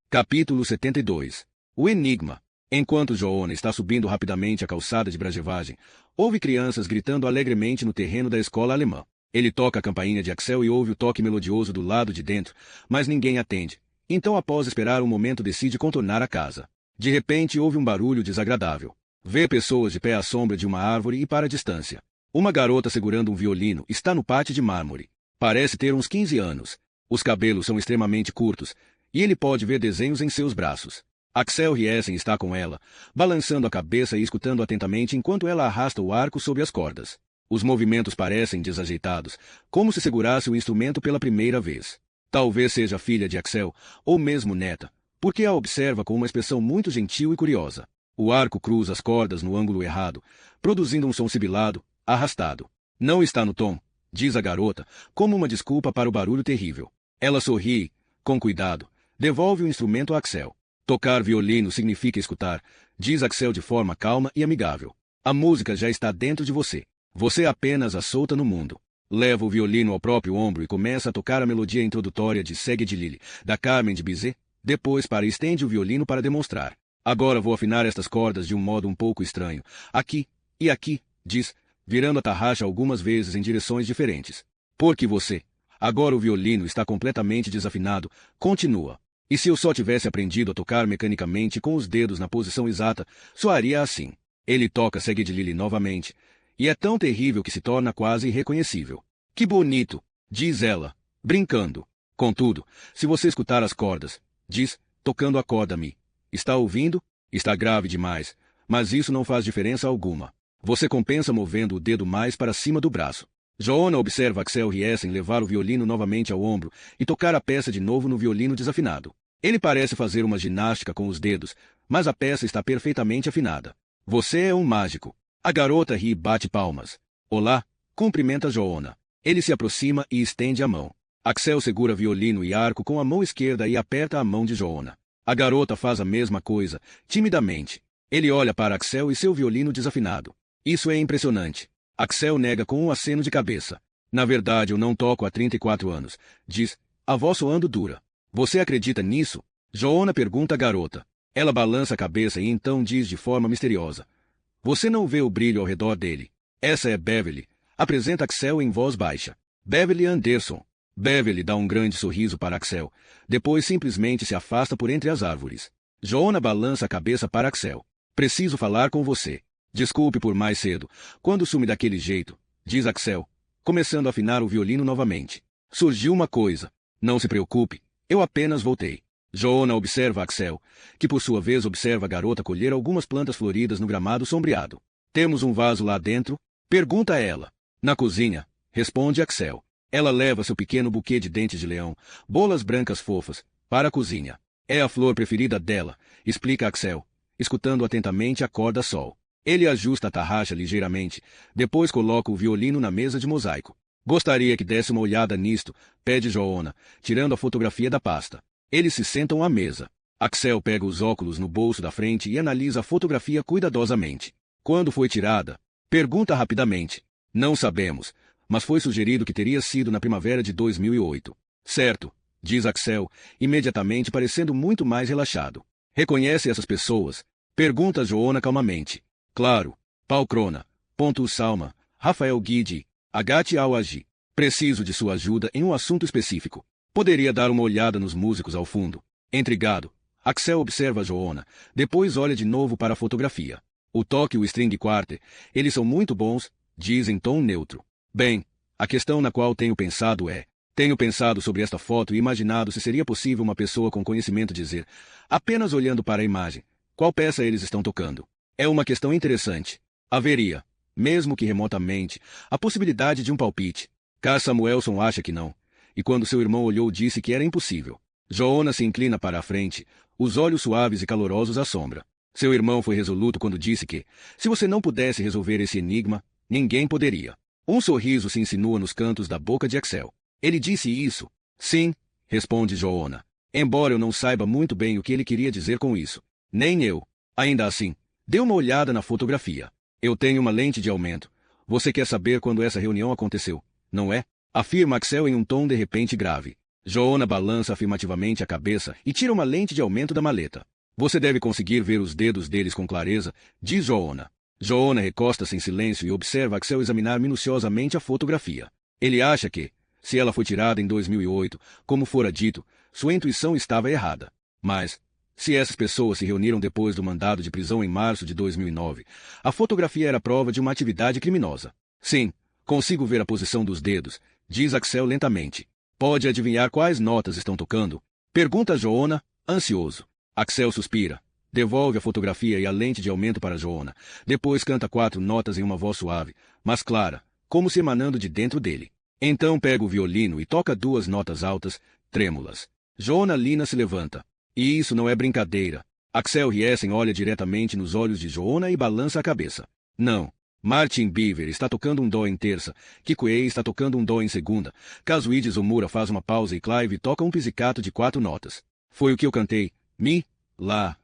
Capítulo 72. O Enigma. Enquanto Joona está subindo rapidamente a calçada de Brajevagem, ouve crianças gritando alegremente no terreno da escola alemã. Ele toca a campainha de Axel e ouve o toque melodioso do lado de dentro, mas ninguém atende. Então, após esperar um momento, decide contornar a casa. De repente, ouve um barulho desagradável. Vê pessoas de pé à sombra de uma árvore e para a distância. Uma garota segurando um violino está no pátio de mármore. Parece ter uns 15 anos. Os cabelos são extremamente curtos, e ele pode ver desenhos em seus braços. Axel Jessen está com ela, balançando a cabeça e escutando atentamente enquanto ela arrasta o arco sobre as cordas. Os movimentos parecem desajeitados, como se segurasse o instrumento pela primeira vez. Talvez seja filha de Axel, ou mesmo neta, porque a observa com uma expressão muito gentil e curiosa. O arco cruza as cordas no ângulo errado, produzindo um som sibilado, arrastado. Não está no tom, diz a garota, como uma desculpa para o barulho terrível. Ela sorri, com cuidado, devolve o instrumento a Axel. Tocar violino significa escutar, diz Axel de forma calma e amigável. A música já está dentro de você. Você apenas a solta no mundo. Leva o violino ao próprio ombro e começa a tocar a melodia introdutória de Segue de Lille, da Carmen de Bizet, depois para estende o violino para demonstrar. Agora vou afinar estas cordas de um modo um pouco estranho. Aqui e aqui, diz, virando a tarraxa algumas vezes em direções diferentes. Porque você. Agora o violino está completamente desafinado, continua. E se eu só tivesse aprendido a tocar mecanicamente com os dedos na posição exata, soaria assim. Ele toca Segue de Lille novamente. E é tão terrível que se torna quase irreconhecível. Que bonito, diz ela, brincando. Contudo, se você escutar as cordas, diz, tocando a corda Mi. Está ouvindo? Está grave demais, mas isso não faz diferença alguma. Você compensa movendo o dedo mais para cima do braço. Joona observa Axel Jessen levar o violino novamente ao ombro e tocar a peça de novo no violino desafinado. Ele parece fazer uma ginástica com os dedos, mas a peça está perfeitamente afinada. Você é um mágico. A garota ri e bate palmas. Olá, cumprimenta Joona. Ele se aproxima e estende a mão. Axel segura violino e arco com a mão esquerda e aperta a mão de Joona. A garota faz a mesma coisa, timidamente. Ele olha para Axel e seu violino desafinado. Isso é impressionante. Axel nega com um aceno de cabeça. Na verdade, eu não toco há 34 anos. Diz, a voz soando dura. Você acredita nisso? Joona pergunta à garota. Ela balança a cabeça e então diz de forma misteriosa. Você não vê o brilho ao redor dele. Essa é Beverly, apresenta Axel em voz baixa. Beverly Anderson. Beverly dá um grande sorriso para Axel. Depois simplesmente se afasta por entre as árvores. Joona balança a cabeça para Axel. Preciso falar com você. Desculpe por mais cedo. Quando sume daquele jeito, diz Axel, começando a afinar o violino novamente. Surgiu uma coisa. Não se preocupe. Eu apenas voltei. Joona observa Axel, que por sua vez observa a garota colher algumas plantas floridas no gramado sombreado. Temos um vaso lá dentro? Pergunta ela. Na cozinha, responde Axel. Ela leva seu pequeno buquê de dentes de leão, bolas brancas fofas, para a cozinha. É a flor preferida dela, explica Axel, escutando atentamente a corda-sol. Ele ajusta a tarraxa ligeiramente, depois coloca o violino na mesa de mosaico. Gostaria que desse uma olhada nisto, pede Joona, tirando a fotografia da pasta. Eles se sentam à mesa. Axel pega os óculos no bolso da frente e analisa a fotografia cuidadosamente. Quando foi tirada? Pergunta rapidamente. Não sabemos, mas foi sugerido que teria sido na primavera de 2008. Certo, diz Axel, imediatamente parecendo muito mais relaxado. Reconhece essas pessoas? Pergunta Joona calmamente. Claro, Paul Krona, Pontus Salma, Rafael Guidi, Agate Al-Agi. Preciso de sua ajuda em um assunto específico. Poderia dar uma olhada nos músicos ao fundo. Intrigado, Axel observa Joona, depois olha de novo para a fotografia. O toque e o string quartet, eles são muito bons, diz em tom neutro. Bem, a questão na qual tenho pensado é... Tenho pensado sobre esta foto e imaginado se seria possível uma pessoa com conhecimento dizer, apenas olhando para a imagem, qual peça eles estão tocando. É uma questão interessante. Haveria, mesmo que remotamente, a possibilidade de um palpite. K. Samuelson acha que não, e quando seu irmão olhou disse que era impossível. Joona se inclina para a frente, os olhos suaves e calorosos à sombra. Seu irmão foi resoluto quando disse que, se você não pudesse resolver esse enigma, ninguém poderia. Um sorriso se insinua nos cantos da boca de Axel. Ele disse isso? Sim, responde Joona. Embora eu não saiba muito bem o que ele queria dizer com isso. Nem eu. Ainda assim, dê uma olhada na fotografia. Eu tenho uma lente de aumento. Você quer saber quando essa reunião aconteceu, não é? Afirma Axel em um tom de repente grave. Joona balança afirmativamente a cabeça e tira uma lente de aumento da maleta. Você deve conseguir ver os dedos deles com clareza, diz Joona. Joona recosta-se em silêncio e observa Axel examinar minuciosamente a fotografia. Ele acha que, se ela foi tirada em 2008, como fora dito, sua intuição estava errada. Mas, se essas pessoas se reuniram depois do mandado de prisão em março de 2009, a fotografia era prova de uma atividade criminosa. Sim, consigo ver a posição dos dedos, diz Axel lentamente. Pode adivinhar quais notas estão tocando? Pergunta Joona, ansioso. Axel suspira, devolve a fotografia e a lente de aumento para Joona, depois canta 4 notas em uma voz suave, mas clara, como se emanando de dentro dele. Então pega o violino e toca 2 notas altas, trêmulas. Joona Lina se levanta. E isso não é brincadeira. Axel Riesen olha diretamente nos olhos de Joona e balança a cabeça. Não. Martin Beaver está tocando um dó em terça, Kikuei está tocando um dó em segunda, Kazuhide Zomura faz uma pausa e Clive toca um pizzicato de 4 notas. Foi o que eu cantei. Mi, lá,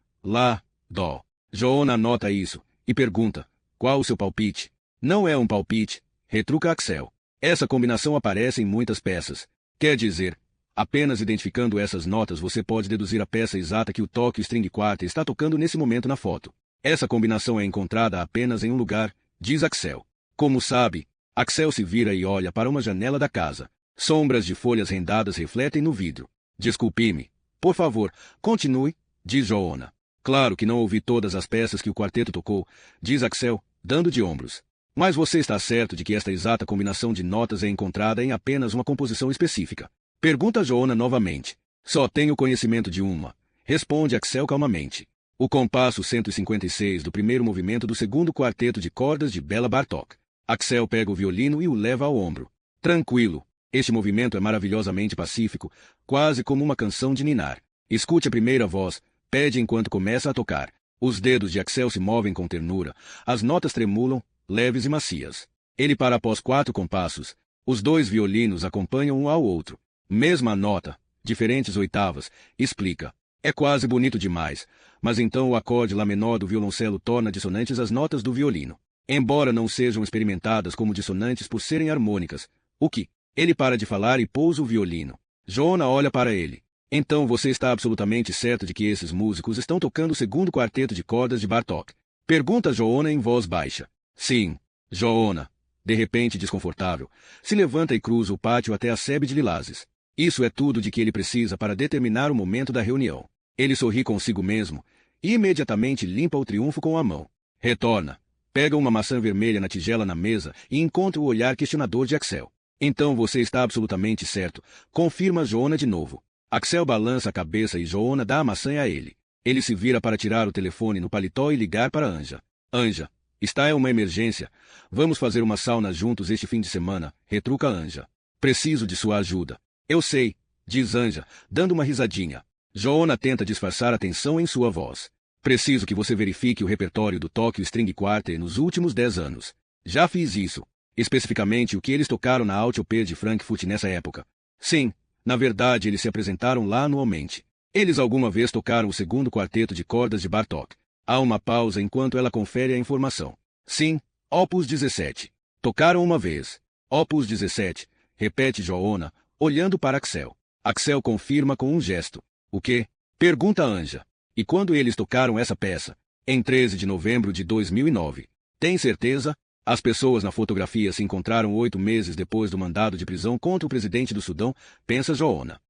dó. Joona anota isso, e pergunta, qual o seu palpite? Não é um palpite, retruca Axel. Essa combinação aparece em muitas peças. Quer dizer, apenas identificando essas notas você pode deduzir a peça exata que o toque string quartet está tocando nesse momento na foto. Essa combinação é encontrada apenas em um lugar, diz Axel. Como sabe? Axel se vira e olha para uma janela da casa. Sombras de folhas rendadas refletem no vidro. Desculpe-me. Por favor, continue, diz Joona. Claro que não ouvi todas as peças que o quarteto tocou, diz Axel, dando de ombros. Mas você está certo de que esta exata combinação de notas é encontrada em apenas uma composição específica? Pergunta Joona novamente. Só tenho conhecimento de uma, responde Axel calmamente. O compasso 156 do primeiro movimento do segundo quarteto de cordas de Bela Bartók. Axel pega o violino e o leva ao ombro. Tranquilo. Este movimento é maravilhosamente pacífico, quase como uma canção de ninar. Escute a primeira voz, pede enquanto começa a tocar. Os dedos de Axel se movem com ternura, as notas tremulam, leves e macias. Ele para após 4 compassos. Os 2 violinos acompanham um ao outro. Mesma nota, diferentes oitavas, explica. É quase bonito demais, mas então o acorde Lá menor do violoncelo torna dissonantes as notas do violino. Embora não sejam experimentadas como dissonantes por serem harmônicas. O que? Ele para de falar e pousa o violino. Joona olha para ele. Então você está absolutamente certo de que esses músicos estão tocando o segundo quarteto de cordas de Bartók? Pergunta Joona em voz baixa. Sim. Joona, de repente desconfortável, se levanta e cruza o pátio até a sebe de lilazes. Isso é tudo de que ele precisa para determinar o momento da reunião. Ele sorri consigo mesmo e imediatamente limpa o triunfo com a mão. Retorna, pega uma maçã vermelha na tigela na mesa e encontra o olhar questionador de Axel. Então você está absolutamente certo, confirma Joona de novo. Axel balança a cabeça e Joona dá a maçã a ele. Ele se vira para tirar o telefone no paletó e ligar para Anja. Anja, está uma emergência. Vamos fazer uma sauna juntos este fim de semana, retruca Anja. Preciso de sua ajuda. Eu sei, diz Anja, dando uma risadinha. Joanna tenta disfarçar a tensão em sua voz. Preciso que você verifique o repertório do Tokyo String Quartet nos últimos 10 anos. Já fiz isso. Especificamente o que eles tocaram na Autopia de Frankfurt nessa época. Sim, na verdade eles se apresentaram lá anualmente. Eles alguma vez tocaram o segundo quarteto de cordas de Bartók. Há uma pausa enquanto ela confere a informação. Sim, Opus 17. Tocaram uma vez. Opus 17, repete Joanna, olhando para Axel. Axel confirma com um gesto. O quê? Pergunta Anja. E quando eles tocaram essa peça? Em 13 de novembro de 2009. Tem certeza? As pessoas na fotografia se encontraram 8 meses depois do mandado de prisão contra o presidente do Sudão, pensa Joanna.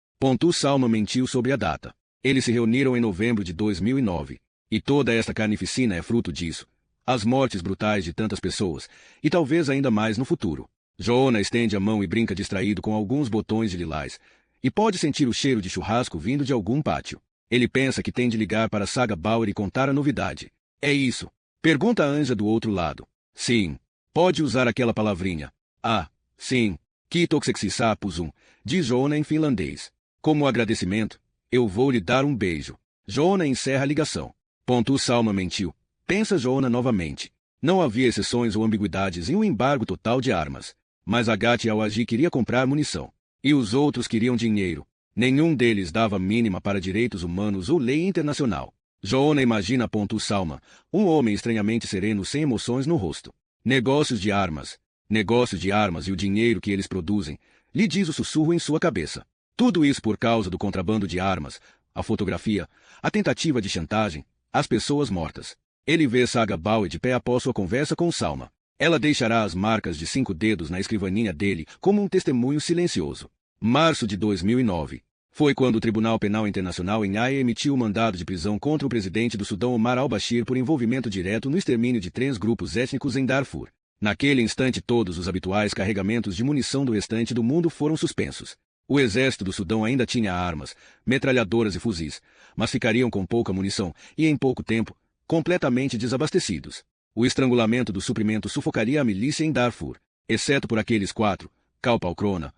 Salma mentiu sobre a data. Eles se reuniram em novembro de 2009. E toda esta carnificina é fruto disso. As mortes brutais de tantas pessoas, e talvez ainda mais no futuro. Joanna estende a mão e brinca distraído com alguns botões de lilás, e pode sentir o cheiro de churrasco vindo de algum pátio. Ele pensa que tem de ligar para Saga Bauer e contar a novidade. É isso? Pergunta Anja do outro lado. Sim. Pode usar aquela palavrinha. Ah, sim. Kitoksexisapusum, diz Joanna em finlandês. Como agradecimento, eu vou lhe dar um beijo. Joanna encerra a ligação. Salma mentiu. Pensa Joanna novamente. Não havia exceções ou ambiguidades em um embargo total de armas. Mas Agathe Al-Agi queria comprar munição. E os outros queriam dinheiro. Nenhum deles dava mínima para direitos humanos ou lei internacional. Joanna imagina Salma, um homem estranhamente sereno sem emoções no rosto. Negócios de armas e o dinheiro que eles produzem, lhe diz o sussurro em sua cabeça. Tudo isso por causa do contrabando de armas, a fotografia, a tentativa de chantagem, as pessoas mortas. Ele vê Saga Bauer de pé após sua conversa com Salma. Ela deixará as marcas de 5 dedos na escrivaninha dele como um testemunho silencioso. Março de 2009. Foi quando o Tribunal Penal Internacional em Haia emitiu o mandado de prisão contra o presidente do Sudão Omar al-Bashir por envolvimento direto no extermínio de 3 grupos étnicos em Darfur. Naquele instante todos os habituais carregamentos de munição do restante do mundo foram suspensos. O exército do Sudão ainda tinha armas, metralhadoras e fuzis, mas ficariam com pouca munição e, em pouco tempo, completamente desabastecidos. O estrangulamento do suprimento sufocaria a milícia em Darfur, exceto por aqueles 4, Cal Palkrona,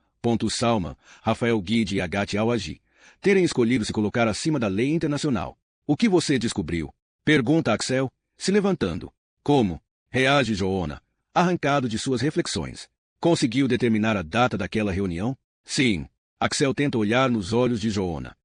Salma, Rafael Guide e Agathe Al-Agi, terem escolhido se colocar acima da lei internacional. O que você descobriu? Pergunta Axel, se levantando. Como? Reage Joanna, arrancado de suas reflexões. Conseguiu determinar a data daquela reunião? Sim. Axel tenta olhar nos olhos de Joanna.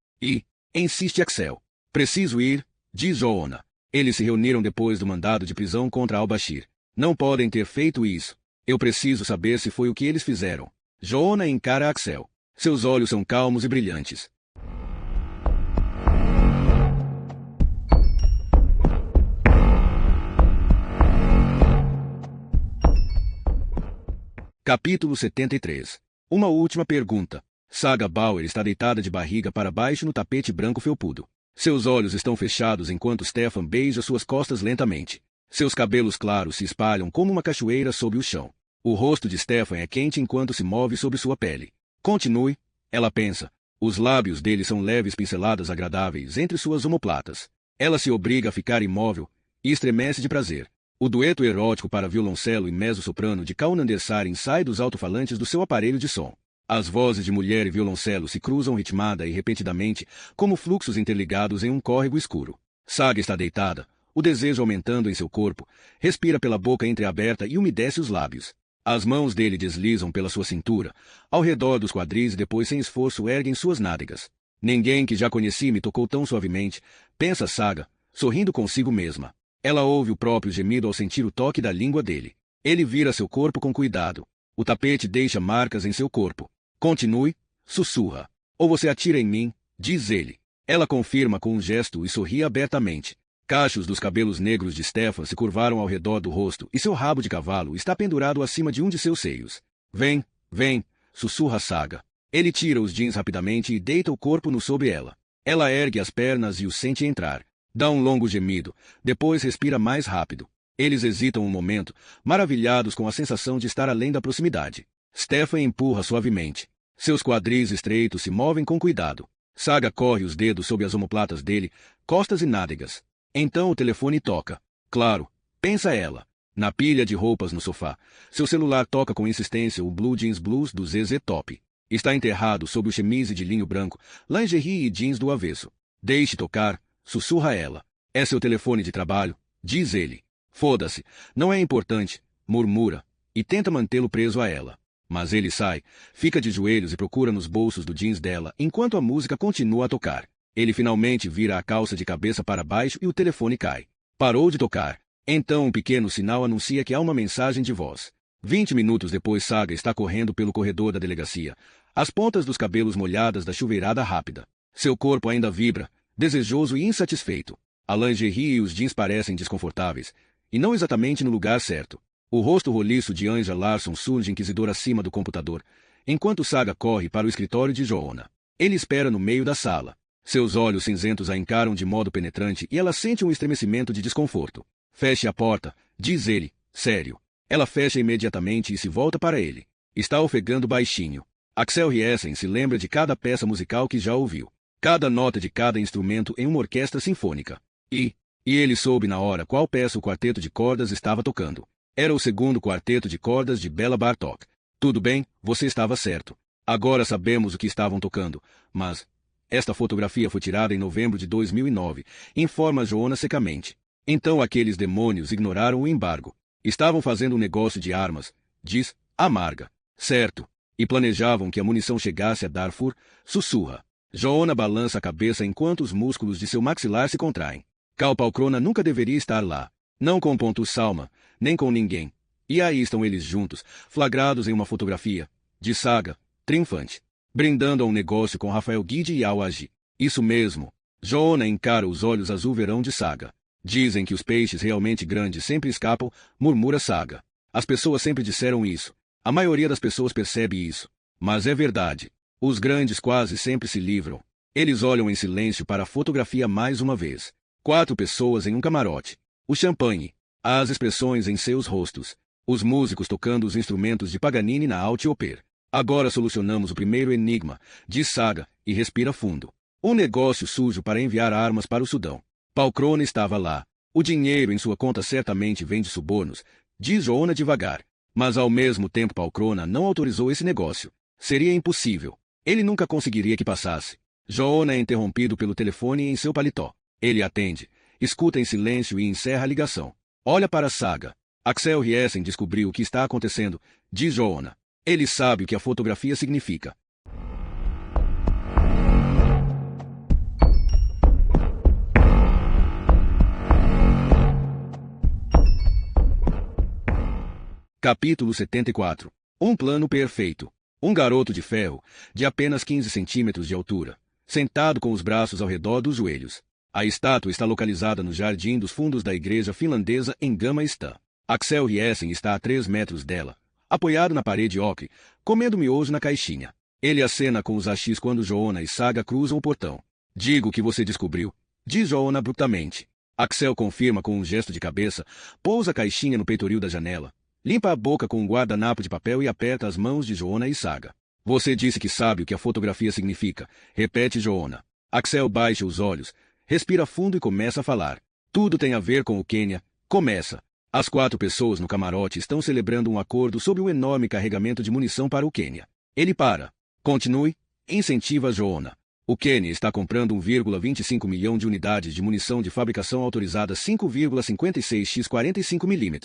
Insiste Axel. Preciso ir, diz Joanna. Eles se reuniram depois do mandado de prisão contra al-Bashir. Não podem ter feito isso. Eu preciso saber se foi o que eles fizeram. Joanna encara Axel. Seus olhos são calmos e brilhantes. Capítulo 73. Uma última pergunta. Saga Bauer está deitada de barriga para baixo no tapete branco felpudo. Seus olhos estão fechados enquanto Stefan beija suas costas lentamente. Seus cabelos claros se espalham como uma cachoeira sobre o chão. O rosto de Stefan é quente enquanto se move sobre sua pele. Continue, ela pensa. Os lábios dele são leves pinceladas agradáveis entre suas omoplatas. Ela se obriga a ficar imóvel e estremece de prazer. O dueto erótico para violoncelo e mezzo-soprano de Kaunan Dersarin sai dos alto-falantes do seu aparelho de som. As vozes de mulher e violoncelo se cruzam ritmada e repetidamente, como fluxos interligados em um córrego escuro. Saga está deitada, o desejo aumentando em seu corpo, respira pela boca entreaberta e umedece os lábios. As mãos dele deslizam pela sua cintura, ao redor dos quadris e depois sem esforço erguem suas nádegas. Ninguém que já conheci me tocou tão suavemente, pensa Saga, sorrindo consigo mesma. Ela ouve o próprio gemido ao sentir o toque da língua dele. Ele vira seu corpo com cuidado. O tapete deixa marcas em seu corpo. Continue, sussurra. Ou você atira em mim, diz ele. Ela confirma com um gesto e sorri abertamente. Cachos dos cabelos negros de Stefan se curvaram ao redor do rosto e seu rabo de cavalo está pendurado acima de um de seus seios. Vem, sussurra Saga. Ele tira os jeans rapidamente e deita o corpo no sobre ela. Ela ergue as pernas e o sente entrar. Dá um longo gemido, depois respira mais rápido. Eles hesitam um momento, maravilhados com a sensação de estar além da proximidade. Stefan empurra suavemente. Seus quadris estreitos se movem com cuidado. Saga corre os dedos sob as omoplatas dele, costas e nádegas. Então o telefone toca. Claro, pensa ela. Na pilha de roupas no sofá. Seu celular toca com insistência o Blue Jeans Blues do ZZ Top. Está enterrado sob o chemise de linho branco, lingerie e jeans do avesso. Deixe tocar, sussurra ela. É seu telefone de trabalho, diz ele. Foda-se, não é importante, murmura, e tenta mantê-lo preso a ela. Mas ele sai, fica de joelhos e procura nos bolsos do jeans dela enquanto a música continua a tocar. Ele finalmente vira a calça de cabeça para baixo e o telefone cai. Parou de tocar. Então um pequeno sinal anuncia que há uma mensagem de voz. 20 minutos depois Saga está correndo pelo corredor da delegacia, as pontas dos cabelos molhadas da chuveirada rápida. Seu corpo ainda vibra, desejoso e insatisfeito. A lingerie e os jeans parecem desconfortáveis, e não exatamente no lugar certo. O rosto roliço de Anja Larsson surge inquisidor acima do computador, enquanto Saga corre para o escritório de Joanna. Ele espera no meio da sala. Seus olhos cinzentos a encaram de modo penetrante e ela sente um estremecimento de desconforto. Feche a porta, diz ele, sério. Ela fecha imediatamente e se volta para ele. Está ofegando baixinho. Axel Riesen se lembra de cada peça musical que já ouviu. Cada nota de cada instrumento em uma orquestra sinfônica. E ele soube na hora qual peça o quarteto de cordas estava tocando. Era o segundo quarteto de cordas de Bela Bartok. Tudo bem, você estava certo. Agora sabemos o que estavam tocando, mas... Esta fotografia foi tirada em novembro de 2009, informa Joanna secamente. Então aqueles demônios ignoraram o embargo. Estavam fazendo um negócio de armas, diz, amarga. Certo. E planejavam que a munição chegasse a Darfur, sussurra. Joanna balança a cabeça enquanto os músculos de seu maxilar se contraem. Cal Palkrona nunca deveria estar lá. Não com Pontus Salma, nem com ninguém. E aí estão eles juntos, flagrados em uma fotografia, de Saga, triunfante, brindando a um negócio com Rafael Guide e Al-Agi. Isso mesmo. Joanna encara os olhos azul verão de Saga. Dizem que os peixes realmente grandes sempre escapam, murmura Saga. As pessoas sempre disseram isso. A maioria das pessoas percebe isso. Mas é verdade. Os grandes quase sempre se livram. Eles olham em silêncio para a fotografia mais uma vez. 4 pessoas em um camarote. O champanhe. As expressões em seus rostos. Os músicos tocando os instrumentos de Paganini na Alt Oper. Agora solucionamos o primeiro enigma, diz Saga, e respira fundo. Um negócio sujo para enviar armas para o Sudão. Palkrona estava lá. O dinheiro em sua conta certamente vem de subornos, diz Joanna devagar. Mas ao mesmo tempo Palkrona não autorizou esse negócio. Seria impossível. Ele nunca conseguiria que passasse. Joanna é interrompido pelo telefone em seu paletó. Ele atende, escuta em silêncio e encerra a ligação. Olha para Saga. Axel Riesen descobriu o que está acontecendo, diz Joanna. Ele sabe o que a fotografia significa. Capítulo 74. Um plano perfeito. Um garoto de ferro, de apenas 15 centímetros de altura, sentado com os braços ao redor dos joelhos. A estátua está localizada no jardim dos fundos da igreja finlandesa em Gama-Stan. Axel Riesen está a 3 metros dela, apoiado na parede ocre, comendo miojo na caixinha. Ele acena com os achis quando Joanna e Saga cruzam o portão. Digo o que você descobriu, diz Joanna abruptamente. Axel confirma com um gesto de cabeça, pousa a caixinha no peitoril da janela, limpa a boca com um guardanapo de papel e aperta as mãos de Joanna e Saga. Você disse que sabe o que a fotografia significa, repete Joanna. Axel baixa os olhos, respira fundo e começa a falar. Tudo tem a ver com o Quênia, começa. As 4 pessoas no camarote estão celebrando um acordo sobre um enorme carregamento de munição para o Quênia. Ele para. Continue, incentiva Joanna. O Quênia está comprando 1,25 milhão de unidades de munição de fabricação autorizada 5,56x 45 mm.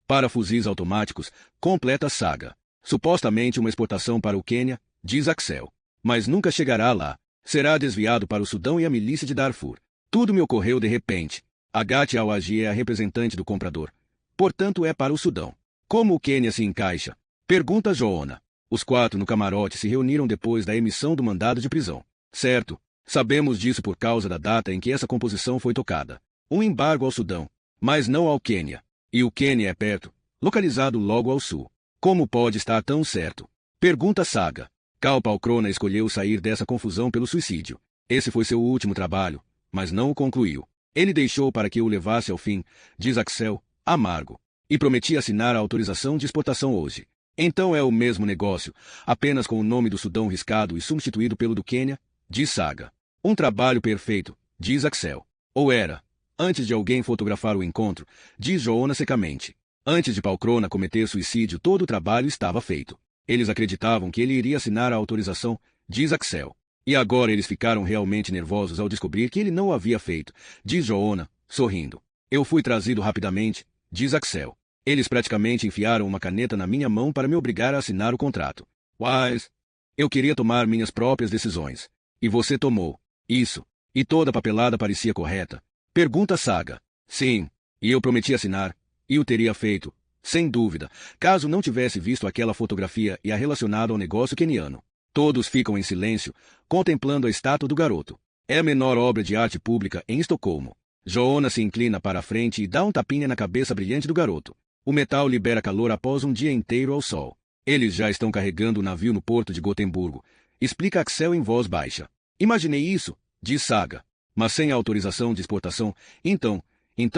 Para fuzis automáticos, completa Saga. Supostamente uma exportação para o Quênia, diz Axel. Mas nunca chegará lá. Será desviado para o Sudão e a milícia de Darfur. Tudo me ocorreu de repente. Agathe Al-Agi é a representante do comprador. Portanto, é para o Sudão. Como o Quênia se encaixa? Pergunta Joanna. Os 4 no camarote se reuniram depois da emissão do mandado de prisão. Certo. Sabemos disso por causa da data em que essa composição foi tocada. Um embargo ao Sudão, mas não ao Quênia. E o Quênia é perto, localizado logo ao sul. Como pode estar tão certo? Pergunta Saga. Cal Palkrona escolheu sair dessa confusão pelo suicídio. Esse foi seu último trabalho, mas não o concluiu. Ele deixou para que o levasse ao fim, diz Axel, amargo. E prometia assinar a autorização de exportação hoje. Então é o mesmo negócio, apenas com o nome do Sudão riscado e substituído pelo do Quênia, diz Saga. Um trabalho perfeito, diz Axel. Ou era. Antes de alguém fotografar o encontro, diz Joanna secamente. Antes de Palkrona cometer suicídio, todo o trabalho estava feito. Eles acreditavam que ele iria assinar a autorização, diz Axel. E agora eles ficaram realmente nervosos ao descobrir que ele não o havia feito, diz Joanna, sorrindo. Eu fui trazido rapidamente, diz Axel. Eles praticamente enfiaram uma caneta na minha mão para me obrigar a assinar o contrato. Mas eu queria tomar minhas próprias decisões. E você tomou. Isso. E toda a papelada parecia correta. Pergunta Saga. Sim. E eu prometi assinar. E o teria feito. Sem dúvida, caso não tivesse visto aquela fotografia e a relacionado ao negócio queniano. Todos ficam em silêncio, contemplando a estátua do garoto. É a menor obra de arte pública em Estocolmo. Joanna se inclina para a frente e dá um tapinha na cabeça brilhante do garoto. O metal libera calor após um dia inteiro ao sol. Eles já estão carregando o navio no porto de Gotemburgo. Explica Axel em voz baixa. Imaginei isso, diz Saga. Mas sem a autorização de exportação, então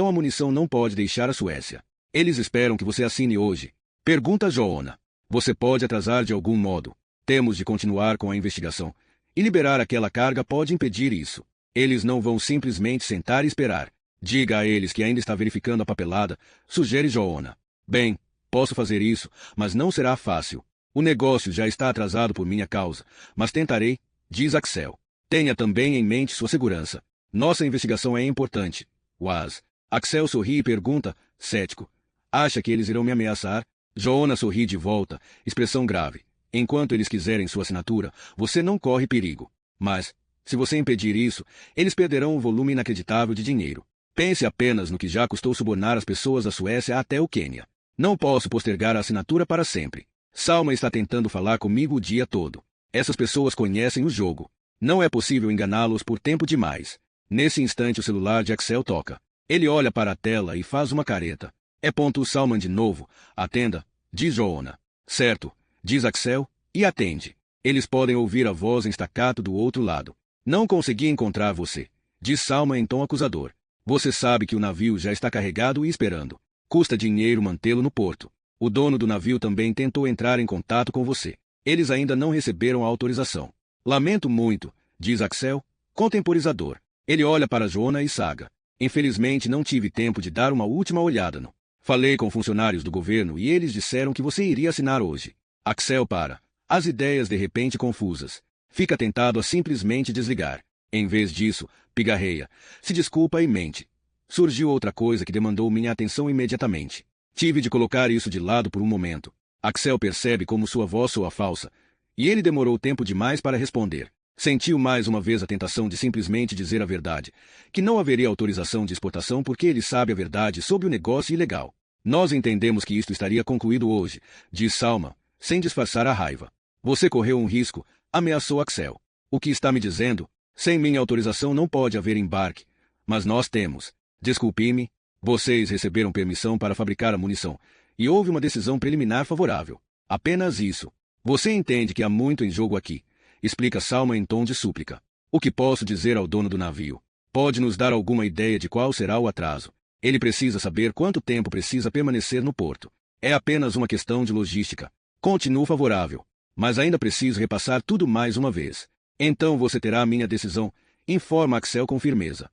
a munição não pode deixar a Suécia. Eles esperam que você assine hoje. Pergunta Joanna. Você pode atrasar de algum modo. Temos de continuar com a investigação. E liberar aquela carga pode impedir isso. Eles não vão simplesmente sentar e esperar. Diga a eles que ainda está verificando a papelada, sugere Joanna. Bem, posso fazer isso, mas não será fácil. O negócio já está atrasado por minha causa, mas tentarei, diz Axel. Tenha também em mente sua segurança. Nossa investigação é importante. Was. Axel sorri e pergunta, cético. Acha que eles irão me ameaçar? Joanna sorri de volta, expressão grave. Enquanto eles quiserem sua assinatura, você não corre perigo. Mas, se você impedir isso, eles perderão um volume inacreditável de dinheiro. Pense apenas no que já custou subornar as pessoas da Suécia até o Quênia. Não posso postergar a assinatura para sempre. Salma está tentando falar comigo o dia todo. Essas pessoas conhecem o jogo. Não é possível enganá-los por tempo demais. Nesse instante o celular de Axel toca. Ele olha para a tela e faz uma careta. É ponto Salman de novo. Atenda, diz Joanna. Certo, diz Axel, e atende. Eles podem ouvir a voz em staccato do outro lado. Não consegui encontrar você, diz Salma em tom acusador. Você sabe que o navio já está carregado e esperando. Custa dinheiro mantê-lo no porto. O dono do navio também tentou entrar em contato com você. Eles ainda não receberam a autorização. Lamento muito, diz Axel, contemporizador. Ele olha para Joanna e Saga. Infelizmente não tive tempo de dar uma última olhada no. Falei com funcionários do governo e eles disseram que você iria assinar hoje. Axel para. As ideias de repente confusas. Fica tentado a simplesmente desligar. Em vez disso, pigarreia. Se desculpa e mente. Surgiu outra coisa que demandou minha atenção imediatamente. Tive de colocar isso de lado por um momento. Axel percebe como sua voz soa falsa. E ele demorou tempo demais para responder. Sentiu mais uma vez a tentação de simplesmente dizer a verdade. Que não haveria autorização de exportação porque ele sabe a verdade sobre o negócio ilegal. Nós entendemos que isto estaria concluído hoje, diz Salma, sem disfarçar a raiva. Você correu um risco, ameaçou Axel. O que está me dizendo? Sem minha autorização não pode haver embarque. Mas nós temos. Desculpe-me. Vocês receberam permissão para fabricar a munição. E houve uma decisão preliminar favorável. Apenas isso. Você entende que há muito em jogo aqui. Explica Salma em tom de súplica. O que posso dizer ao dono do navio? Pode nos dar alguma ideia de qual será o atraso. Ele precisa saber quanto tempo precisa permanecer no porto. É apenas uma questão de logística. Continuo favorável. Mas ainda preciso repassar tudo mais uma vez. Então você terá a minha decisão, informa Axel com firmeza.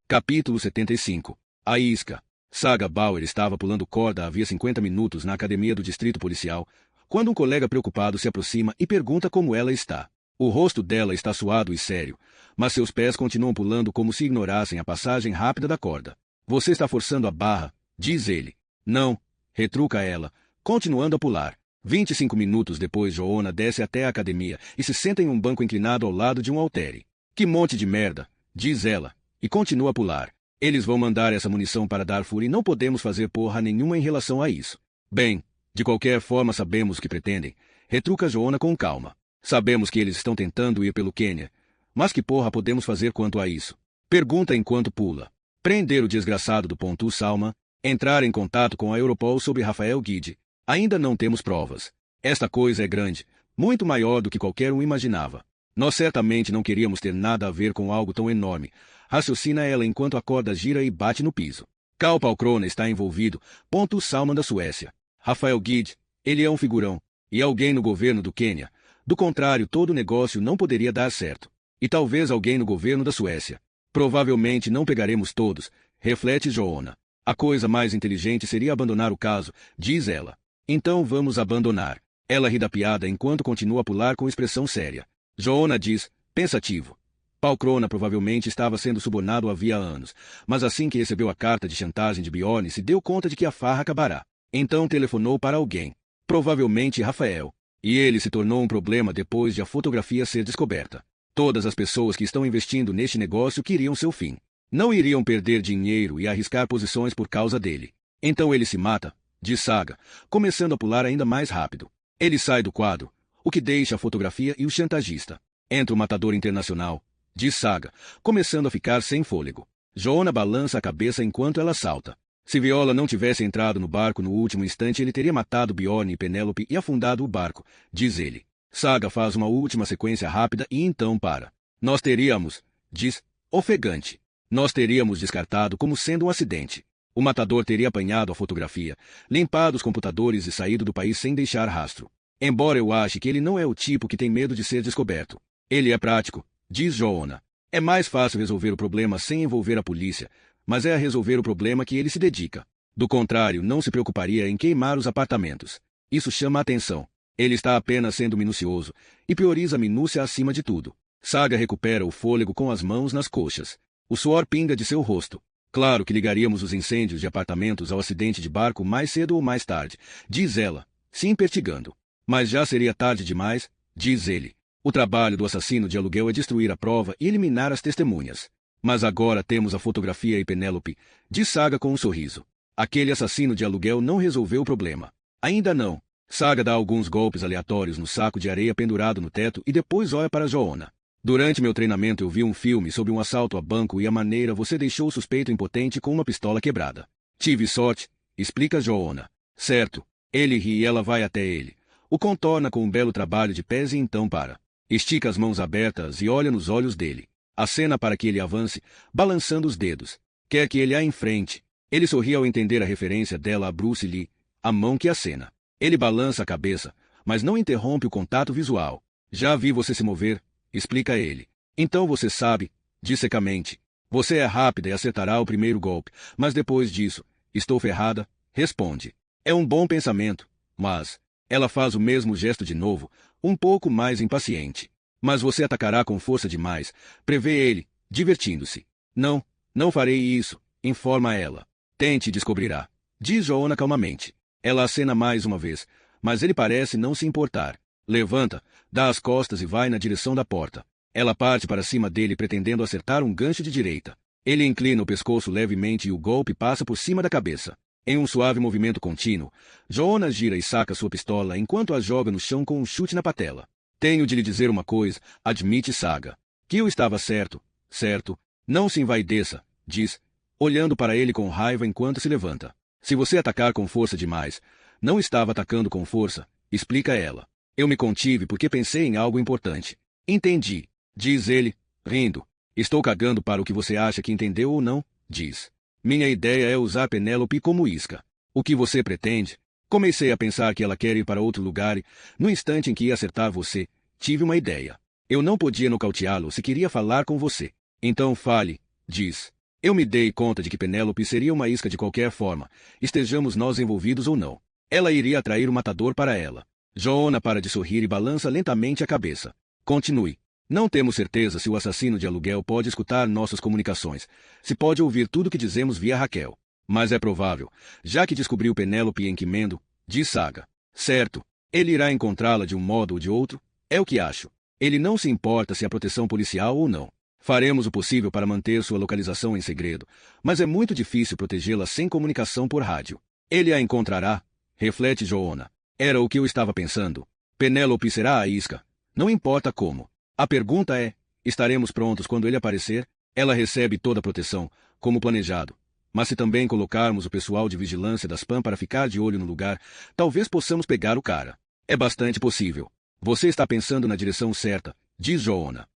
Capítulo 75. A isca. Saga Bauer estava pulando corda havia 50 minutos na academia do distrito policial, quando um colega preocupado se aproxima e pergunta como ela está. O rosto dela está suado e sério, mas seus pés continuam pulando como se ignorassem a passagem rápida da corda. Você está forçando a barra, diz ele. Não, retruca ela, continuando a pular. 25 minutos depois Joanna desce até a academia e se senta em um banco inclinado ao lado de um haltere. Que monte de merda, diz ela, e continua a pular. Eles vão mandar essa munição para Darfur e não podemos fazer porra nenhuma em relação a isso. Bem, de qualquer forma sabemos o que pretendem, retruca Joanna com calma. Sabemos que eles estão tentando ir pelo Quênia, mas que porra podemos fazer quanto a isso? Pergunta enquanto pula. Prender o desgraçado do ponto Salma, entrar em contato com a Europol sobre Rafael Guide. Ainda não temos provas. Esta coisa é grande, muito maior do que qualquer um imaginava. Nós certamente não queríamos ter nada a ver com algo tão enorme, raciocina ela enquanto a corda gira e bate no piso. Carl Palkrona está envolvido, ponto Salman da Suécia. Rafael Guide, ele é um figurão, e alguém no governo do Quênia. Do contrário, todo o negócio não poderia dar certo. E talvez alguém no governo da Suécia. Provavelmente não pegaremos todos, reflete Joona. A coisa mais inteligente seria abandonar o caso, diz ela. Então vamos abandonar. Ela ri da piada enquanto continua a pular com expressão séria. Joona diz, pensativo. Paul Krona provavelmente estava sendo subornado havia anos, mas assim que recebeu a carta de chantagem de Bjorn se deu conta de que a farra acabará. Então telefonou para alguém. Provavelmente Rafael. E ele se tornou um problema depois de a fotografia ser descoberta. Todas as pessoas que estão investindo neste negócio queriam seu fim. Não iriam perder dinheiro e arriscar posições por causa dele. Então ele se mata, diz Saga, começando a pular ainda mais rápido. Ele sai do quadro, o que deixa a fotografia e o chantagista. Entra o matador internacional, diz Saga, começando a ficar sem fôlego. Joona balança a cabeça enquanto ela salta. Se Viola não tivesse entrado no barco no último instante, ele teria matado Bjorn e Penélope e afundado o barco, diz ele. Saga faz uma última sequência rápida e então para. Nós teríamos, diz, ofegante. Nós teríamos descartado como sendo um acidente. O matador teria apanhado a fotografia, limpado os computadores e saído do país sem deixar rastro. Embora eu ache que ele não é o tipo que tem medo de ser descoberto. Ele é prático, diz Joona. É mais fácil resolver o problema sem envolver a polícia, mas é a resolver o problema que ele se dedica. Do contrário, não se preocuparia em queimar os apartamentos. Isso chama a atenção. Ele está apenas sendo minucioso e prioriza a minúcia acima de tudo. Saga recupera o fôlego com as mãos nas coxas. O suor pinga de seu rosto. Claro que ligaríamos os incêndios de apartamentos ao acidente de barco mais cedo ou mais tarde, diz ela, se impertigando. Mas já seria tarde demais, diz ele. O trabalho do assassino de aluguel é destruir a prova e eliminar as testemunhas. Mas agora temos a fotografia e Penélope, diz Saga com um sorriso. Aquele assassino de aluguel não resolveu o problema. Ainda não. Saga dá alguns golpes aleatórios no saco de areia pendurado no teto e depois olha para Joona. Durante meu treinamento eu vi um filme sobre um assalto a banco e a maneira você deixou o suspeito impotente com uma pistola quebrada. Tive sorte, explica Joona. Certo. Ele ri e ela vai até ele. O contorna com um belo trabalho de pés e então para. Estica as mãos abertas e olha nos olhos dele. Acena para que ele avance, balançando os dedos. Quer que ele a enfrente. Ele sorri ao entender a referência dela a Bruce Lee, a mão que acena. Ele balança a cabeça, mas não interrompe o contato visual. Já vi você se mover, explica ele. Então você sabe, diz secamente. Você é rápida e acertará o primeiro golpe, mas depois disso, estou ferrada, responde. É um bom pensamento, mas... Ela faz o mesmo gesto de novo, um pouco mais impaciente. Mas você atacará com força demais, prevê ele, divertindo-se. Não, não farei isso, informa ela. Tente e descobrirá, diz Joona calmamente. Ela acena mais uma vez, mas ele parece não se importar. Levanta, dá as costas e vai na direção da porta. Ela parte para cima dele pretendendo acertar um gancho de direita. Ele inclina o pescoço levemente e o golpe passa por cima da cabeça. Em um suave movimento contínuo, Joona gira e saca sua pistola enquanto a joga no chão com um chute na patela. Tenho de lhe dizer uma coisa, admite Saga. Que eu estava certo, certo. Não se envaideça, diz, olhando para ele com raiva enquanto se levanta. Se você atacar com força demais, não estava atacando com força, explica ela. Eu me contive porque pensei em algo importante. Entendi, diz ele, rindo. Estou cagando para o que você acha que entendeu ou não, diz. Minha ideia é usar Penélope como isca. O que você pretende? Comecei a pensar que ela quer ir para outro lugar e, no instante em que ia acertar você, tive uma ideia. Eu não podia nocauteá-lo se queria falar com você. Então fale, diz. Eu me dei conta de que Penélope seria uma isca de qualquer forma, estejamos nós envolvidos ou não. Ela iria atrair o matador para ela. Joona para de sorrir e balança lentamente a cabeça. Continue. Não temos certeza se o assassino de aluguel pode escutar nossas comunicações, se pode ouvir tudo que dizemos via Raquel. Mas é provável, já que descobriu Penélope em Quimendo, diz Saga. Certo, ele irá encontrá-la de um modo ou de outro, é o que acho. Ele não se importa se há proteção policial ou não. Faremos o possível para manter sua localização em segredo, mas é muito difícil protegê-la sem comunicação por rádio. Ele a encontrará, reflete Joona. Era o que eu estava pensando. Penélope será a isca. Não importa como. A pergunta é, estaremos prontos quando ele aparecer? Ela recebe toda a proteção, como planejado. Mas se também colocarmos o pessoal de vigilância da SPAM para ficar de olho no lugar, talvez possamos pegar o cara. É bastante possível. Você está pensando na direção certa, diz Joona.